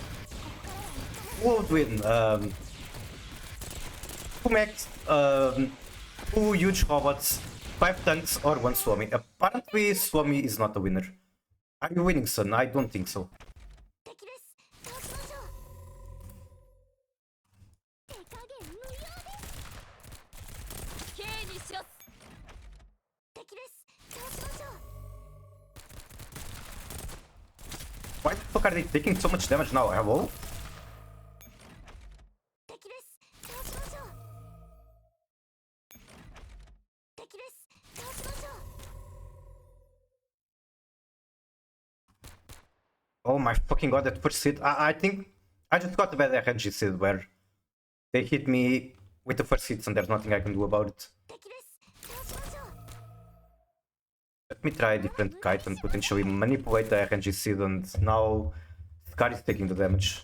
Who would win? Two mechs, 2 huge robots, 5 tanks, or 1 Suomi. Apparently, Suomi is not the winner. Are you winning, son? I don't think so. 敵です。どうしましょう。手加減無用です。刑にしろ。敵です。どうしましょう。 Why the fuck are they taking so much damage now? Hello? 敵です。どうしましょう。敵です。どうしましょう。 Oh my fucking god, that first hit. I think I just got a bad RNG seed where they hit me with the first hits and there's nothing I can do about it. 敵です。どうしましょう。 Let me try a different kite and potentially manipulate the RNG seed, and now Scar is taking the damage.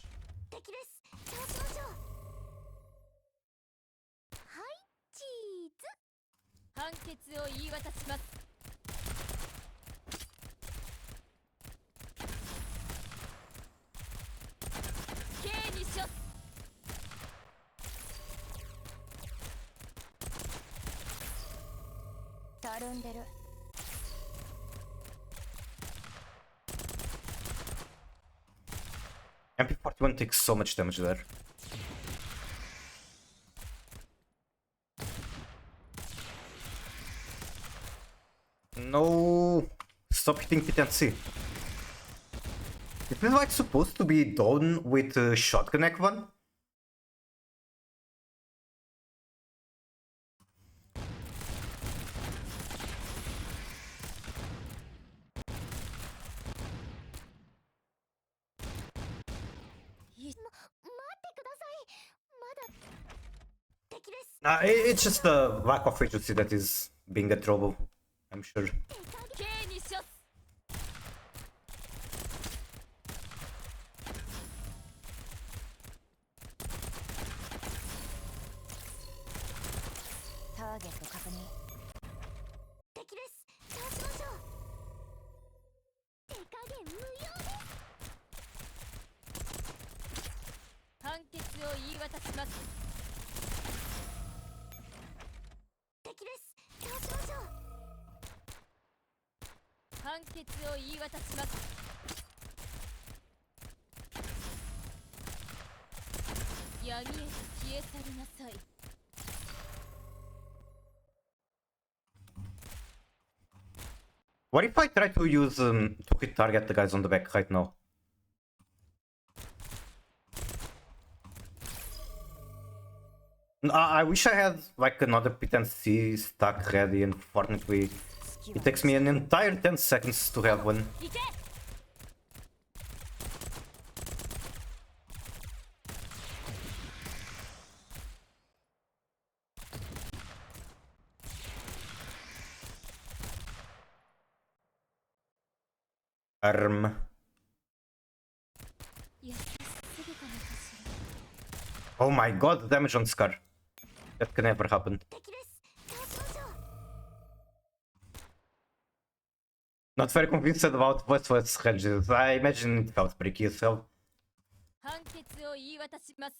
敵です。どうしましょう。はい、チーズ。判決を言い渡します。刑にしろ。 たるんでる。 MP41 takes so much damage there. No! Stop hitting PTNC. Is this like supposed to be done with Shotgun Ekvan? It's just the lack of agency that is being a trouble, I'm sure. 刑にしろ。ターゲット確認。敵です。どうしましょう。手加減無用です。判決を言い渡します。決を言い渡します。闇へと消え去りなさい。 What if I try to use to hit target the guys on the back right now? I wish I had like another P10C stack ready, unfortunately. It takes me an entire 10 seconds to have one. 行け。 Arm. 優しすぎたのかしら。 Oh my god, damage on Scar. That can never happen. 敵です。そうしましょう。 Not very convinced about what was Regis. I imagine it felt pretty yourself. 判決を言い渡します。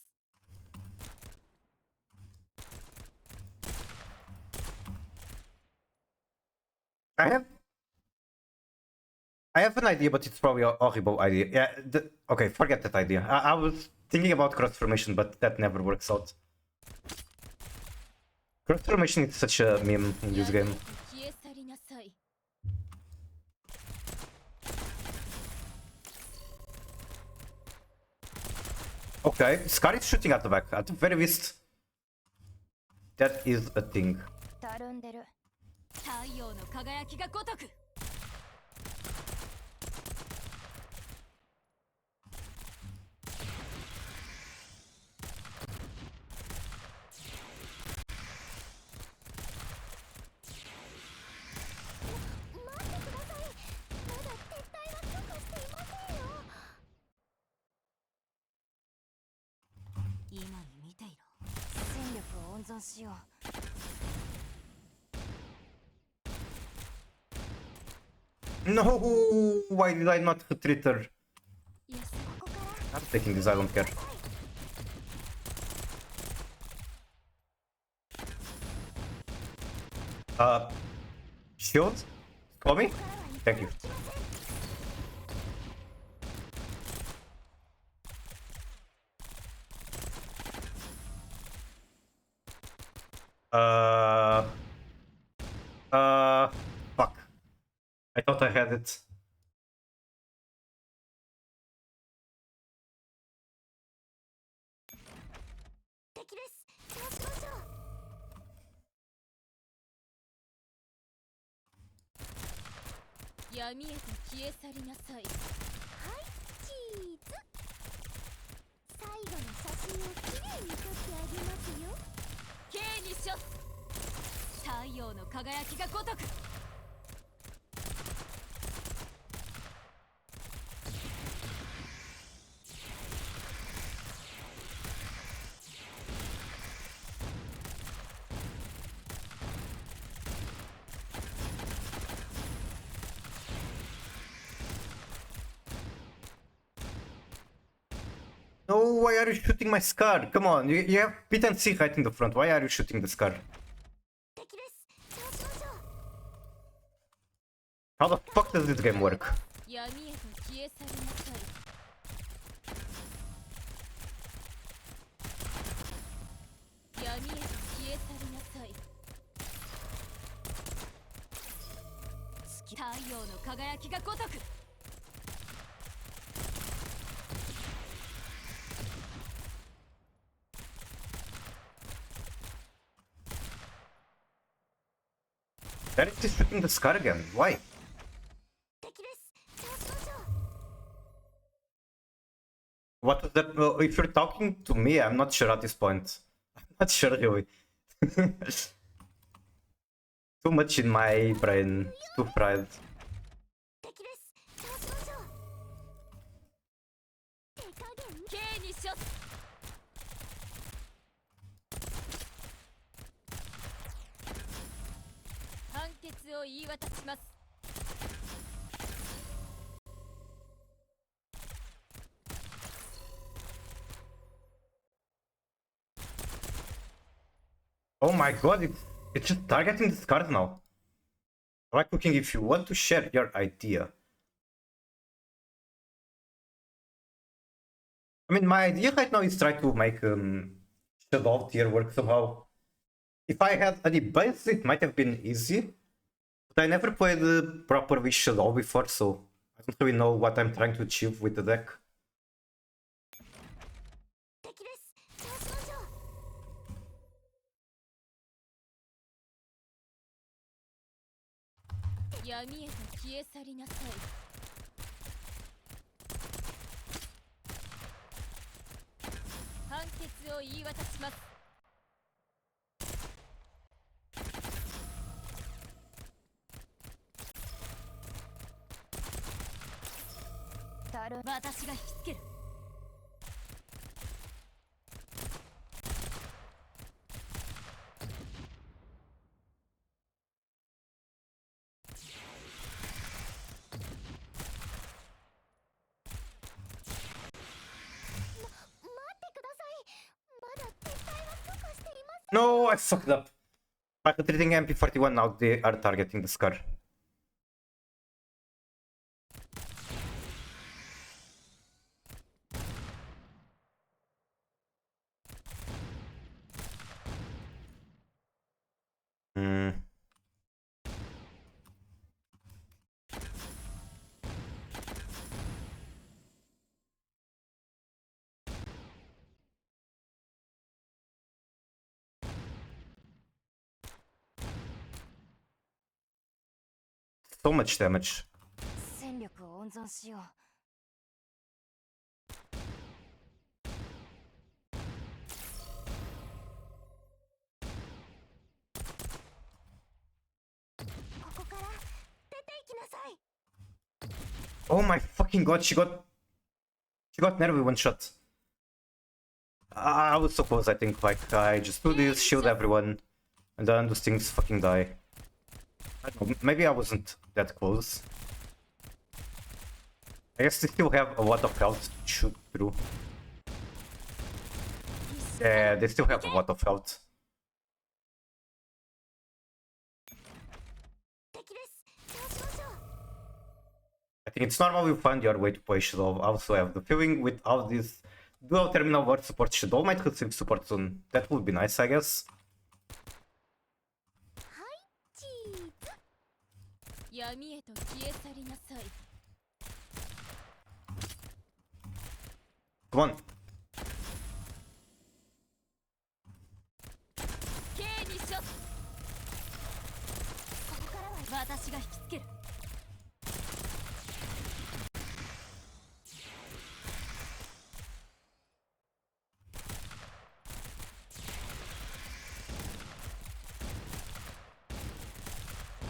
I have an idea, but it's probably a horrible idea. Yeah, okay, forget that idea. I was thinking about cross formation, but that never works out. Cross formation is such a meme in this game. 消え去りなさい。 Okay, Scar is shooting at the back. At the very least, that is a thing. たるんでる。 太陽の輝きが如く。 待ってください。まだ撤退は許可していませんよ。今に見ていろ。 戦力を温存しよう。 No, why did I not retreat her? いや、 ここから I'm taking this, I don't care. Shield? Call me? Thank you. Fuck. I thought I had it. Yes. 闇へと消え去りなさい。はい、チーズ。最後の写真をきれいに撮ってあげますよ。刑に処す。太陽の輝きが如く。 No, why are you shooting my Scar? Come on, you have Pit and C right in the front. Why are you shooting the Scar? 敵です。そうしましょう。 How the fuck does this game work? 闇へと消え去りなさい。闇へと消え去りなさい。太陽の輝きが如く。 Why is he shooting the Scar again? Why? 敵です。そうしましょう。 What was that? Well, if you're talking to me, I'm not sure at this point. I'm not sure really. Too much in my brain. Too fried. 敵です。そうしましょう。手加減。刑に処す。 判決を言い渡します。 Oh my god, it's just targeting the Scars now. Right cooking, if you want to share your idea. I mean, my idea right now is try to make Shadow tier work somehow. If I had any base, it might have been easy. But I never played proper with Shadow before, so I don't really know what I'm trying to achieve with the deck. 敵です。そうしましょう。闇へと消え去りなさい。判決を言い渡します。私が引きつける。No, I fucked up. By retreating MP41 now, they are targeting the Scar. So much damage. 戦力を温存しよう。ここから出て行きなさい。 Oh my fucking god, she got nearly one shot. I was so close, I think. Like, I just do this, shield everyone, and then those things fucking die. I don't know, maybe I wasn't that close. I guess they still have a lot of health to shoot through. Yeah, they still have a lot of health. 敵です。そうしましょう。 I think it's normal you find your way to play Shadow. I also have the feeling with all this dual terminal word support, Shadow might receive support soon. That would be nice, I guess. チーズ。闇へと消え去りなさい。 Come on. 刑にしよ。ここからは私が引きつける。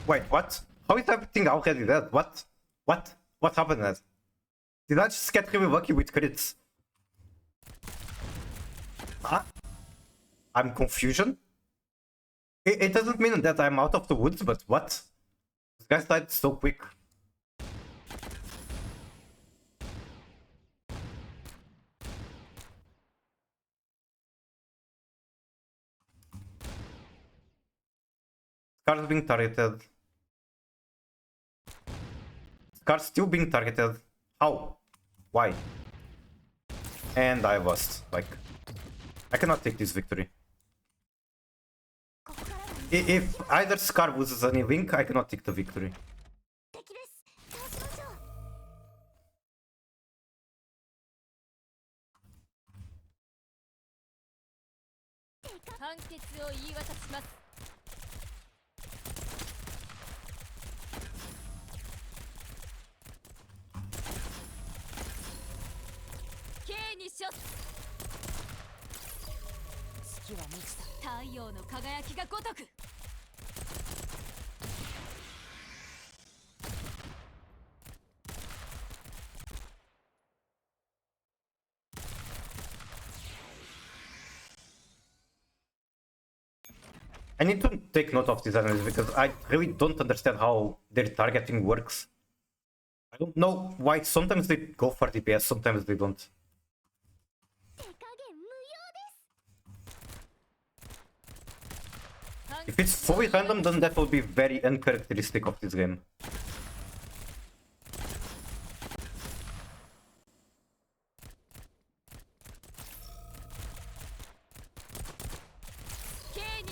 Wait, what? How is everything already dead? What? What? What happened there? Did I just get really lucky with crits? Huh? I'm confusion? It doesn't mean that I'm out of the woods, but what? This guy died so quick. Scar's being targeted. Scar's still being targeted. How? Why? And I lost. Like, I cannot take this victory. ここからは If either Scar loses any link, I cannot take the victory. 敵です。そうしましょう。 判決を言い渡します。 刑にしよ。月は満ちた。太陽の輝きが如く。 I need to take note of these enemies because I really don't understand how their targeting works. I don't know why sometimes they go for DPS, sometimes they don't. 手加減無用です。判 If it's fully random, then that will be very uncharacteristic of this game.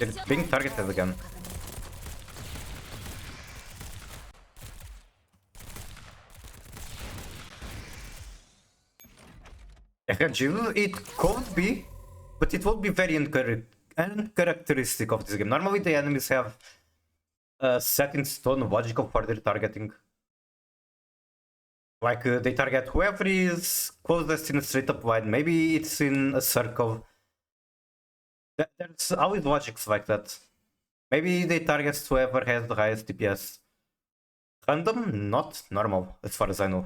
It's being targeted again. Jesus, it could be, but it would be very uncharacteristic of this game. Normally the enemies have set in stone logical for their targeting. Like they target whoever is closest in a straight up line. Maybe it's in a circle. There's always logics like that. Maybe they target whoever has the highest DPS. Random? Not normal, as far as I know.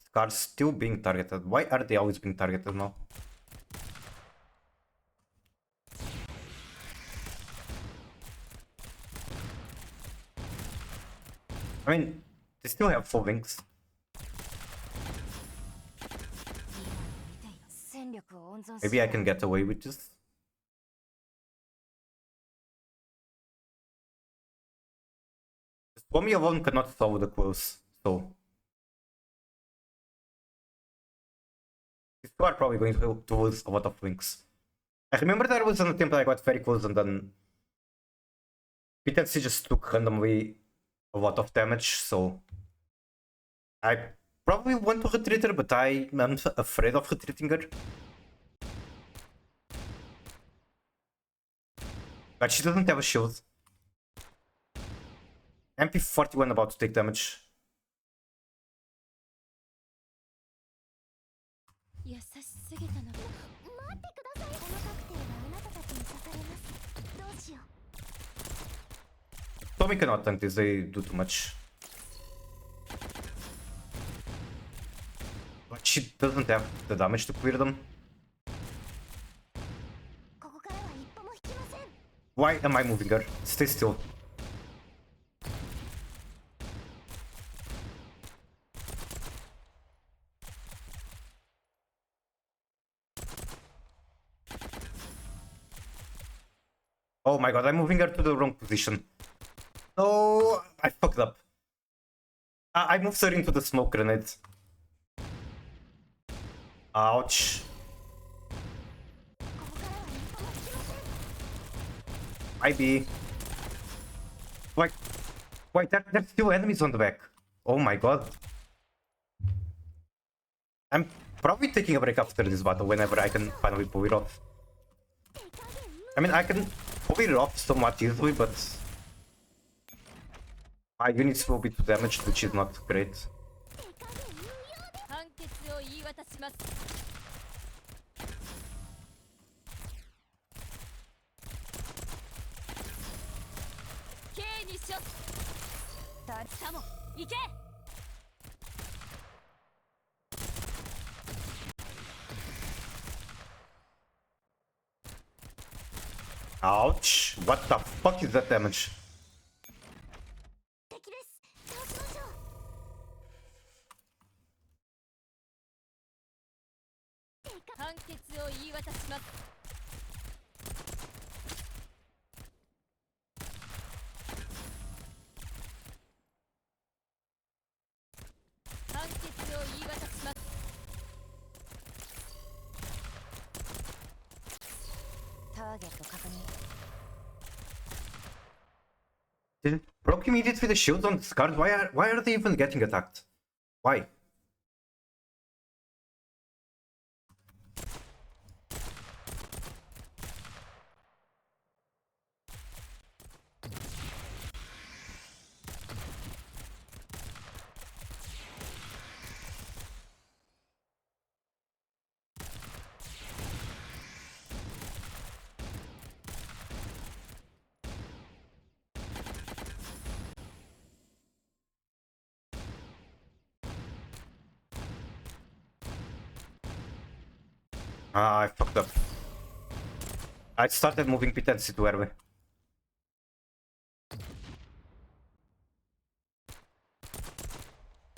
Scar's still being targeted. Why are they always being targeted now? I mean, they still have full wings. Maybe I can get away with this. Swami alone cannot solve the close, so these two are probably going to lose a lot of wings. I remember there was an attempt that I got very close and then PTC just took randomly a lot of damage, so I probably want to retreat her, but I am afraid of retreating her. But she doesn't have a shield. MP41 about to take damage. Tommy cannot tank this, they do too much. But she doesn't have the damage to clear them. Why am I moving her? Stay still. Oh my god, I'm moving her to the wrong position. No, I fucked up. I moved her into the smoke grenade. Ouch. IB. Wait, there's still enemies on the back. Oh my god. I'm probably taking a break after this battle whenever I can finally pull it off. I mean, I can pull it off somewhat easily, but my units will be too damaged, which is not great. Ouch! What the fuck is that damage? Broke immediately the shield on the Scars. Why are they even getting attacked? Why? Ah, I fucked up. I started moving P10 too early.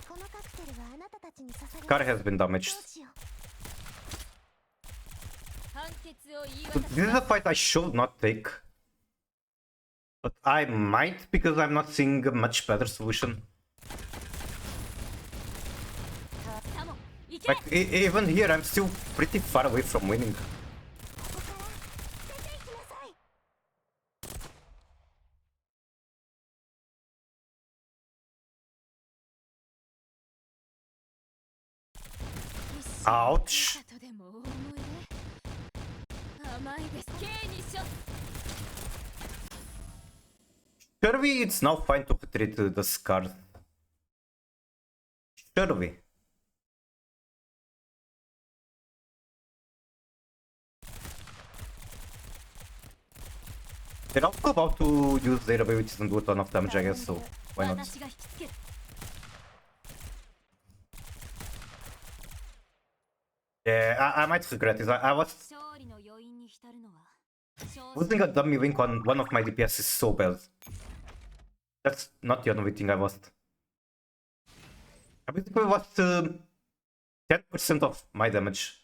このカクテルはあなたたちに刺され Car has been どう damaged. しよう 判決を言い So 渡 this is a fight I should not take. But I might because I'm not seeing a much better solution. サモン行け Like, even here, I'm still pretty far away from winning. ここから出て行きなさい Ouch. とでも大思いで甘いです K にしょ Surely it's now fine to treat the scars. Surely. They're also about to use their abilities and do a ton of damage, I guess, so why not? 私が引きつける Yeah, I might regret this. I was 勝利の余韻に浸るのは正直 losing a dummy link on one of my DPS is so bad. That's not the only thing I lost. I basically lost 10% of my damage.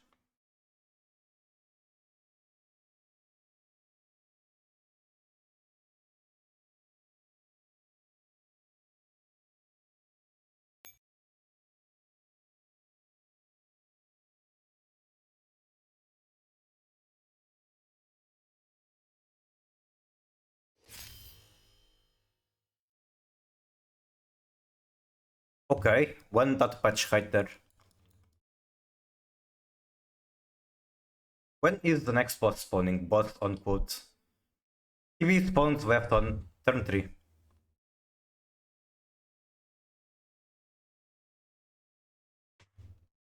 Okay, one dot patch right there. When is the next boss spawning? Boss on quote. TV spawns left on turn 3.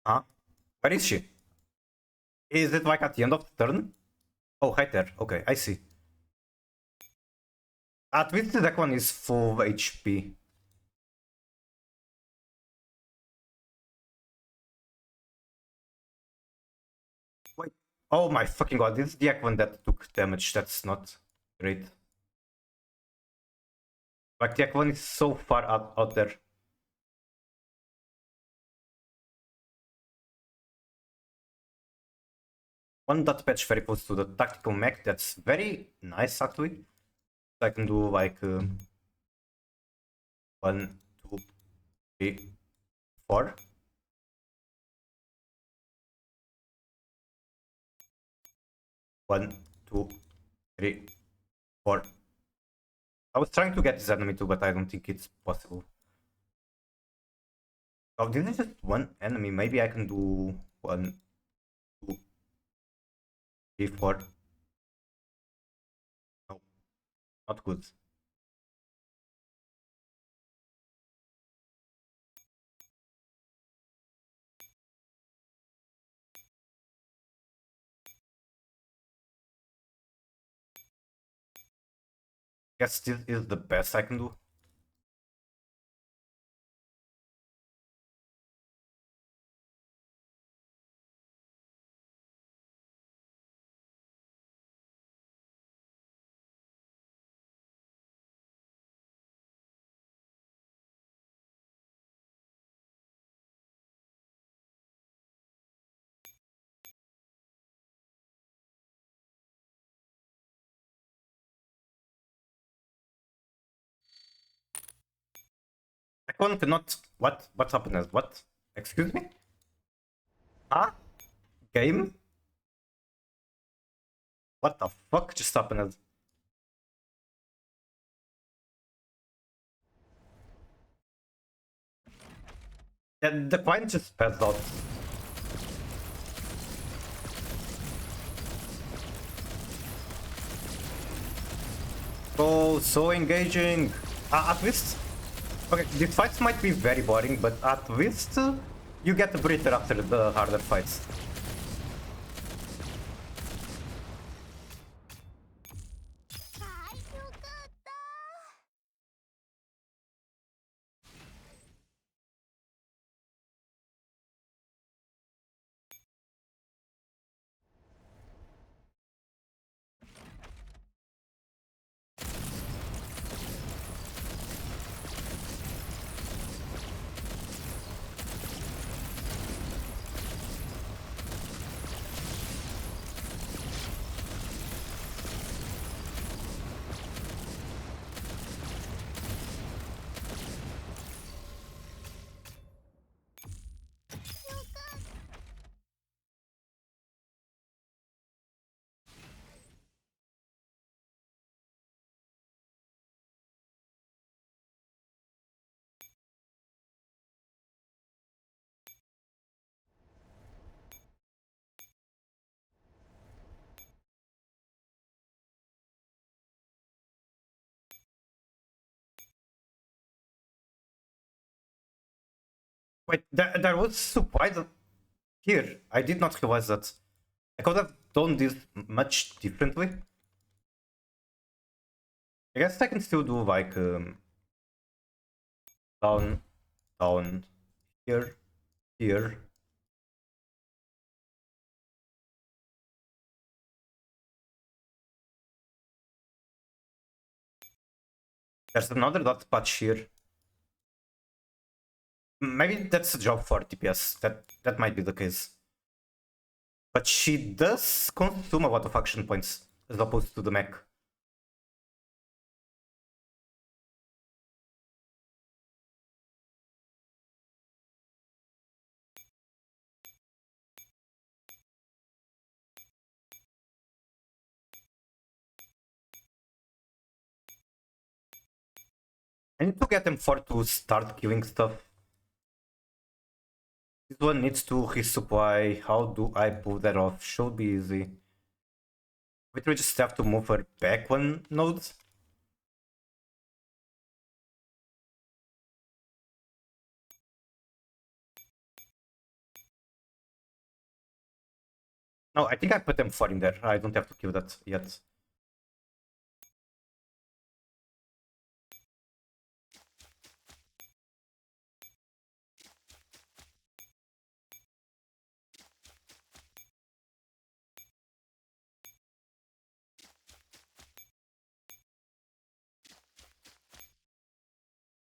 Huh? Where is she? Is it like at the end of the turn? Oh, right there. Okay, I see. At least that one is full HP. Wait. Oh my fucking god, this is the one that took damage. That's not great. Like the one is so far out there. One dot patch very close to the tactical mech. That's very nice actually. I can do like 1, 2, 3, 4. One, two, three, 4. I was trying to get this enemy too, but I don't think it's possible. Oh, this is just one enemy. Maybe I can do 1, 2, 3, 4. No, not good. Guess this is the best I can do. One cannot. What? What's happened? What? Excuse me? Huh? Game? What the fuck just happened? Yeah, the client just passed out. Oh, so engaging. At least. Okay, these fights might be very boring, but at least you get a breather after the harder fights. Wait, there was supply here. I did not realize that. I could have done this much differently. I guess I can still do like down, down, here, here. There's another dot patch here. Maybe that's a job for DPS. That might be the case. But she does consume a lot of action points as opposed to the mech. I need to get M4 to start killing stuff. This one needs to resupply. How do I pull that off? Should be easy. We just have to move her back one node. No, I think I put M4 in there. I don't have to kill that yet.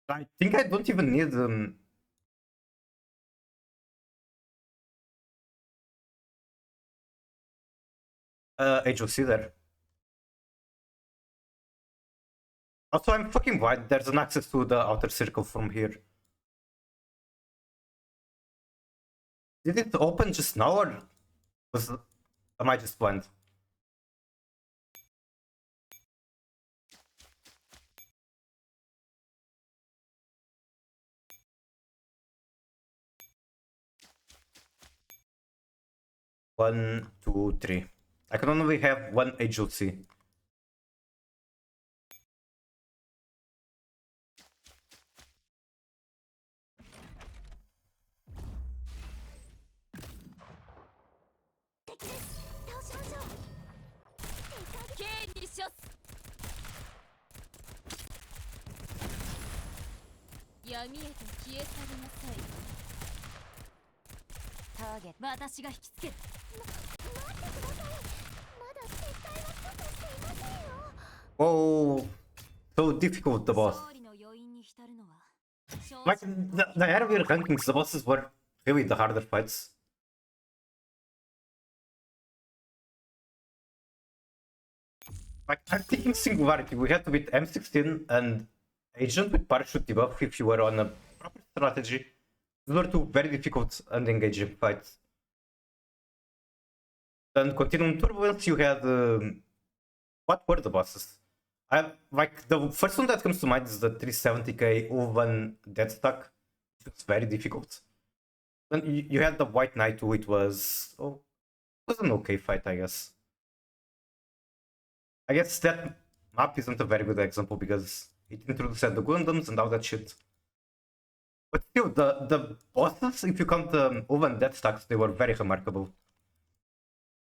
I think I don't even need HOC there. Also, I'm fucking wide. There's an access to the outer circle from here. Did it open just now or am I just blind? One, two, three. I can only have one HOC. Oh, so difficult, the boss. Like, the earlier rankings, the bosses were really the harder fights. Like, I'm thinking Singularity, we had to beat M16 and Agent with Parachute debuff if you were on a proper strategy. These were two very difficult and engaging fights. Then Continuum Turbulence, you had... what were the bosses? Like, the first one that comes to mind is the 370k Ulvan Dead Stack. It's very difficult. Then you had the White Knight, who it was... oh, it was an okay fight, I guess. I guess that map isn't a very good example because it introduced the Gundams and all that shit. But still, the bosses, if you count the Ulvan Dead Stacks, they were very remarkable.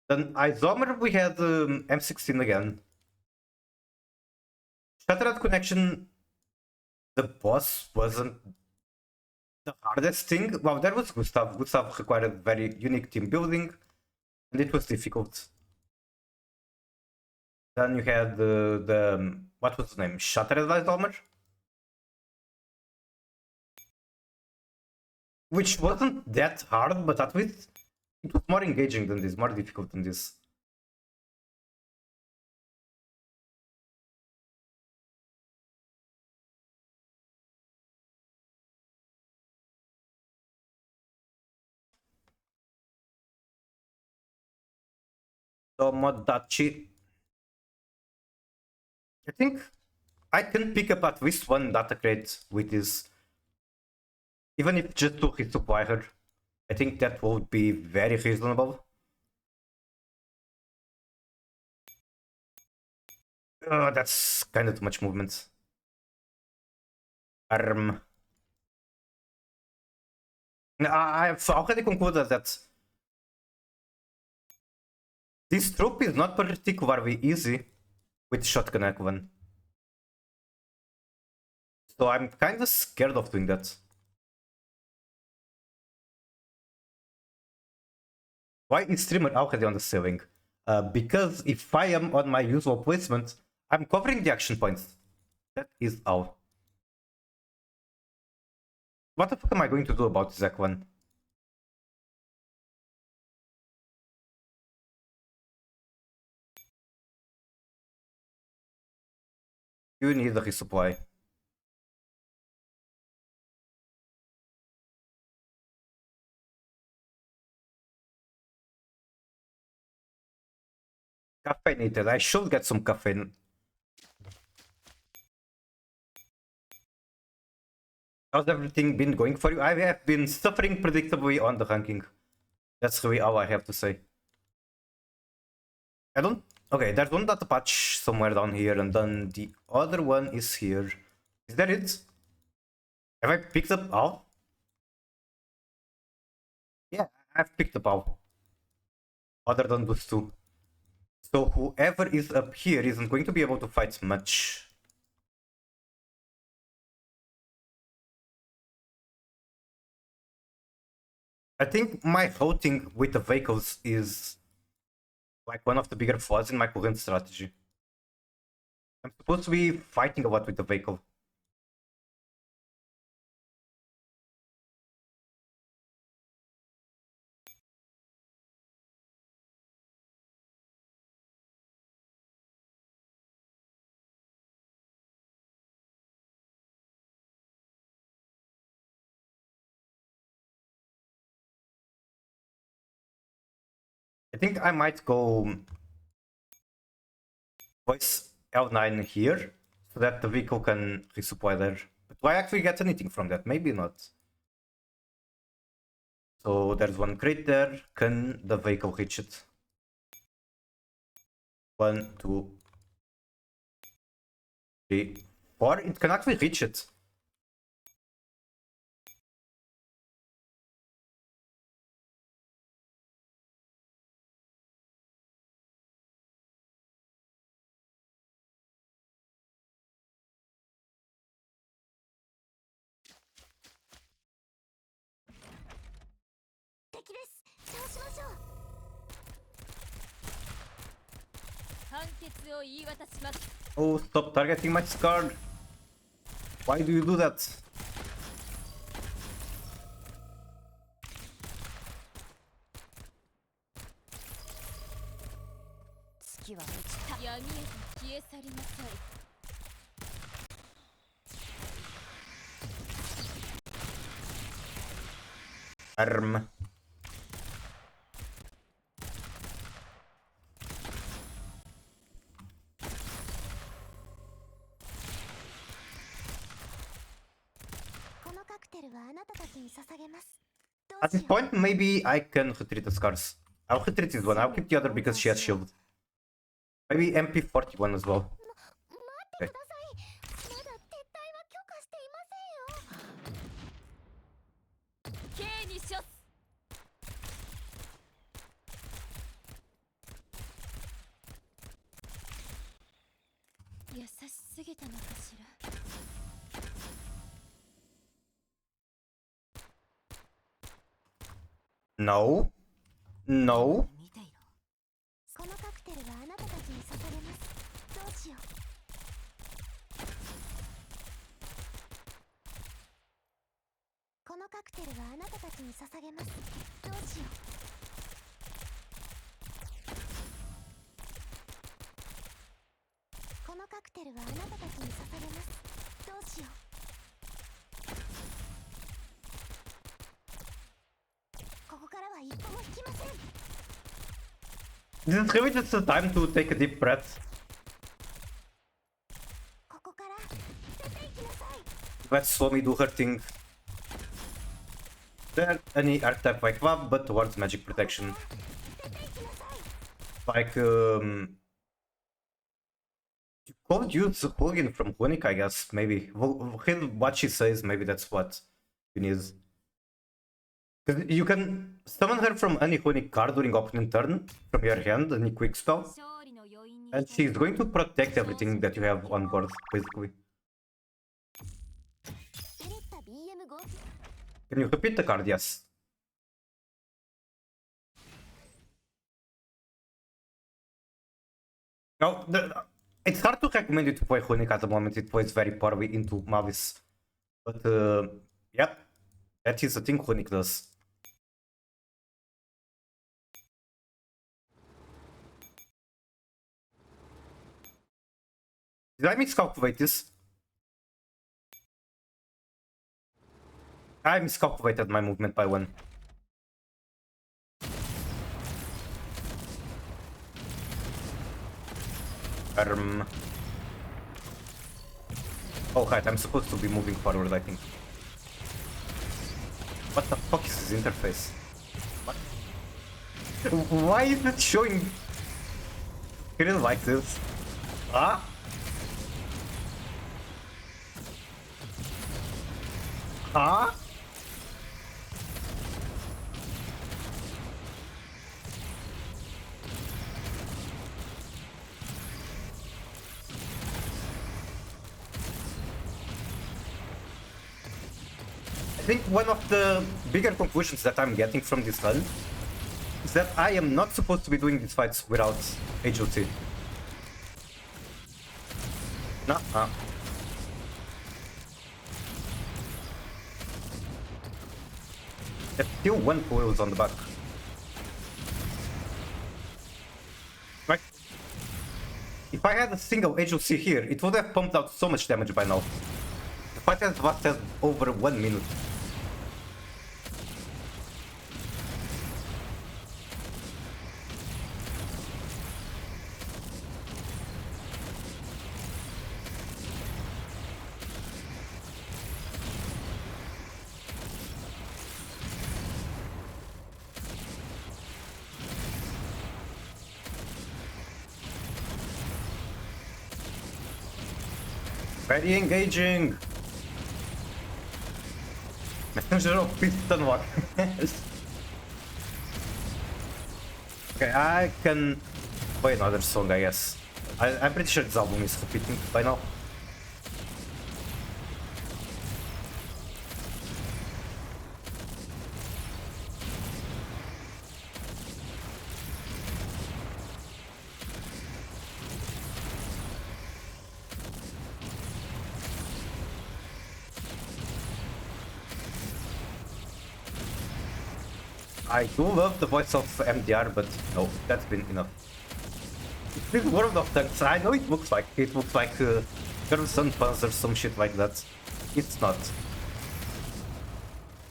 Then Isomer, we had M16 again. Shattered Connection, the boss wasn't the hardest thing. Well, there was Gustav. Gustav required very unique team building, and it was difficult. Then you had the what was the name? Shattered Isomer? Which wasn't that hard, but at least it was more engaging than this, more difficult than this. Tomodachi. I think I can pick up at least one data crate with this. Even if just to resupply her. I think that would be very reasonable. That's kind of too much movement. Arm. I've already concluded that this troop is not particularly easy with shotgun Ekvan. So I'm kind of scared of doing that. Why is streamer already on the ceiling? Because if I am on my usual placement, I'm covering the action points. That is all. What the fuck am I going to do about this Ekvan? You need a resupply. Caffeinated. I should get some caffeine. How's everything been going for you? I have been suffering predictably on the ranking. That's really all I have to say. I don't... Okay, there's one data patch somewhere down here, and then the other one is here. Is that it? Have I picked up all? Yeah, I've picked up all. Other than those two. So whoever is up here isn't going to be able to fight much. I think my routing with the vehicles is like one of the bigger flaws in my current strategy. I'm supposed to be fighting a lot with the vehicle. I think I might go voice L9 here so that the vehicle can resupply there. But do I actually get anything from that? Maybe not. So there's one crate there. Can the vehicle reach it? 1, 2, 3, 4. It can actually reach it. Oh, stop targeting my Scar. Why do you do that? Arm. At this point, maybe I can retreat the Scars. I'll retreat this one. I'll keep the other because she has shield. Maybe MP41 as well. Okay. No. No. このカクテルはあなたたちに捧げます。どうしよう。このカクテルはあなたたちに捧げます。どうしよう。このカクテルはあなたたちに捧げます。どうしよう。ここからは一歩も引きません。 This is really just a time to take a deep breath. Let's slow me do her thing. There any archetype like Vav, but towards magic protection. Like you could use Hooligan from Hoonic, I guess, maybe. Hear what she says, maybe that's what you need. 'Cause you can summon her from any Hunic card during opening turn from your hand, any quick spell, 勝利の余韻に and she's going to protect everything that you have on board, basically. ベレッタ BM5 Can you repeat the card? Yes. No, it's hard to recommend you to play Hunic at the moment. It plays very poorly into Mavis. But, yep, that is the thing Hunic does. Did I miscalculate this? I miscalculated my movement by one. Oh, right, I'm supposed to be moving forward, I think. What the fuck is this interface? What? Why is it showing screen like this? Ah? Huh? I think one of the bigger conclusions that I'm getting from this run is that I am not supposed to be doing these fights without HOT. Nah. There's still one coils on the back. Right? If I had a single HOC here, it would have pumped out so much damage by now. The fight has lasted over 1 minute. Very engaging! Messenger of Piston Walk. Okay, I can play another song, I guess. I'm pretty sure this album is repeating by now. I do love the voice of MDR, but no, that's been enough. This World of Tanks, I know it looks like Sun Paz or some shit like that. It's not.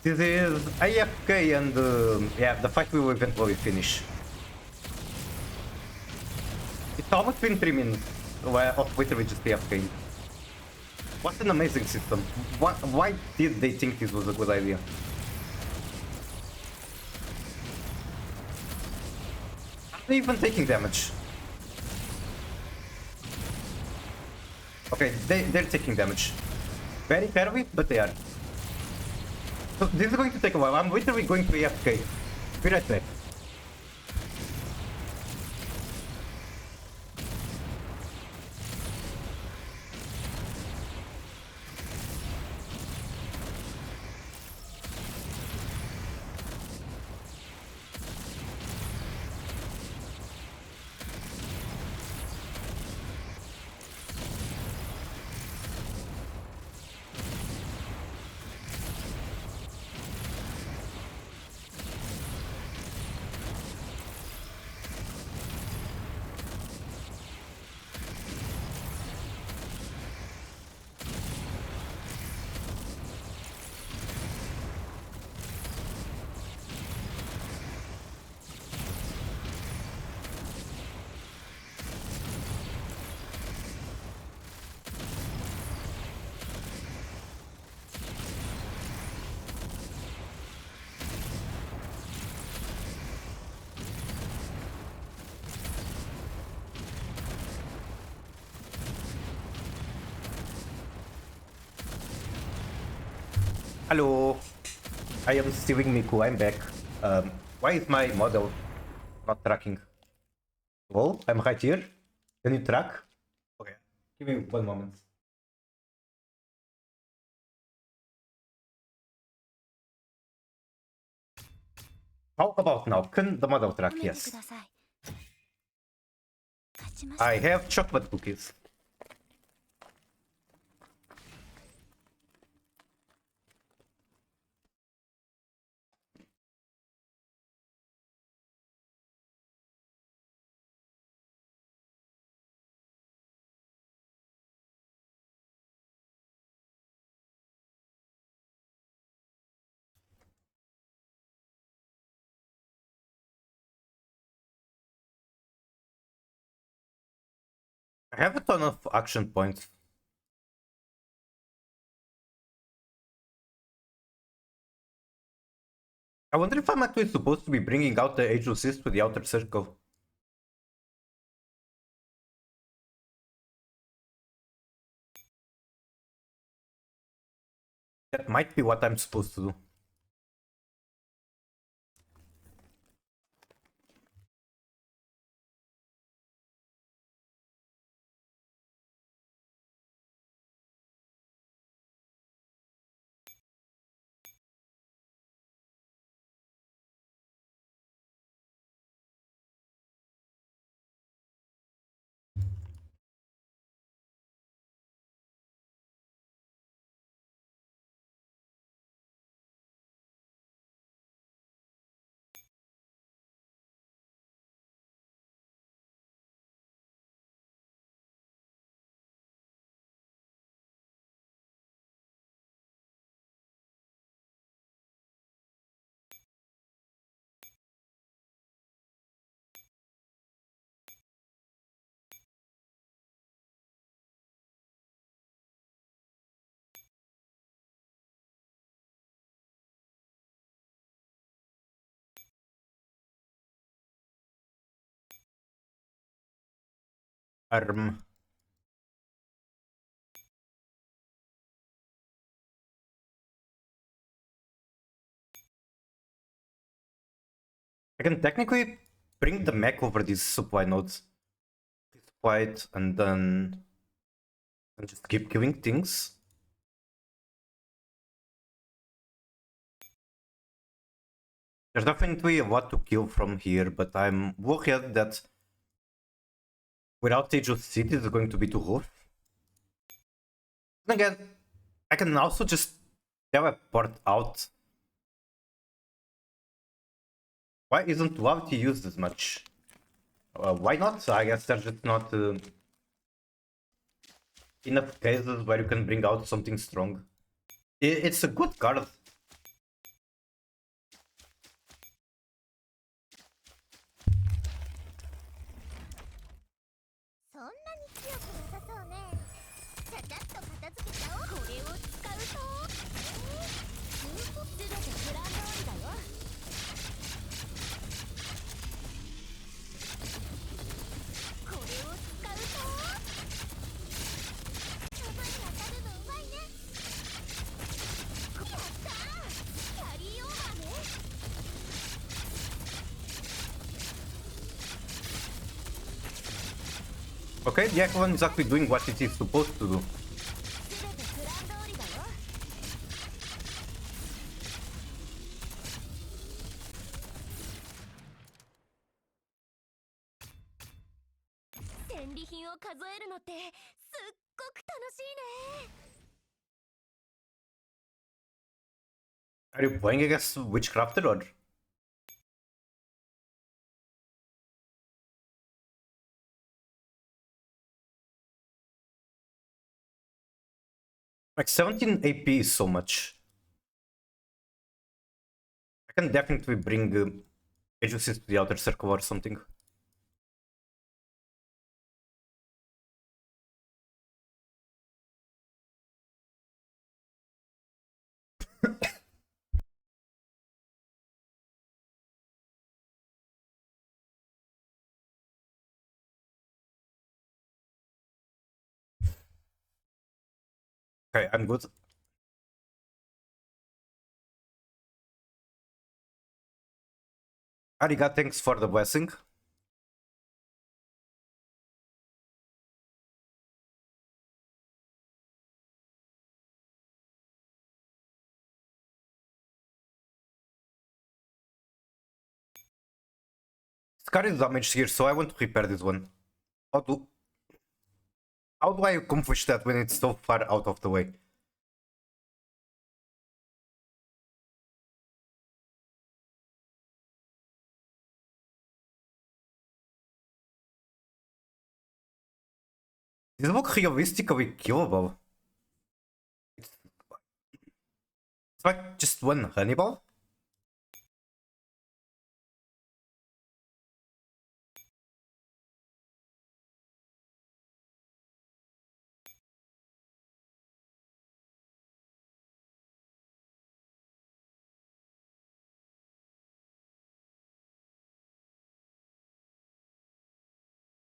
This is AFK and yeah, the fight will eventually finish. It's almost been 3 minutes of literally just AFK. What an amazing system. Why did they think this was a good idea? Are they even taking damage? Okay, they're taking damage. Very fairly, but they are. So this is going to take a while. I'm literally going to AFK. Be right back. Hello. I am stealing Miku, I'm back. Why is my model not tracking? Well, I'm right here. Can you track? Okay, give me 1 moment. How about now? Can the model track? 褒めてく Yes. ださい。勝ちました。 I have chocolate cookies. I have a ton of action points. I wonder if I'm actually supposed to be bringing out the Age of Sis to the outer circle. That might be what I'm supposed to do. Arm. I can technically bring the mech over these supply nodes. Supply it and then and just keep killing things. There's definitely a lot to kill from here, but I'm worried that without Age of City it's going to be too rough. And again, I can also just teleport out. Why isn't Lavity used as much? Why not? I guess there's just not enough cases where you can bring out something strong. It's a good card. そんなに強くなさそうね。ちゃちゃっと片付けちゃおう。これを使うとすべてプラン通りだよ。これを使うとそばに当たるのうまいね。やったー、キャリーオーバーね。 Okay, the Eklan is actually doing what it is supposed to do. すべてプラン通りだよ。戦利品を数えるのってすっごく楽しいね。 Are you playing against Witchcrafter or? Like 17 AP is so much. I can definitely bring Aegis to the outer circle or something. Okay, I'm good. Ariga, thanks for the blessing. Scar is damaged here, so I want to repair this one. How do I accomplish that when it's so far out of the way? This looks realistically killable. It's like just one Hannibal.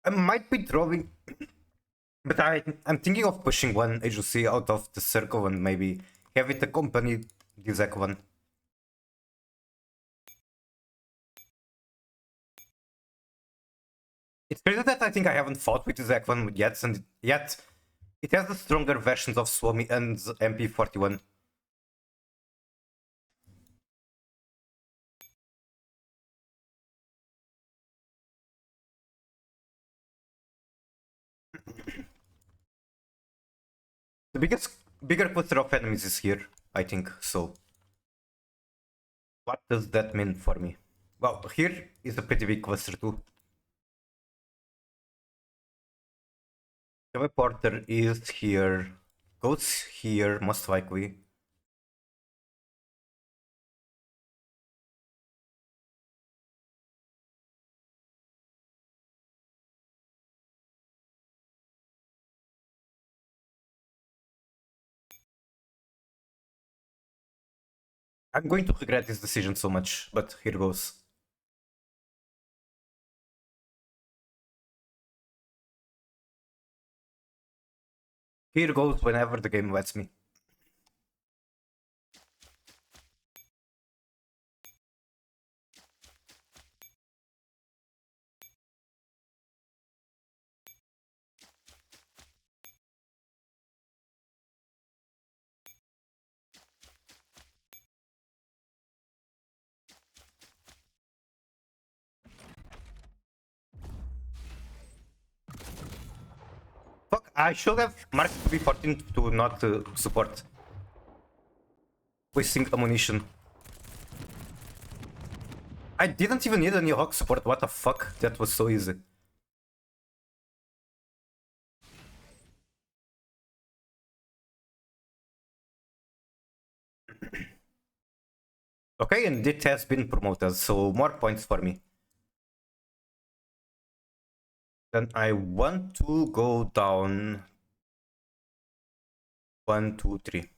I might be throwing, but I'm thinking of pushing one agency out of the circle and maybe have it accompany the Zac one. It's crazy that I think I haven't fought with the Zac one yet, and yet it has the stronger versions of Swami and MP41. The bigger cluster of enemies is here, I think, so. What does that mean for me? Well, here is a pretty big cluster too. Teleporter is here. Goes here, most likely. I'm going to regret this decision so much, but here goes. Here goes whenever the game lets me. Fuck, I should have marked B14 to not support. Wasting ammunition. I didn't even need any Hawk support, what the fuck? That was so easy. Okay, and it has been promoted, so more points for me. Then I want to go down 1, 2, 3.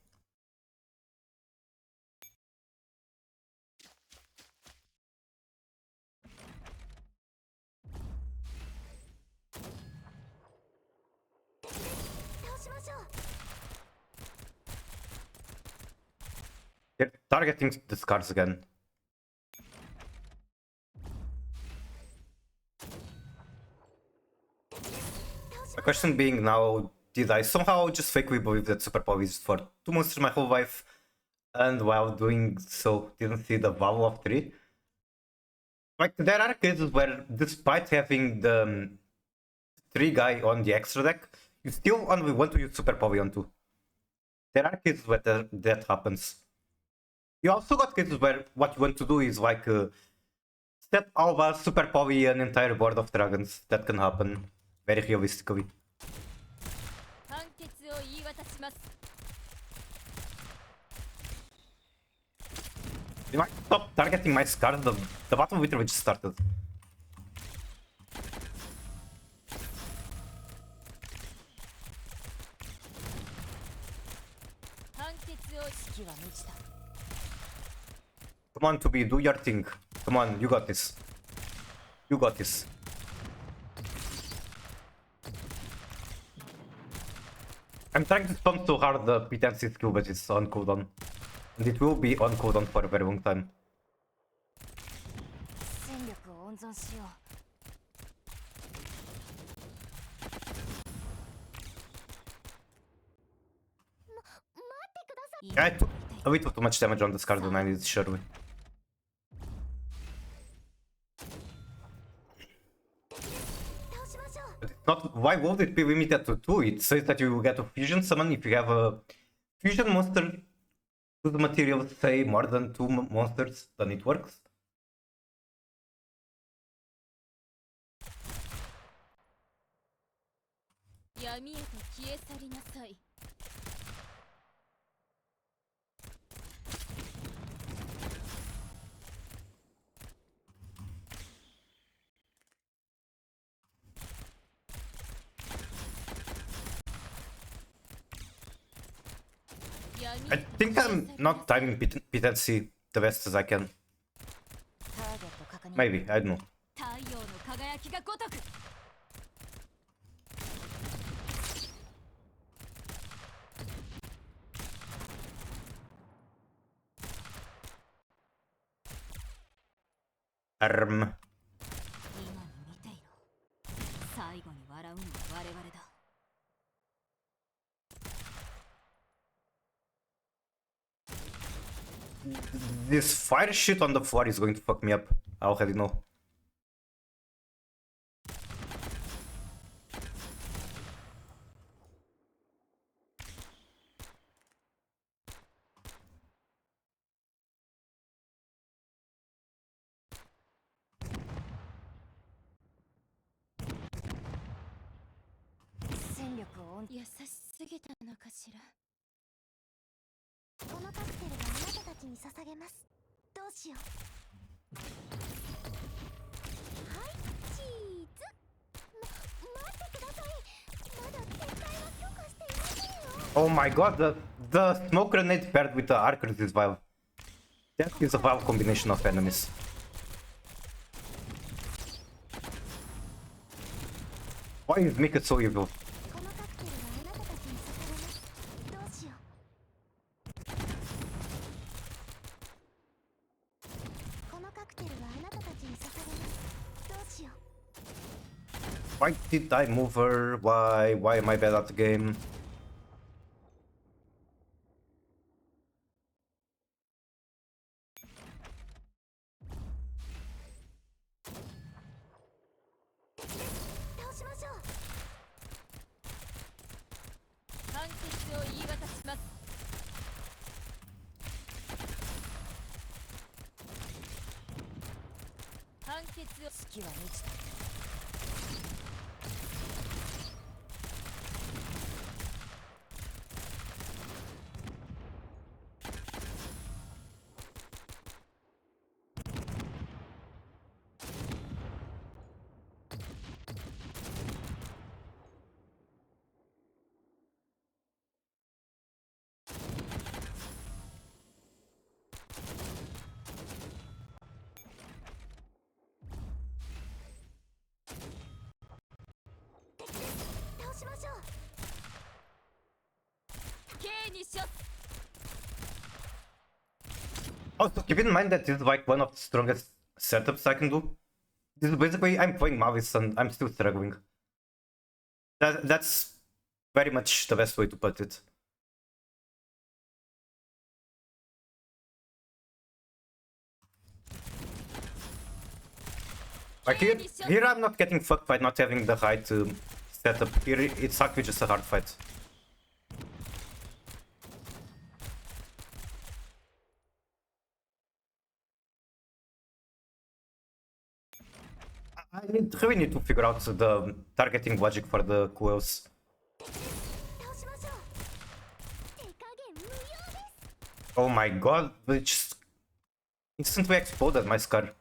They're targeting the scars again. My question being now, did I somehow just fakely believe that Super Power is for 2 monsters my whole life, and while doing so didn't see the value of 3? Like, there are cases where, despite having the 3 guy on the extra deck, you still only want to use Super Power on 2. There are cases where that happens. You also got cases where what you want to do is like set Alba, Super Power, an entire board of dragons. That can happen very realistically. You might stop targeting my scar. The battle literally just started. Come on, Tubi, do your thing. Come on, you got this. You got this. I'm trying to spam so hard the P10 skill, but it's on cooldown. And it will be on cooldown for a very long time. 戦力を温存しよう。 We took too much damage on this card and I need surely. But it's not. Why would it be limited to 2? It says that you will get a fusion summon if you have a fusion monster whose materials say more than 2 monsters, then it works. I think I'm not timing PTC the best as I can. Maybe, I don't know. This fire shit on the floor is going to fuck me up. I already know. Oh my god, the smoke grenade paired with the arc resist vial. That is a vial combination of enemies. Why is Mika so evil? Why did I move her? Why am I bad at the game? Also, keep in mind that this is like one of the strongest setups I can do. This is basically, I'm playing Mavis and I'm still struggling. That's very much the best way to put it. Like here I'm not getting fucked by not having the right setup. Here it's actually just a hard fight. I really need to figure out the targeting logic for the coils. Oh my god, it just instantly exploded my Scar.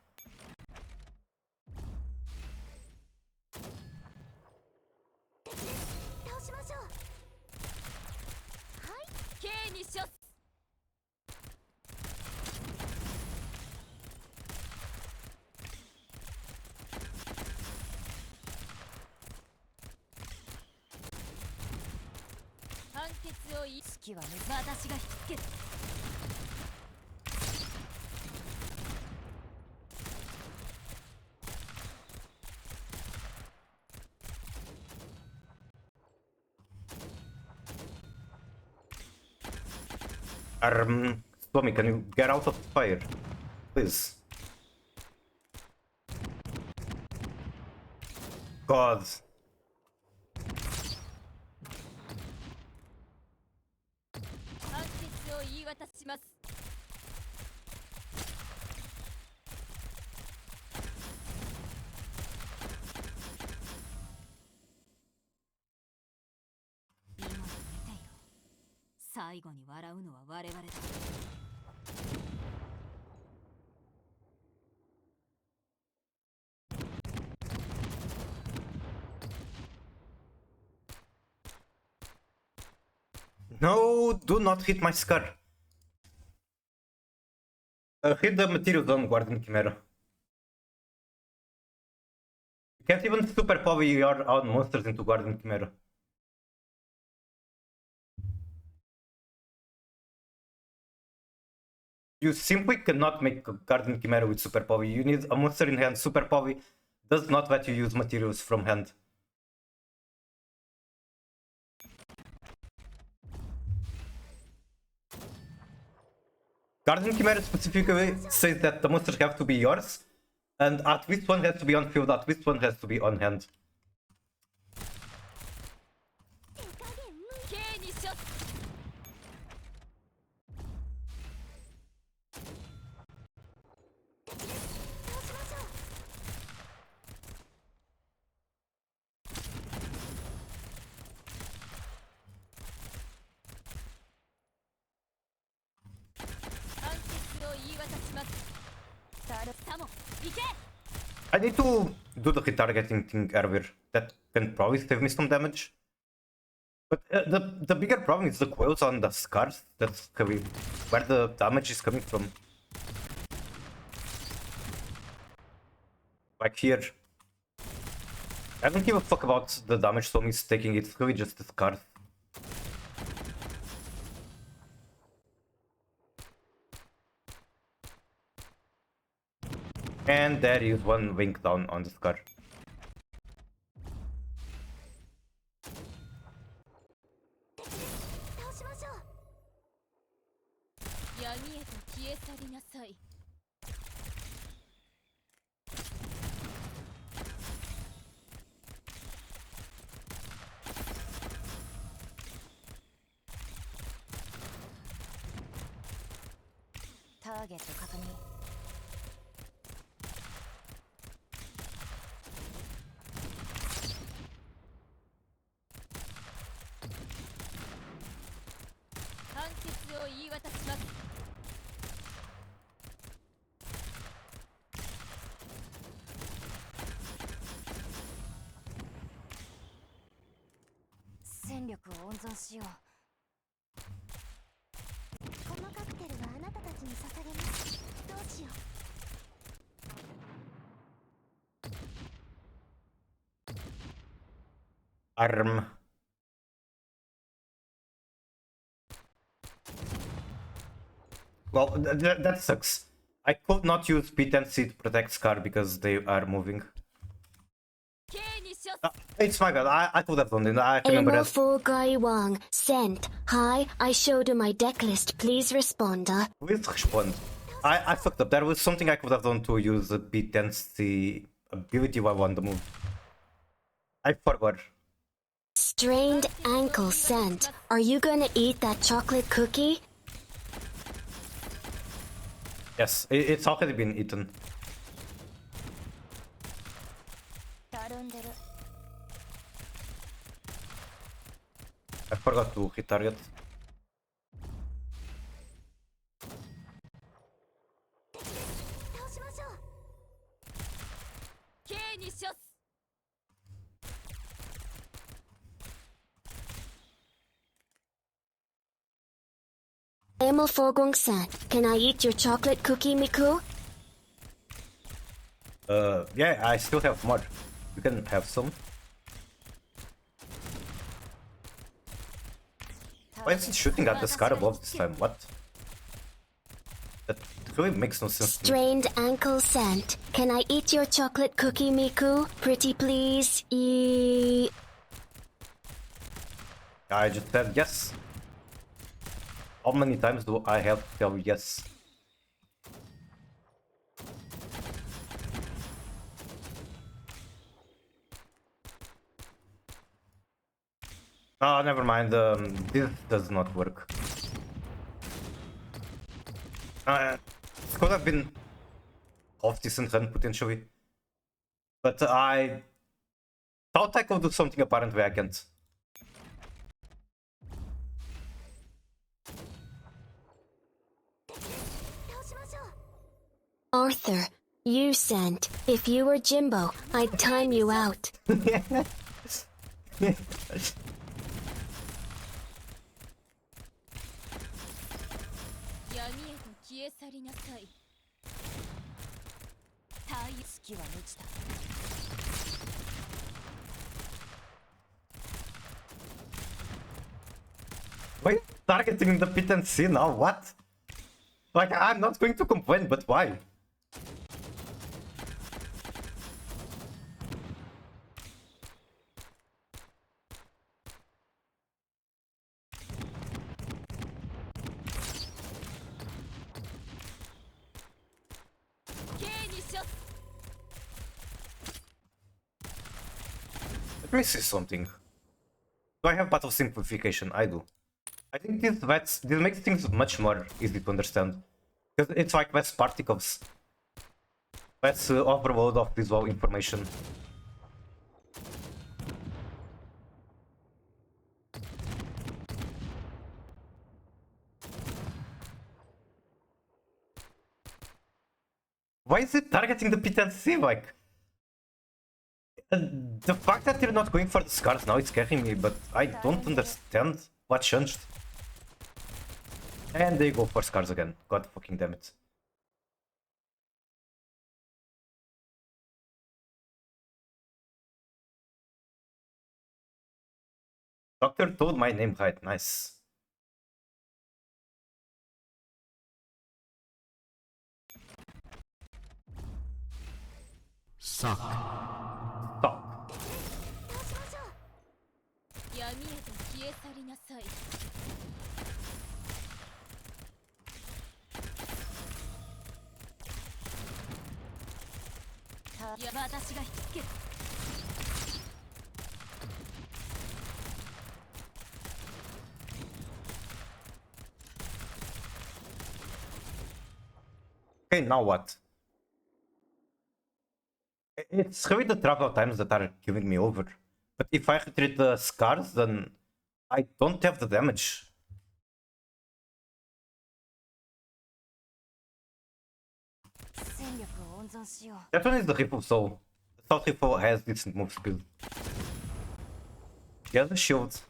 Tommy, can you get out of the fire? Please. God. 判決を言い渡します。今の見てよ。最後に笑うのは我々だ。No, do not hit my Scar. Hit the materials on Guardian Chimera. You can't even super power your own monsters into Guardian Chimera. You simply cannot make a Guardian Chimera with super power. You need a monster in hand. Super power does not let you use materials from hand. Guardian Chimera specifically says that the monsters have to be yours, and at least one has to be on field, at least one has to be on hand. 刑に処す。判決を言い渡します。サモン、行け。 I need to do the retargeting thing earlier. That can probably save me some damage. But the bigger problem is the coils on the scars. That's where the damage is coming from. Like here. I don't give a fuck about the damage Tommy's taking, it's really just the scars. And there is one wing down on the scar. 闇へと消え去りなさい。ターゲット確認。判決を言い渡します。戦力を温存しよう。このカクテルはあなたたちに捧げます。どうしよう。 Arm. Well, that sucks. I could not use P10C to protect Scar because they are moving. 刑に処す。 It's my bad, I could have done it, I remember Amo that. Fu Gai Wang sent. Hi, I showed you my deck list. Please respond. Please respond. I fucked up, there was something I could have done to use the P10C ability while on the move. I forgot. Strained ankle sent. Are you gonna eat that chocolate cookie? Yes, it's already been eaten. たるんでる。 I forgot to hit target. 倒しましょう。刑に処す。 Amo Fogong sent. Can I eat your chocolate cookie, Miku? Yeah, I still have more. You can have some. Why is it shooting at the Scar above this time? What? That really makes no sense to me. Strained ankle sent. Can I eat your chocolate cookie, Miku? Pretty please. I just said yes. How many times do I have to tell you yes? Oh, never mind. This does not work. It could have been half decent run potentially, but I thought I could do something. Apparently, I can't. Arthur, you sent. If you were Jimbo, I'd time you out. 闇へと消え去りなさい。太陽月は落ちた。Why targeting the pit and C now? What? Like, I'm not going to complain, but why? Let me see something. Do I have battle simplification? I do. I think this makes things much more easy to understand. Because it's like less particles. Less overload of visual information. Why is it targeting the PTSD? Like, the fact that you're not going for the scars now is scaring me, but I don't understand what changed. And they go for scars again. God fucking damn it. Doctor told my name right, nice. Suck. Stop. 闇へと消え去りなさい。私が引きつける。Okay, now what? It's really the travel times that are giving me over. But if I retreat the scars, then I don't have the damage. That one is the Ripple, so the South Ripple has decent move speed. He has a shield.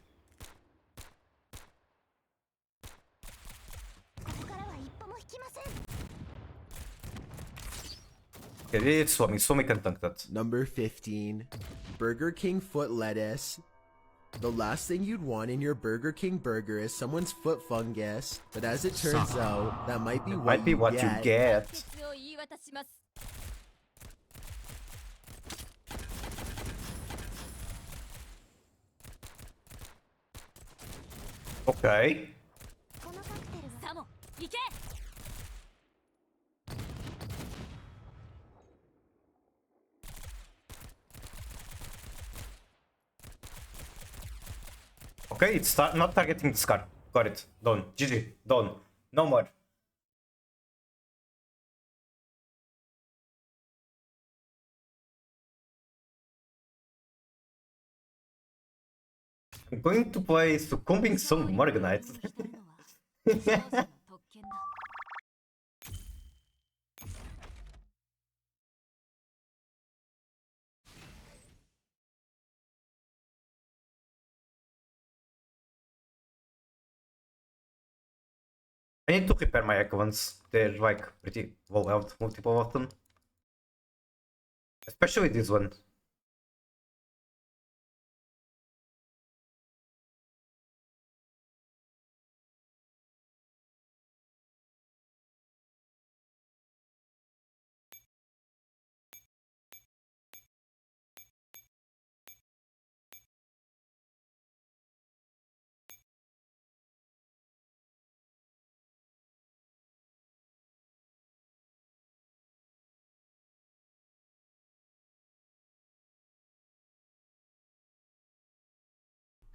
Okay, it's Swami can tank that. Number 15. Burger King foot lettuce. The last thing you'd want in your Burger King burger is someone's foot fungus, but as it turns out, that might be what you get. 説を言い渡します。 Okay. サモ、行け。 Okay, it's not targeting the scar. Got it. Done. GG. Done. No more. I'm going to play Succumbing Song Morganite. 少女の特権だ。 I need to repair my icons. They're like pretty well health multiple often. Especially this one.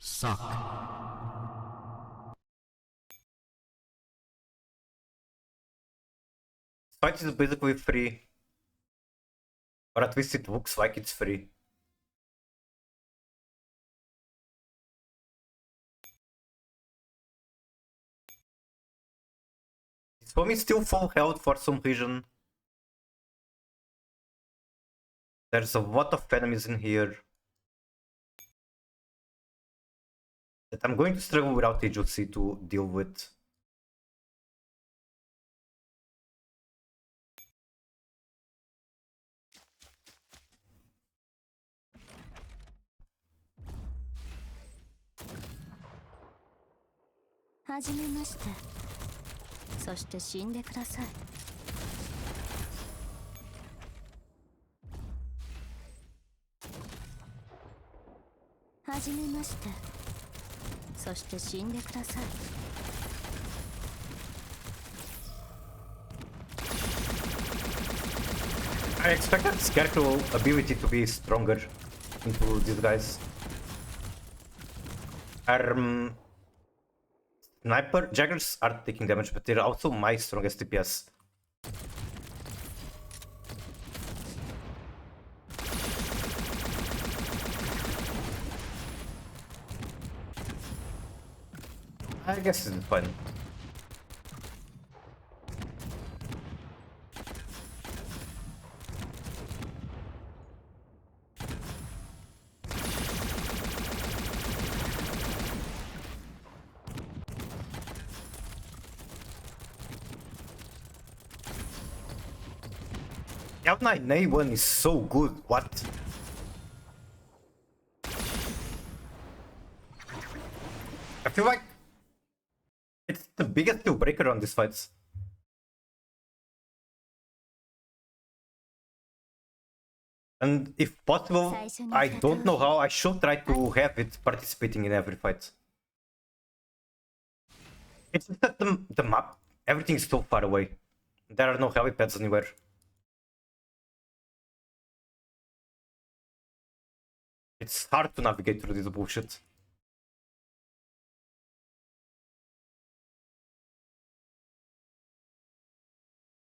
Suck. Fight is basically free. Or at least it looks like it's free. This one is still full health for some reason. There's a lot of enemies in here that I'm going to struggle without agency to deal with. I expected Scarecrow ability to be stronger into these guys. Sniper Jaggers are taking damage, but they're also my strongest DPS. I guess it's fine. Cloud9 A1 is so good, what? I feel like it's the biggest deal breaker on these fights. And if possible, I don't know how, I should try to have it participating in every fight. It's just that the map, everything is so far away. There are no helipads anywhere. It's hard to navigate through this bullshit.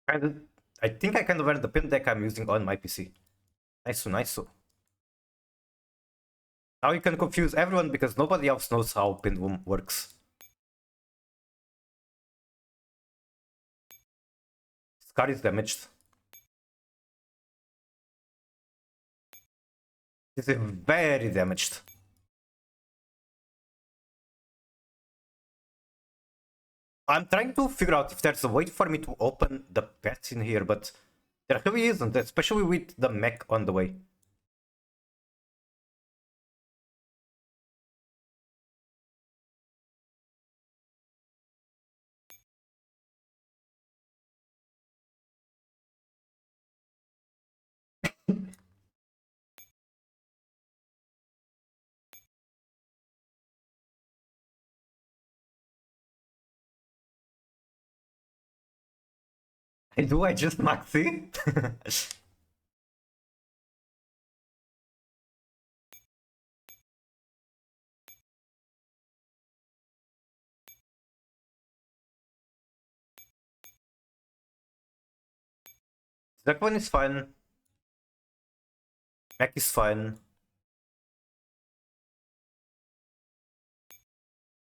I think I kind of learned the pin deck I'm using on my PC. Nice. Now you can confuse everyone because nobody else knows how Pinwom works. Scar is damaged. This is very damaged. I'm trying to figure out if there's a way for me to open the pets in here, but there really isn't, especially with the mech on the way. Do I just maxi? That one is fine. Mech is fine.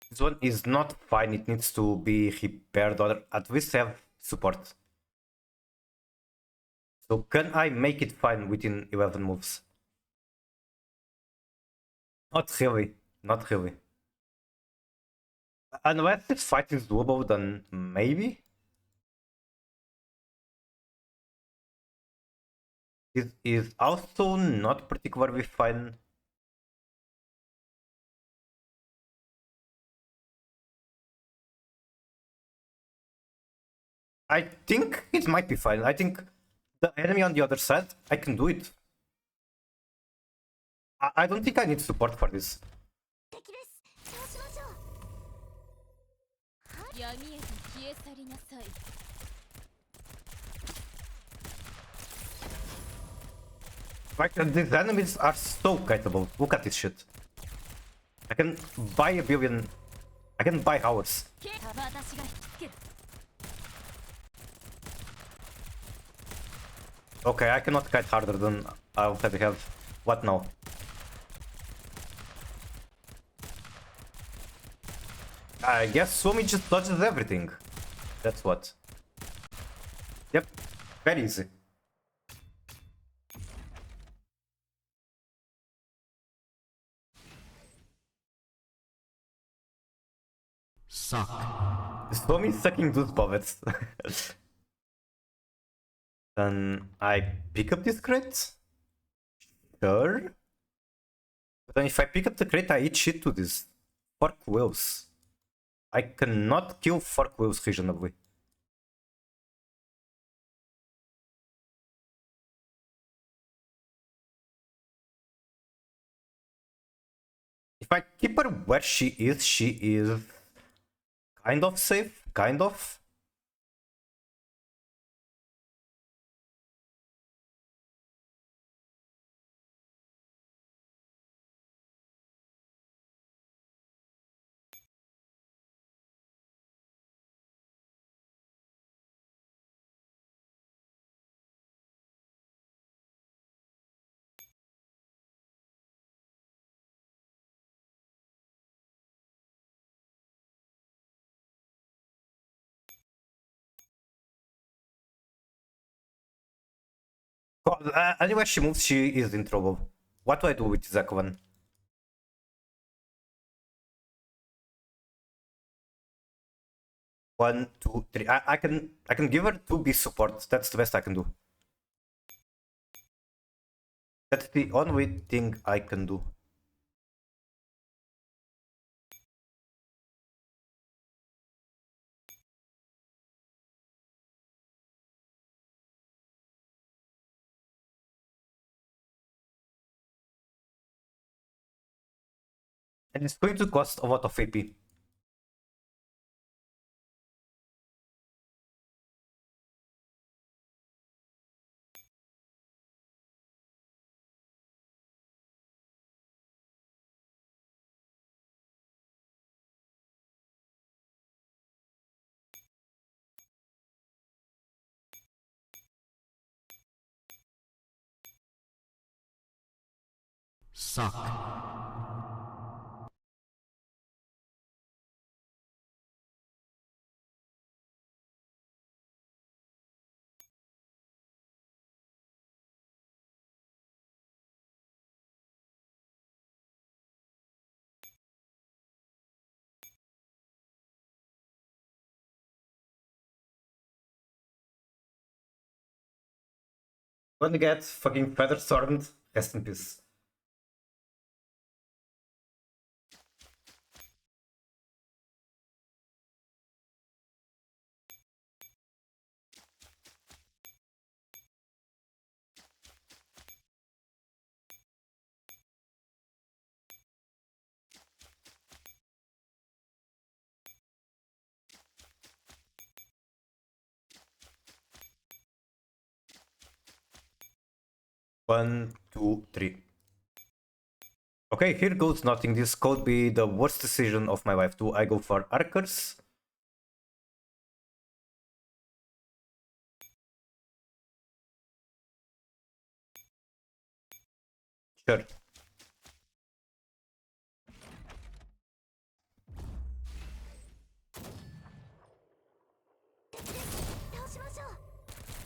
This one is not fine, it needs to be repaired or at least have support. So can I make it fine within 11 moves? Not really, not really. Unless this fight is doable, then maybe? This is also not particularly fine. I think it might be fine. I think the enemy on the other side, I can do it. I don't think I need support for this. 闇へと消え去りなさい。 Like, these enemies are so kiteable. Look at this shit. I can buy a billion. I can buy hours. 私が引きつける Okay, I cannot kite harder than I already have. What now? I guess Swami just dodges everything. That's what. Yep, very easy. Suck. Swami is sucking those buffets. Then I pick up this crate? Sure. But then if I pick up the crate, I eat shit to this. Fork whales. I cannot kill fork whales reasonably. If I keep her where she is kind of safe, kind of. Anyway, she moves, she is in trouble. What do I do with Zakovan? One, two, three. I can give her 2B support. That's the best I can do. That's the only thing I can do. And it's going to cost a lot of AP. Suck. Gonna get fucking Featherstormed. Rest in peace. One, two, three. Okay, here goes nothing. This could be the worst decision of my life. Do I go for Archers? Sure.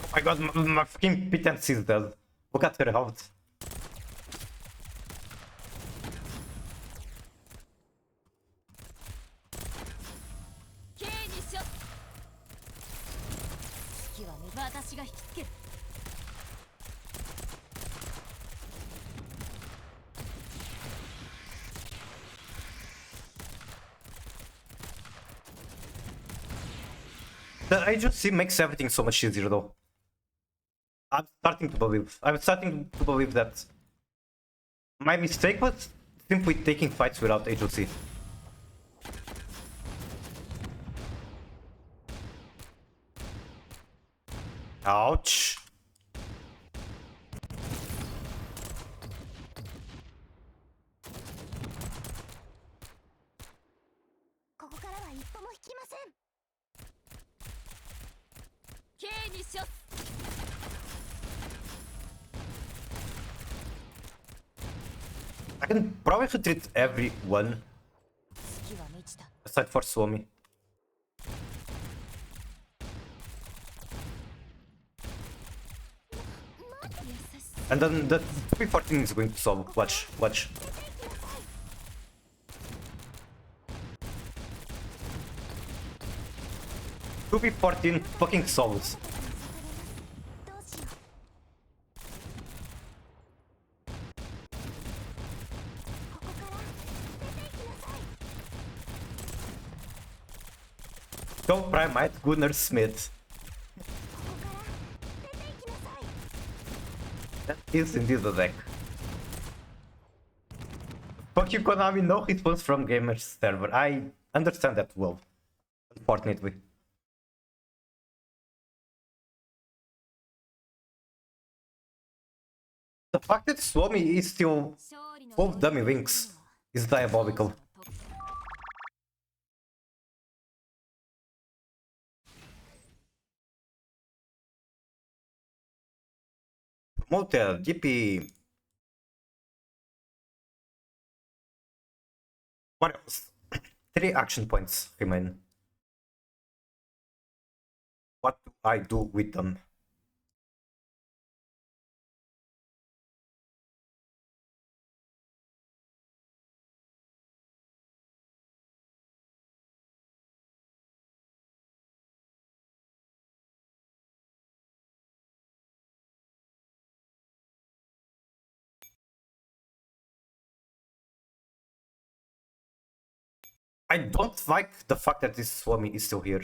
Oh my god, my fucking pittance is dead. Look at her health. K にしよう月は私が引きつける The agency makes everything so much easier though. I'm starting to believe that my mistake was simply taking fights without agency. Ouch. せん。 K に処す。 I can probably retreat everyone 月は満ちた。 aside for Suomi. And then the 2p14 is going to solve. Watch, watch. Two P14 fucking solves. どうしよう。ここから出て行きなさい。 Go Primite Gunnar Smith. ここから出て行きなさい。 That is indeed the deck. Fuck you, Konami, no response from Gamers server. I understand that well. Unfortunately. The fact that Suomi is still 勝利の full of dummy wings is diabolical. Promoted, GP. What else? 3 action points remain. What do I do with them? I don't like the fact that this Swami is still here.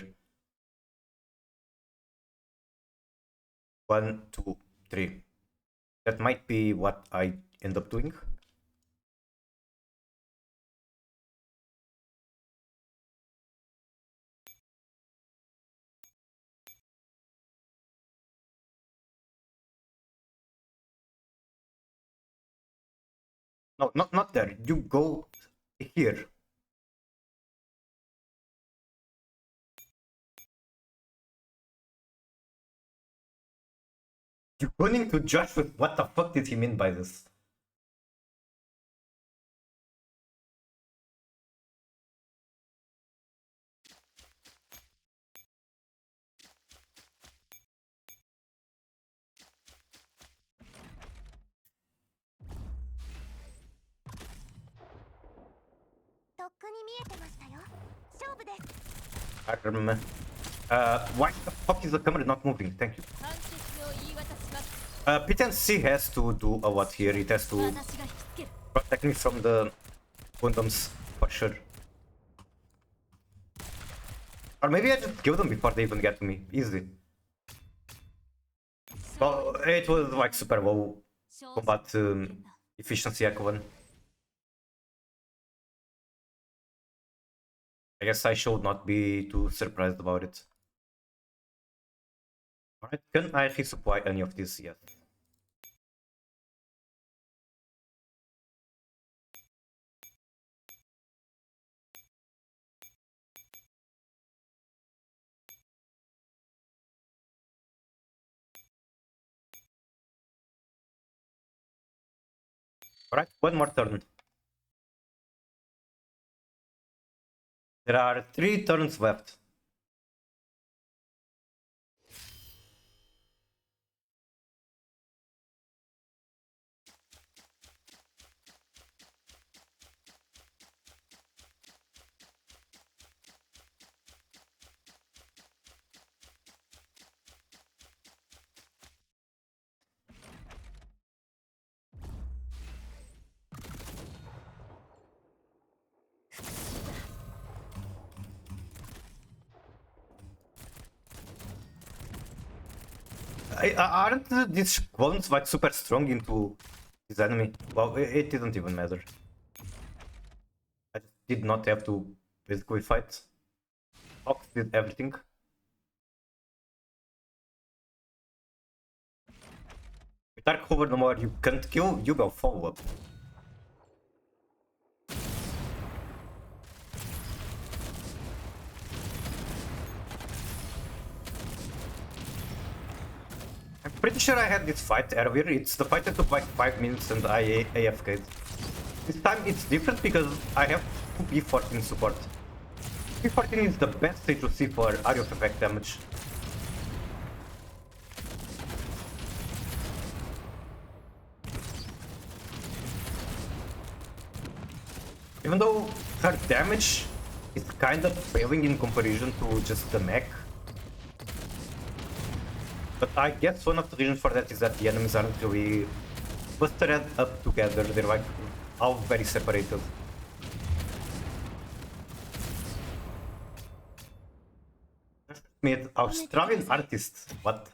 1, 2, 3. That might be what I end up doing. No, not there. You go here. You're going to judge with what the fuck did he mean by this? Why the fuck is the camera not moving? Thank you. 判決を言い渡します。 P10C has to do a lot here. It has to 私が引きつける。 protect me from the Gundams for sure. Or maybe I just kill them before they even get to me. Easy. Well, it was like super low combat efficiency Echo. I guess I should not be too surprised about it. Alright, can I resupply any of this yet? Alright, one more turn. There are 3 turns left. Aren't these clones like super strong into his enemy? Well, it didn't even matter. I just did not have to basically fight. Fox did everything. With Dark Hover no more you can't kill, you go follow up. pretty sure I had this fight earlier. It's the fight that took like 5 minutes and I AFK'd. This time it's different because I have 2 P14 support. P14 is the best C2C for area of effect damage. Even though her damage is kind of failing in comparison to just the mech. But I guess one of the reasons for that is that the enemies aren't really clustered up together, they're like all very separated. Made Australian artist, what?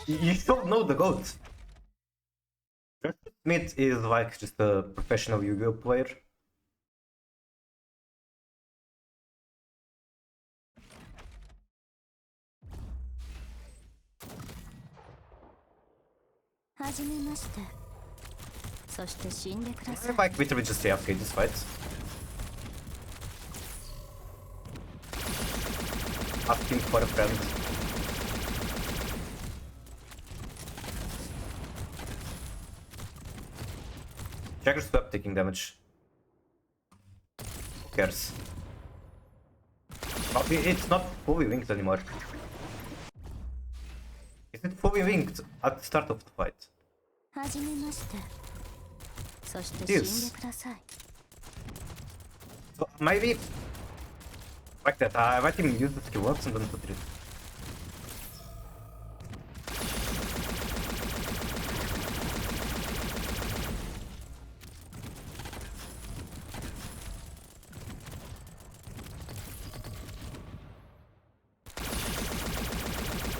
You don't know the GOAT. Smith is like just a professional Yu-Gi-Oh player. I like literally just AFK this fight. Asking for a friend. Jagger stop taking damage. Who cares? Oh, it's not fully linked anymore. Is it fully linked at the start of the fight? It is. So maybe like that, I might even use the skill once and then put it.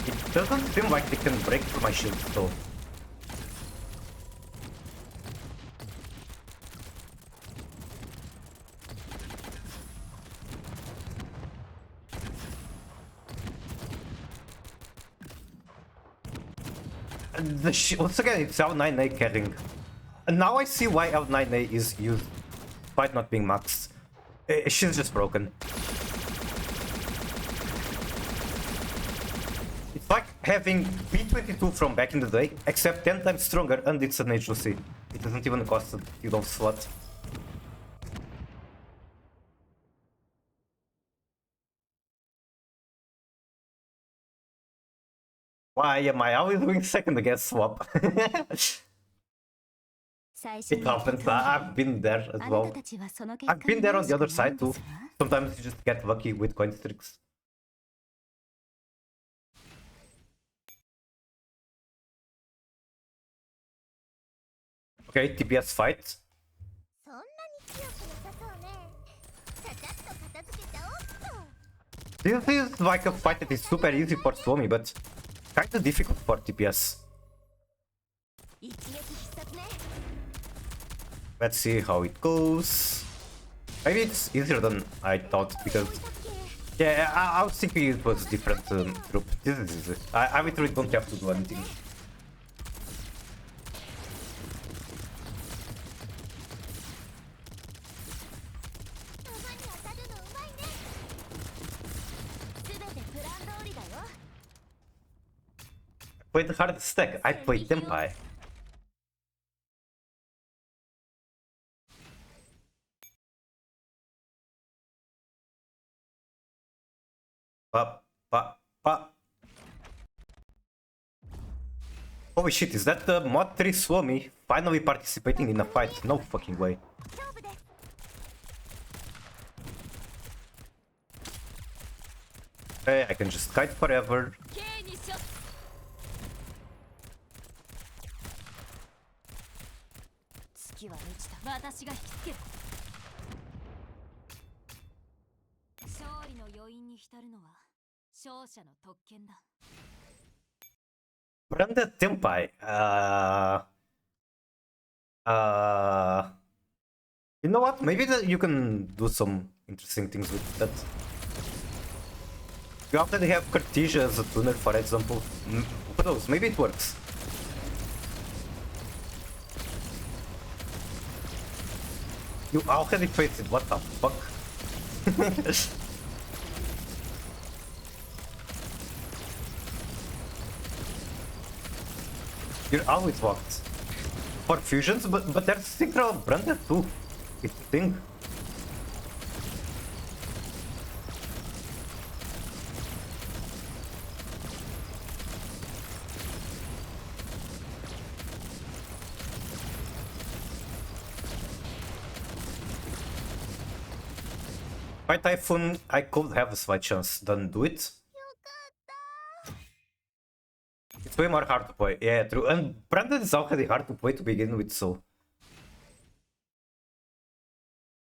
It doesn't seem like they can break through my shield though. Once again, it's L9A carrying. And now I see why L9A is used, despite not being maxed. She's just broken. It's like having P22 from back in the day, except 10 times stronger, and it's an H2C. It doesn't even cost a kill of slot. Why am I always doing second against swap? It happens, I've been there as well. I've been there on the other side too. Sometimes you just get lucky with coin streaks. Okay, TPS fight. This is like a fight that is super easy for Suomi, but kinda difficult for TPS. Let's see how it goes. Maybe it's easier than I thought, because yeah, I was thinking it was different group. This is easy. I literally don't have to do anything. Played the hardest stack. I played Tempai. Holy shit, is that the Mod 3 Suomi finally participating in a fight? No fucking way. Okay, I can just kite forever. Branded Tempai. You know what? Maybe you can do some interesting things with that. You already have Cartesia as a tuner, for example. Who knows? Maybe it works. You already faced it. What the fuck? You're always locked. For fusions, but there's Synchro Branded too. It's a thing. By Typhoon, I could have a slight chance. Don't do it. It's way more hard to play. Yeah, true. And Branded is already hard to play to begin with, so.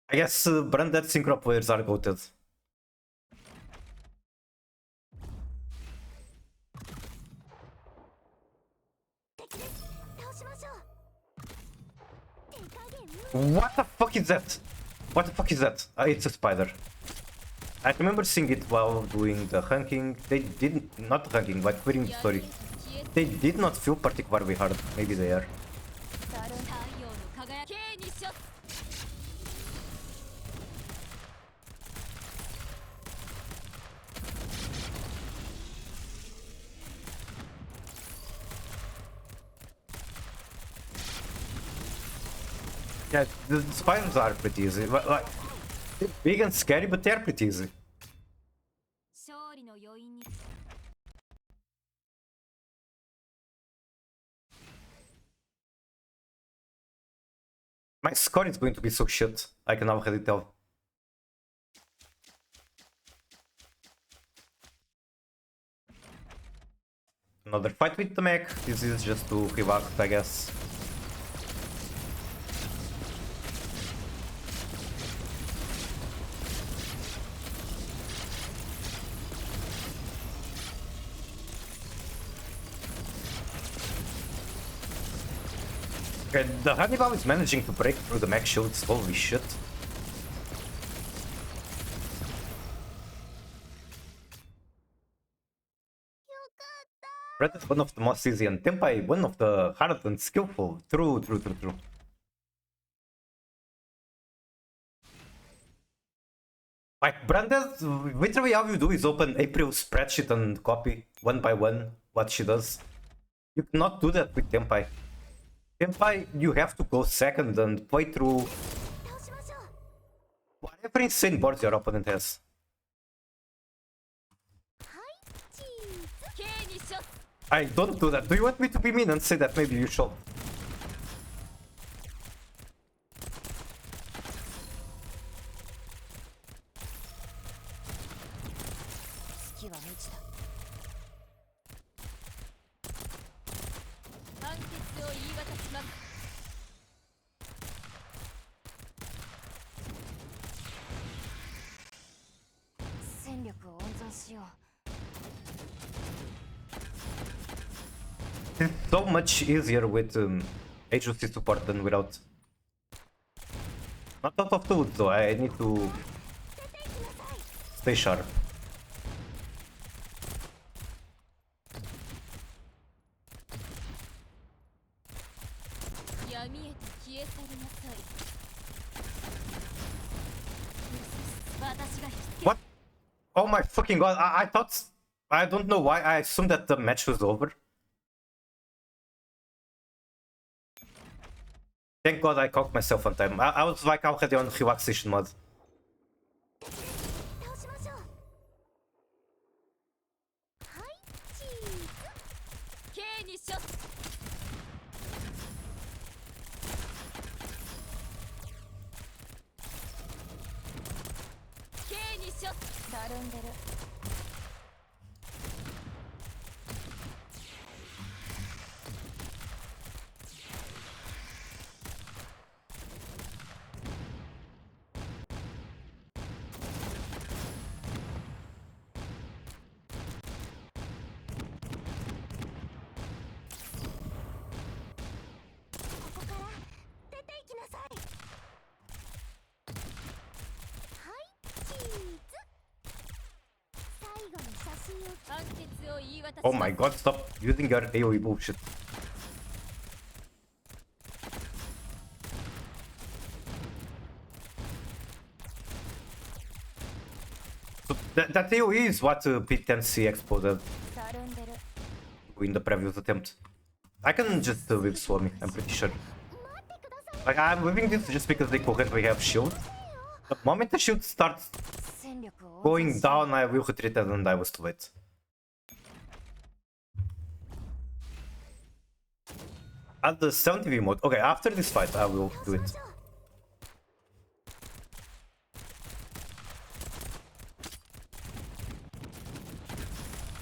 I guess Branded synchro players are goated. What the fuck is that? What the fuck is that? It's a spider. I remember seeing it while doing the ranking. They didn't, not ranking, like clearing the story. They did not feel particularly hard. Maybe they are. Yeah, the spiders are pretty easy. Like, they're big and scary, but they're pretty easy. My score is going to be so shit. I can already tell. Another fight with the mech. This is just to react, I guess. Okay, the Hannibal is managing to break through the mech shields. Holy shit. Red is one of the most easy and Tenpai one of the hard and skillful. True. Like Branded, literally all you do is open April's spreadsheet and copy one by one what she does. You cannot do that with Tenpai. Tenpai, you have to go second and play through whatever insane boards your opponent has. I don't do that. Do you want me to be mean and say that maybe you should? It's so much easier with agency support than without. Not out of tools though, I need to stay sharp. What? Oh my fucking god, I thought... I don't know why, I assumed that the match was over. Thank god I caught myself on time. I was like already on relaxation mode. Oh my god, stop using your AoE bullshit. So that AoE is what P10C exploded in the previous attempt. I can just whip Swami, I'm pretty sure. Like, I'm whipping this just because they currently have shield. The moment the shield starts 戦力を温存 going し down, I will retreat and I was too late. At the 70V mode. Okay, after this fight, I will do it.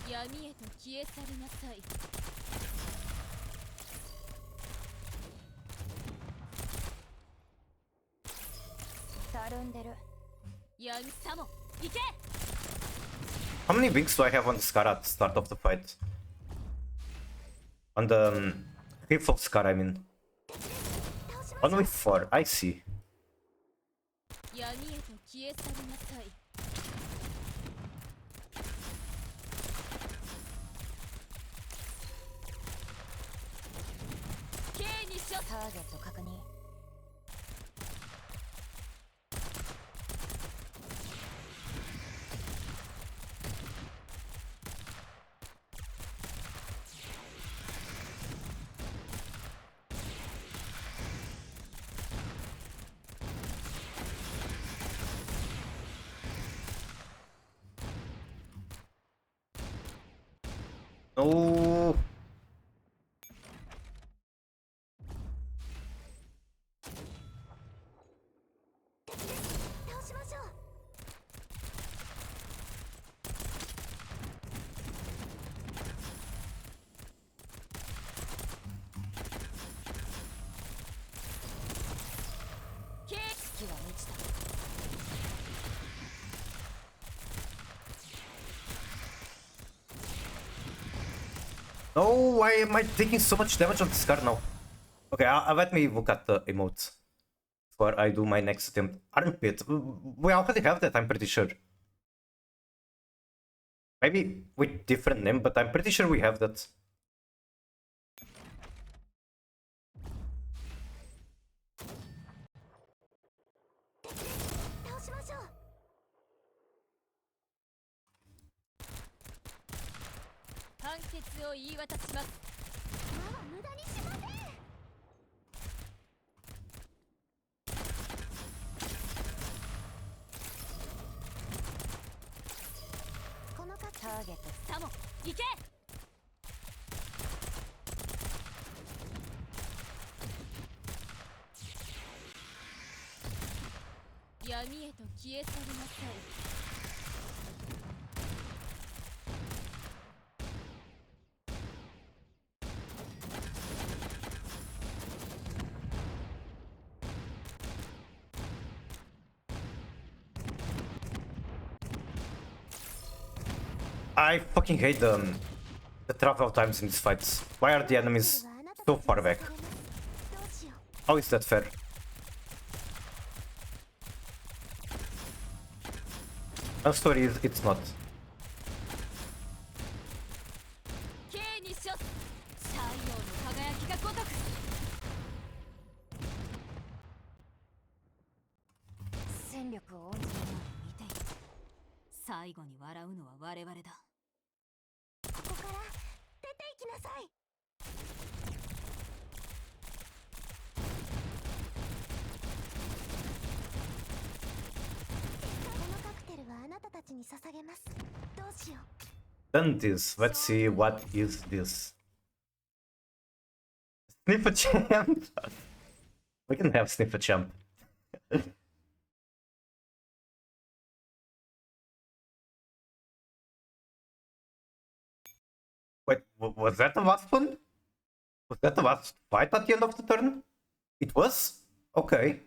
闇へと消え去りなさい。たるんでる。闇さも行け。 How many winks do I have on the Scar at the start of the fight? On the fifth of Scar, I mean. Only 4, I see. 闇へと消え去りなさい。K にしょ。ターゲット確認。No. 倒しましょう。K 月は満ちた。 No, why am I taking so much damage on the Scar now? Okay, let me look at the emote before I do my next attempt. Armpit. We already have that, I'm pretty sure. Maybe with different name, but I'm pretty sure we have that. I fucking hate the travel times in these fights. Why are the enemies so far back? How is that fair? No story is it's not. Then this. Let's see what is this. Sniffer champ. We can have Sniffer champ. Wait, was that the last one? Was that the last fight at the end of the turn? It was? Okay.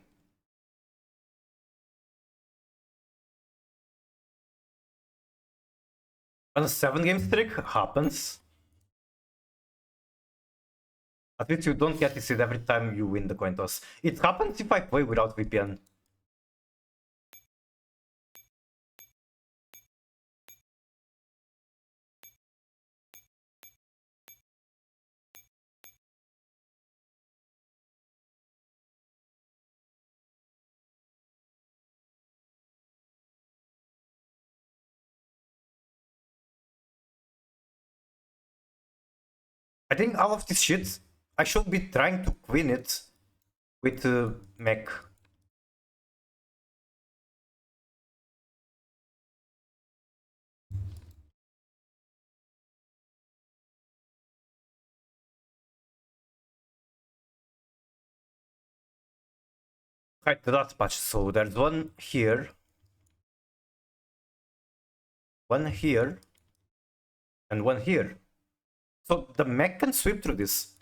On a 7-game streak? Happens. At least you don't get this every time you win the coin toss. It happens if I play without VPN. I think all of this shit I should be trying to queen it with mech. Right, that's patch. So there's one here, one here, and one here. So the mech can sweep through this.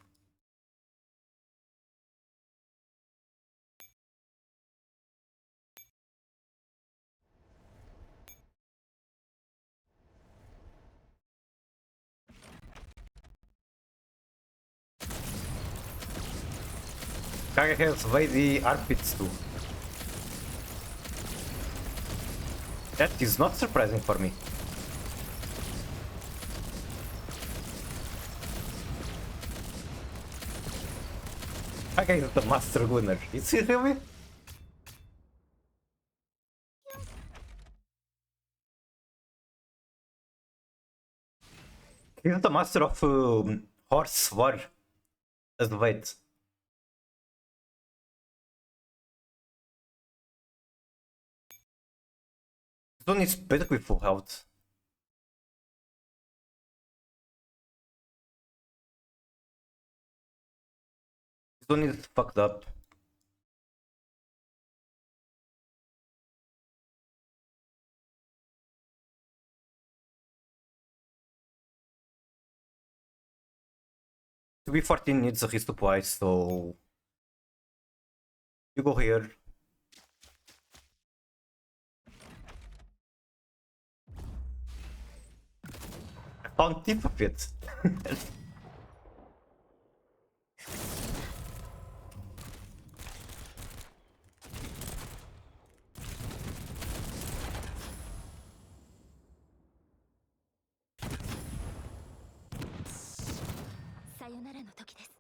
Kage has way the armpits too. That is not surprising for me. Kage is the master winner. Is he really? He's the master of horse war as the weight. This one is basically full health. This one is fucked up. To be 14 needs a resupply, so you go here. I found tip of it. さよならの時です。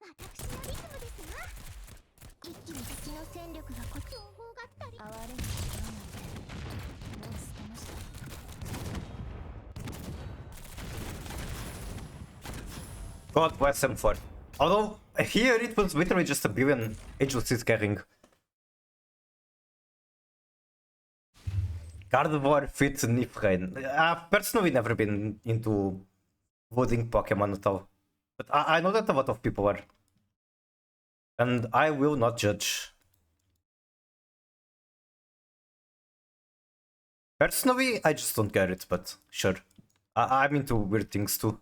私のリズムですわ。一気に敵の戦力が情報が足り哀れにしようなんてもう捨てました。 God bless him for it. Although here it was literally just a billion agencies carrying. Gardevoir fits Niflheim. I've personally never been into voting Pokemon at all. But I know that a lot of people are. And I will not judge. Personally, I just don't get it, but sure. I'm into weird things too.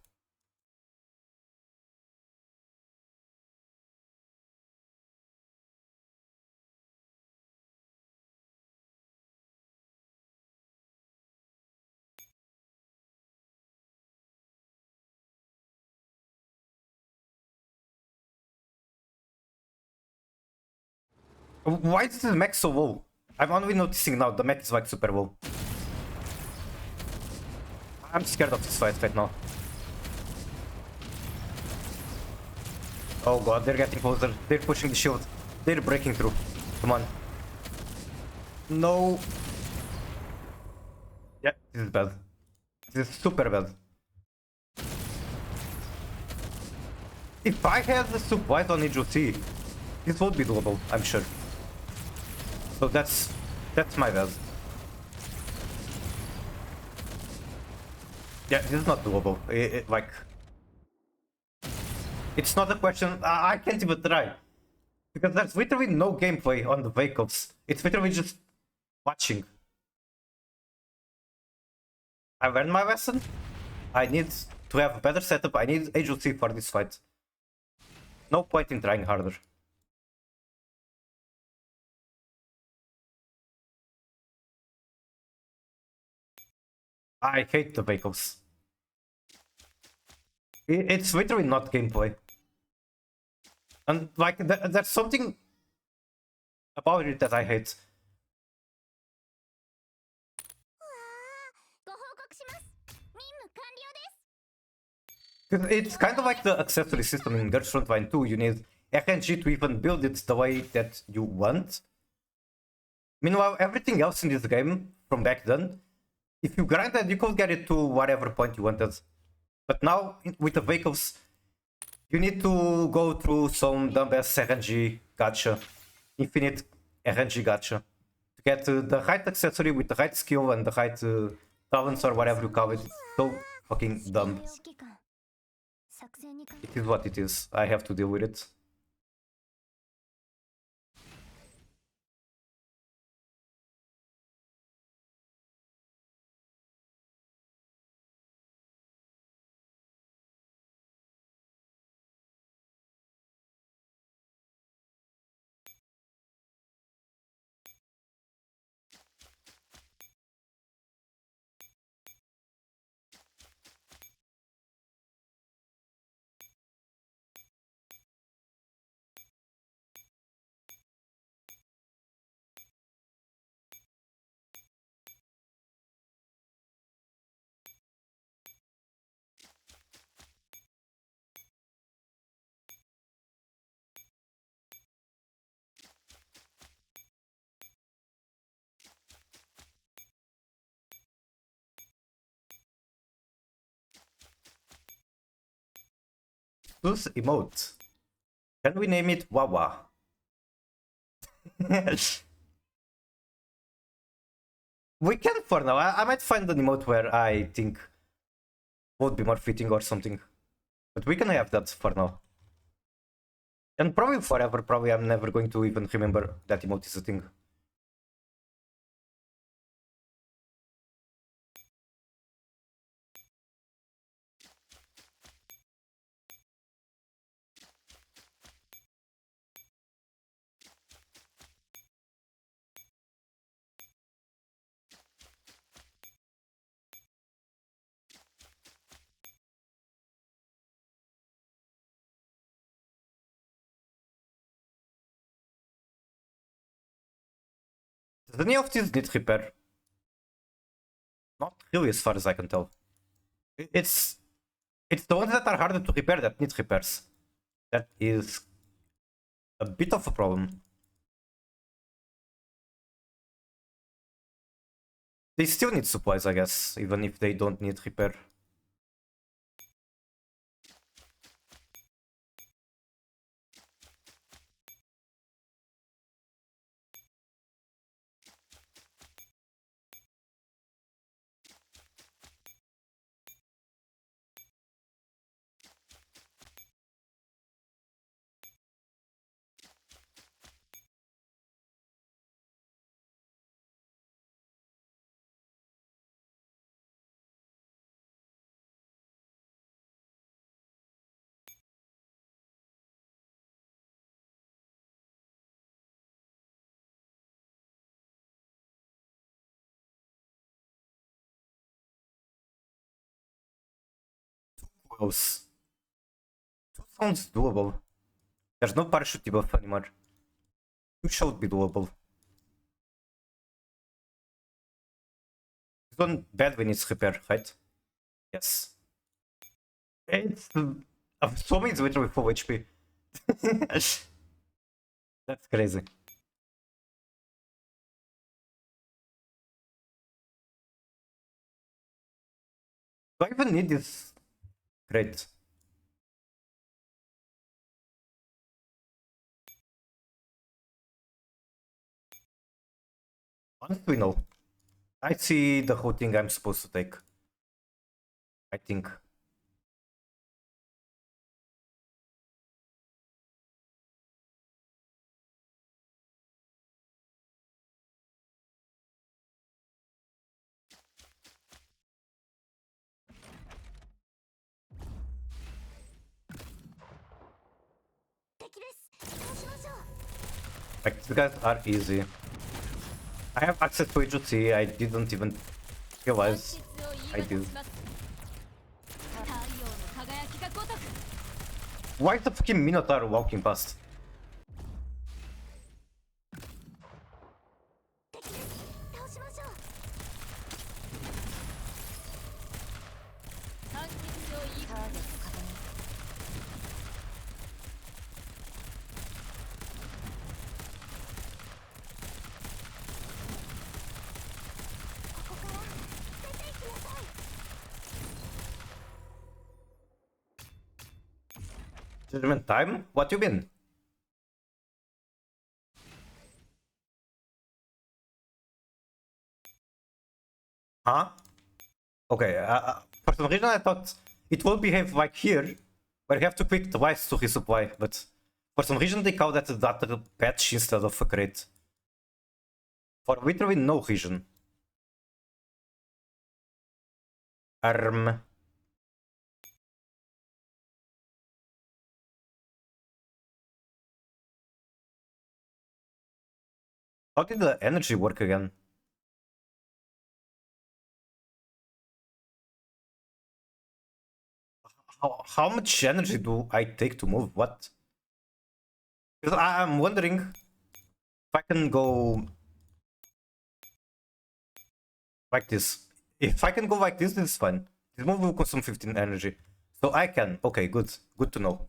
Why is the mech so low? I'm only noticing now the mech is like super low. I'm scared of this fight right now. Oh god, they're getting closer. They're pushing the shield. They're breaking through. Come on. No. Yeah, this is bad. This is super bad. If I had the supplies on EGC, this would be doable, I'm sure. So that's my bad. Yeah, this is not doable. Like, it's not a question. I can't even try because there's literally no gameplay on the vehicles. It's literally just watching. I learned my lesson. I need to have a better setup. I need agency for this fight. No point in trying harder. I hate the vehicles. It's literally not gameplay. And like, there's something about it that I hate. ご報告します。任務完了です。 'Cause it's kind of like the accessory system in Girls Frontline 2. You need RNG to even build it the way that you want. Meanwhile, everything else in this game from back then if you grinded, you could get it to whatever point you wanted. But now, with the vehicles, you need to go through some dumbass RNG gacha, infinite RNG gacha, to get the right accessory with the right skill and the right talents or whatever you call it. It's so fucking dumb. 指揮官作戦にか It is what it is. I have to deal with it. This emote. Can we name it Wawa? We can for now. I might find an emote where I think would be more fitting or something. But we can have that for now. And probably forever, probably I'm never going to even remember that emote is a thing. Does any of these need repair? Not really, as far as I can tell. It's the ones that are harder to repair that need repairs. That is a bit of a problem. They still need supplies, I guess, even if they don't need repair. Close. Two sounds doable. There's no parachute debuff anymore. Two should be doable. This one bad when it's repair, right? Yes. It's so many Witcher with full HP. That's crazy. Do I even need this? Great. Honestly, no. I see the whole thing I'm supposed to take. I think. Like, these guys are easy. I have access to HOT, I didn't even realize I do. Why is the fucking Minotaur walking past? Judgment time? What you mean? Huh? Okay, for some reason I thought it will behave like here, where you have to click twice to resupply, but for some reason they call that a data patch instead of a crate. For literally no reason. How did the energy work again? How much energy do I take to move? What? Because I'm wondering if I can go like this. If I can go like this is fine. This move will consume 15 energy. So I can. Okay, good. Good to know.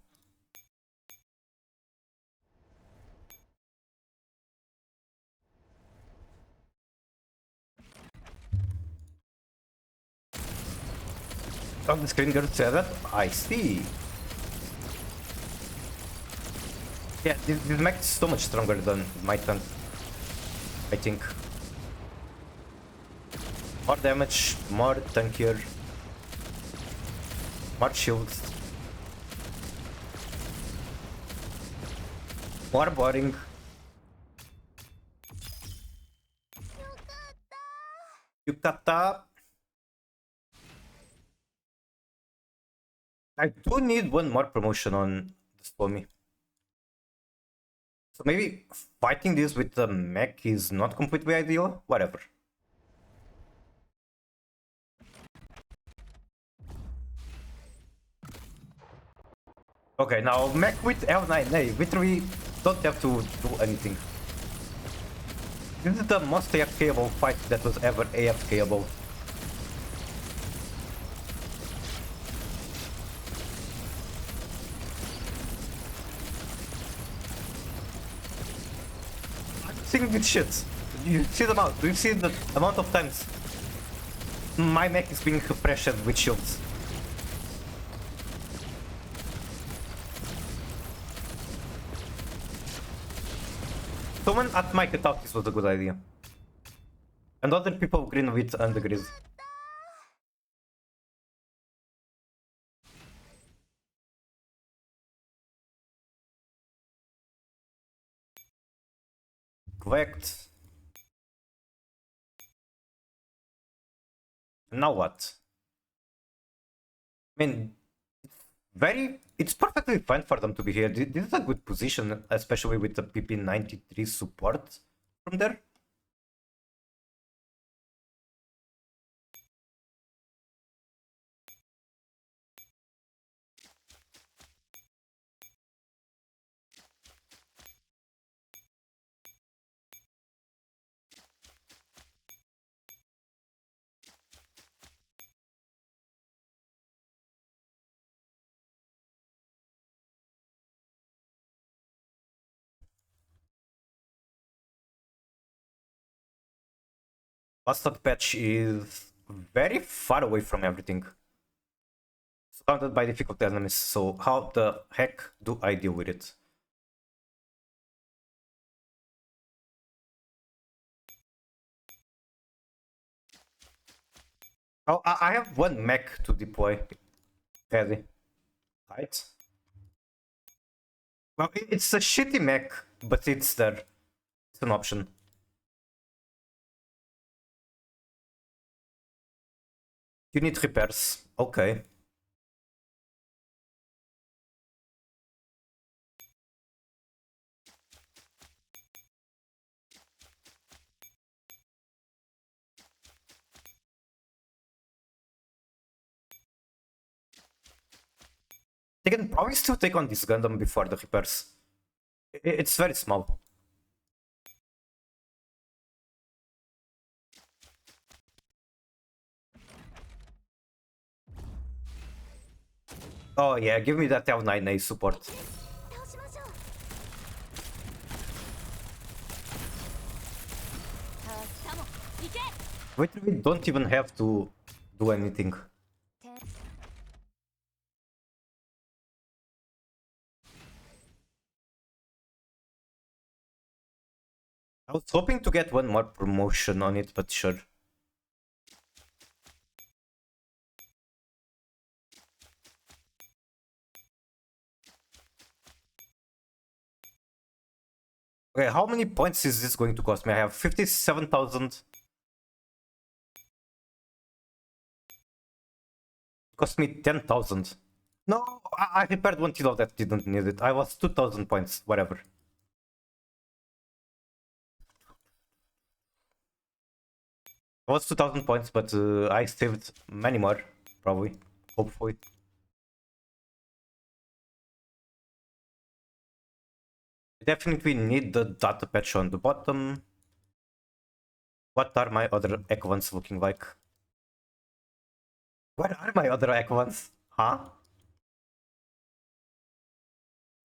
Oh, the screen girl said that? I see. Yeah, this mech is so much stronger than my tank. I think. More damage, more tankier. More shields. More boring. Yukata. I do need one more promotion on the Stormy. So maybe fighting this with the mech is not completely ideal? Whatever. Okay, now mech with L9A, literally don't have to do anything. This is the most AFKable fight that was ever AFKable. Seeing this shit. You see the amount. Do you see the amount of times my mech is being pressured with shields? Someone at Mike thought this was a good idea. And other people green with undergrees. Correct. Now what? I mean, it's perfectly fine for them to be here. This is a good position, especially with the PP93 support from there. Bastard patch is very far away from everything. Surrounded by difficult enemies, so how the heck do I deal with it? Oh, I have one mech to deploy. Ready. Right? Well, it's a shitty mech, but it's there. It's an option. You need repairs. Okay. They can probably still take on this Gundam before the repairs. It's very small. Oh yeah, give me that L9A support. Wait, we don't even have to do anything. I was hoping to get one more promotion on it, but sure. Okay, how many points is this going to cost me? I have 57,000. Cost me 10,000. No, I repaired one Tilo that didn't need it. I was 2,000 points, whatever. I was 2,000 points, but I saved many more, probably, hopefully. Definitely need the data patch on the bottom. What are my other Equans looking like? Where are my other Equans? Huh?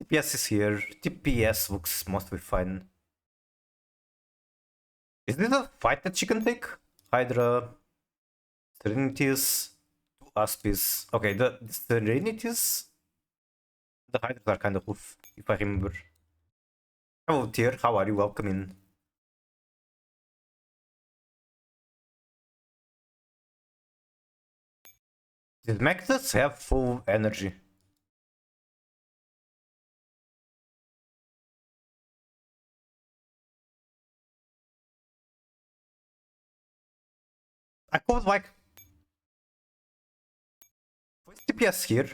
TPS is here. TPS looks mostly fine. Is this a fight that she can take? Hydra, Serenities, 2 Aspis. Okay, the Serenities, the Hydras are kind of oof, if I remember. Hello, Tier. How are you? Welcome in. Did Maxus have full energy? I could like... What's TPS here?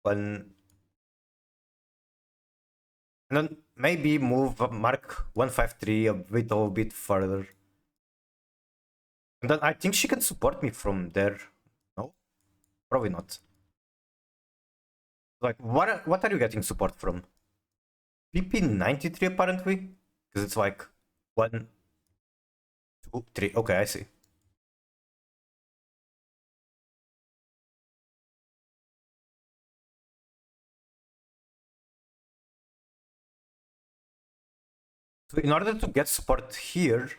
One... And then maybe move Mark 153 a little bit further. And then I think she can support me from there. No? Probably not. Like, what are you getting support from? PP93 apparently? Because it's like 1, 2, 3. Okay, I see. So in order to get support here,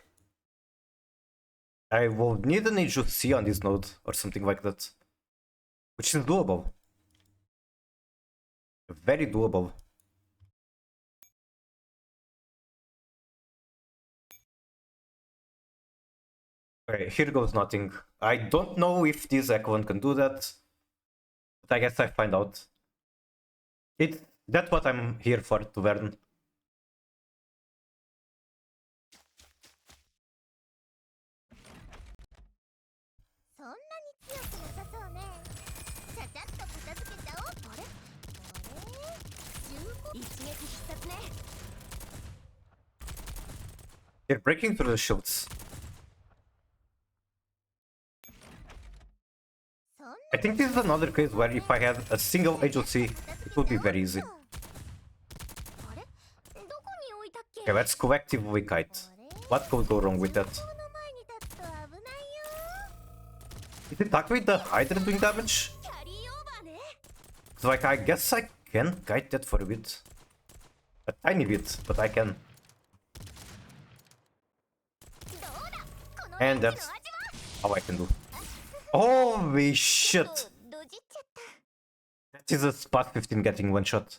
I will need an HUC on this node or something like that. Which is doable. Very doable. Okay, here goes nothing. I don't know if this Equan can do that, but I guess I find out. That's what I'm here for, to learn. They're breaking through the shields. I think this is another case where if I had a single HLC, it would be very easy. Okay, let's collectively kite. What could go wrong with that? Is it actually the Hydra doing damage? So like, I guess I can kite that for a bit. A tiny bit, but I can. And that's all I can do. Holy shit! That is a spot 15 getting one shot.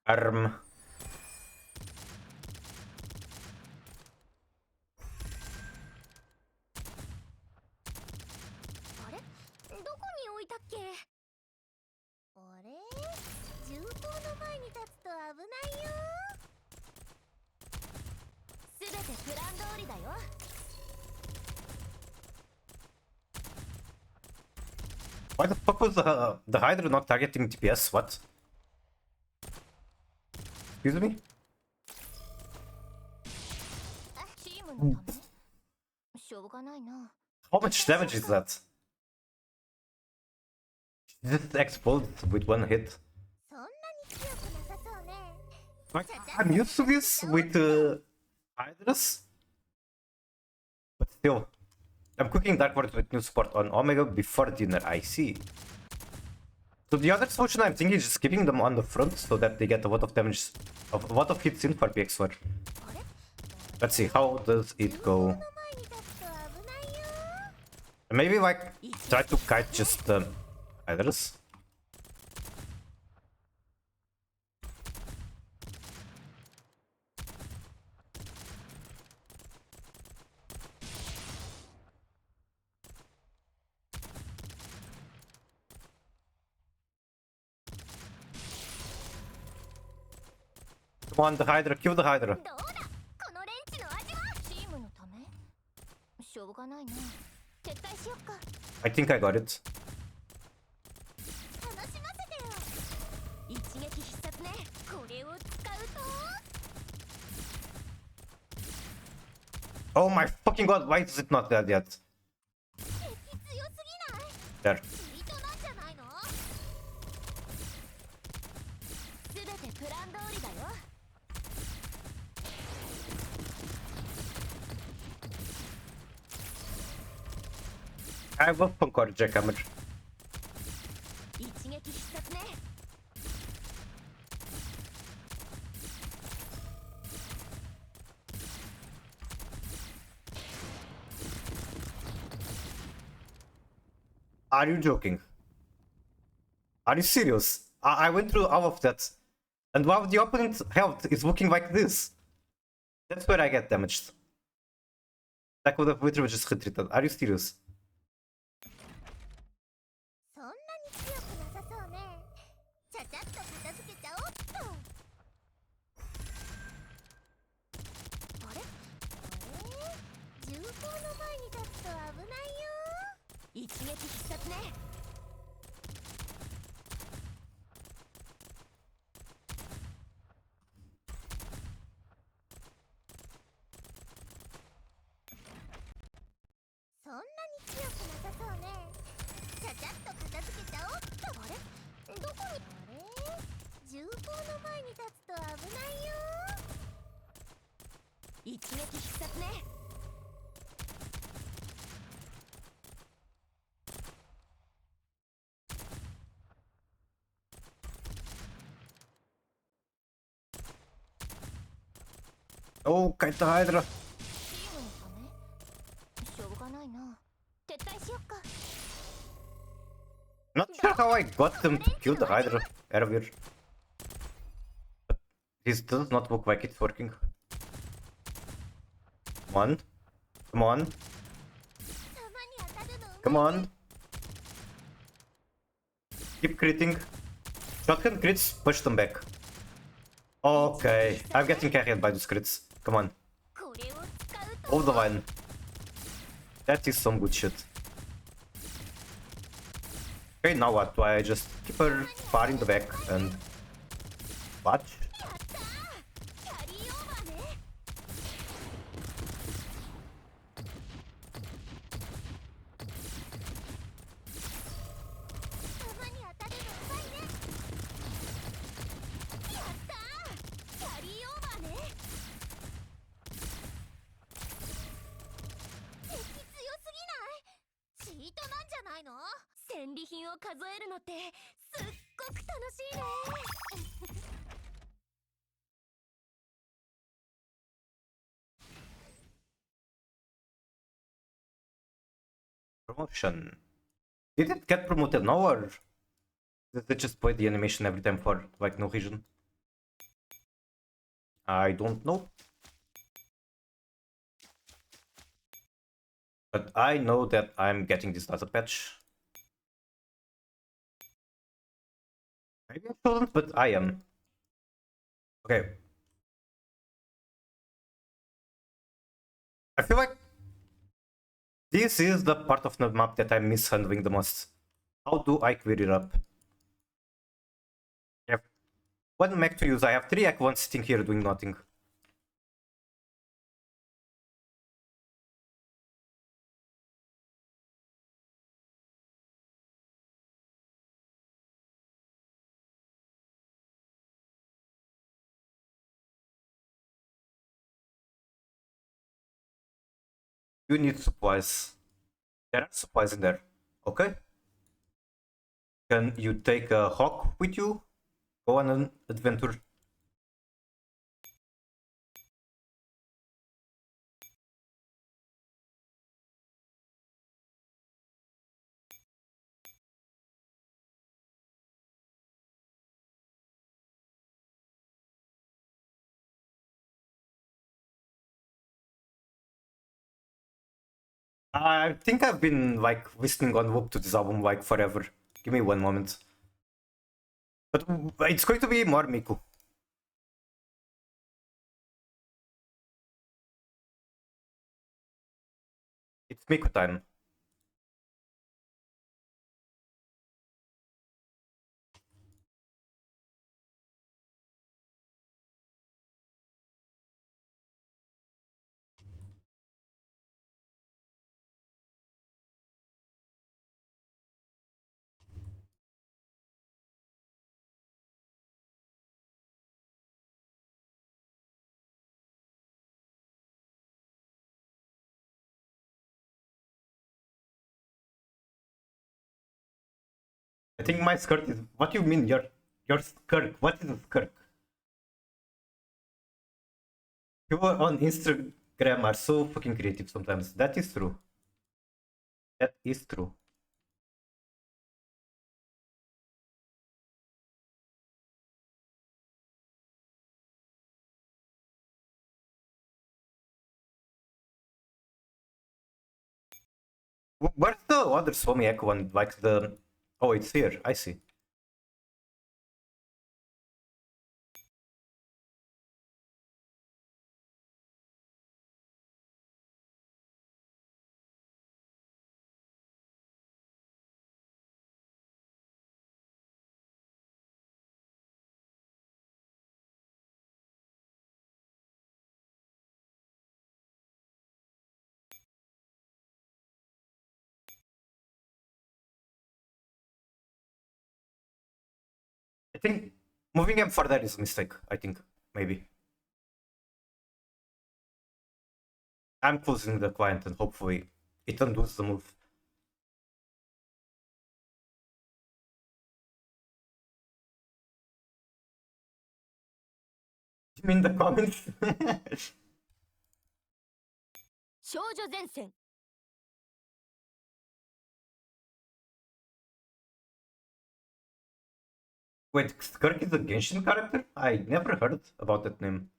Arm. Why the fuck was the Hydra not targeting TPS? What? Excuse me? How much damage is that? Just explodes with one hit. Like, I'm used to this with Hydras. But still. I'm cooking Dark Wars with new support on Omega before dinner, I see. So the other solution I'm thinking is just keeping them on the front so that they get a lot of damage, a lot of hits in for PX4. Let's see, how does it go? Maybe like try to kite just others. Come on, the Hydra, kill the Hydra. どうだこのレンチの味は。チームのためしょうがないな。撤退しよっか。 I think I got it. 楽しませてよ。一撃必殺ね。これを使うと Oh my fucking god, why is it not dead yet? 敵強すぎない？ There. チートなんじゃないの？すべてプラン通りだよ。 I have a Punkor jackhammer. 一撃必殺ね。 Are you joking? Are you serious? I went through all of that. And while the opponent's health is looking like this. That's where I get damaged. That could have literally just retreated. Are you serious? そんなに強くなさそうね。ちゃちゃっと片付けちゃおっと。あれ重厚の前に立つと危ないよ。一撃必殺ね。そんなに強くなさそうね。ちゃちゃっと片付けちゃおっと。あれどこに？あれ重厚の前に立つと危ないよ。一撃必殺ね。 Oh, kite the Hydra. チームのためしょうがないな。撤退しよっか。 Not sure how I got them to kill the Hydra earlier. But this does not look like it's working. Come on. Come on. たまに当たるのうまい。 Come on. Keep critting. Shotgun crits, push them back. Okay, I'm getting carried by those crits. Come on. これを使うと。 Hold the line. That is some good shit. Okay, now what? Do I just keep her far in the back and watch? やったー。キャリーオーバーね。たまに当たるのうまいね。やったー。キャリーオーバーね。敵強すぎない？チートなんじゃないの？戦利品を数えるのってすっごく楽しいね。 Promotion. Did it get promoted now or did it just play the animation every time for like no reason? I don't know. But I know that I'm getting this data patch. Maybe I shouldn't, but I am. Okay. I feel like this is the part of the map that I'm mishandling the most. How do I clear it up? I have one mech to use. I have 3 Act 1 sitting here doing nothing. You need supplies. There are supplies in there. Okay. Can you take a hawk with you? Go on an adventure. I think I've been like listening on loop to this album like forever. Give me one moment. But it's going to be more Miku. It's Miku time. I think my skirt is. What do you mean your skirt? What is a skirt? People on Instagram are so fucking creative sometimes. That is true. That is true. Where's the other Somiek one? Like the. Oh, it's here. I see. I think moving him further is a mistake. I think maybe. I'm closing the client and hopefully it undoes the move. You mean the comments? 少女前線 Wait, Skirk is a Genshin character? I never heard about that name.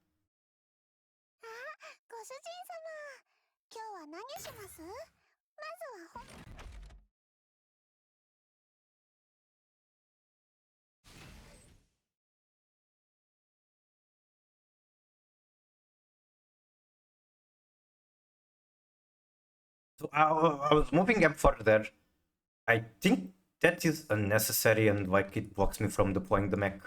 ご主人様、今日は何します？まずはSo I was moving him further. I think that is unnecessary and like it blocks me from deploying the mech.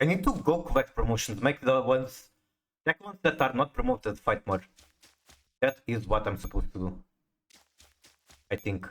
I need to go collect promotions, make the ones that are not promoted fight more. That is what I'm supposed to do. I think.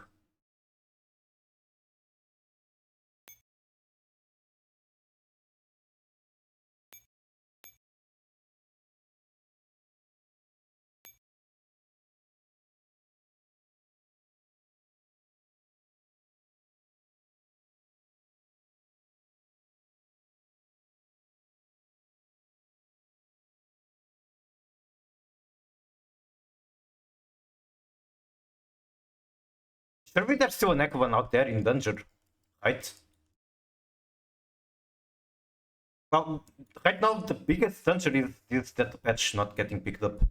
Surely there's still an Ekvan out there in danger, right? Well, right now the biggest danger is that patch not getting picked up.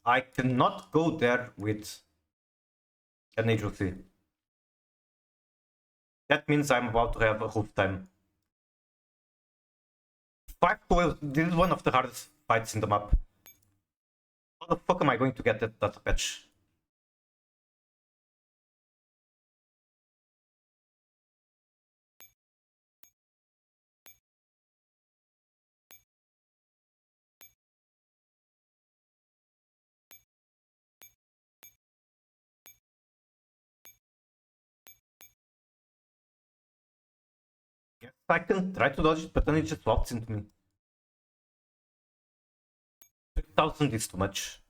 I cannot go there with an agency. That means I'm about to have a hoof time. 5-12, this is one of the hardest fights in the map. How the fuck am I going to get that data patch? Yes, I can try to dodge it, but then it just walks into me. 1000 is too much.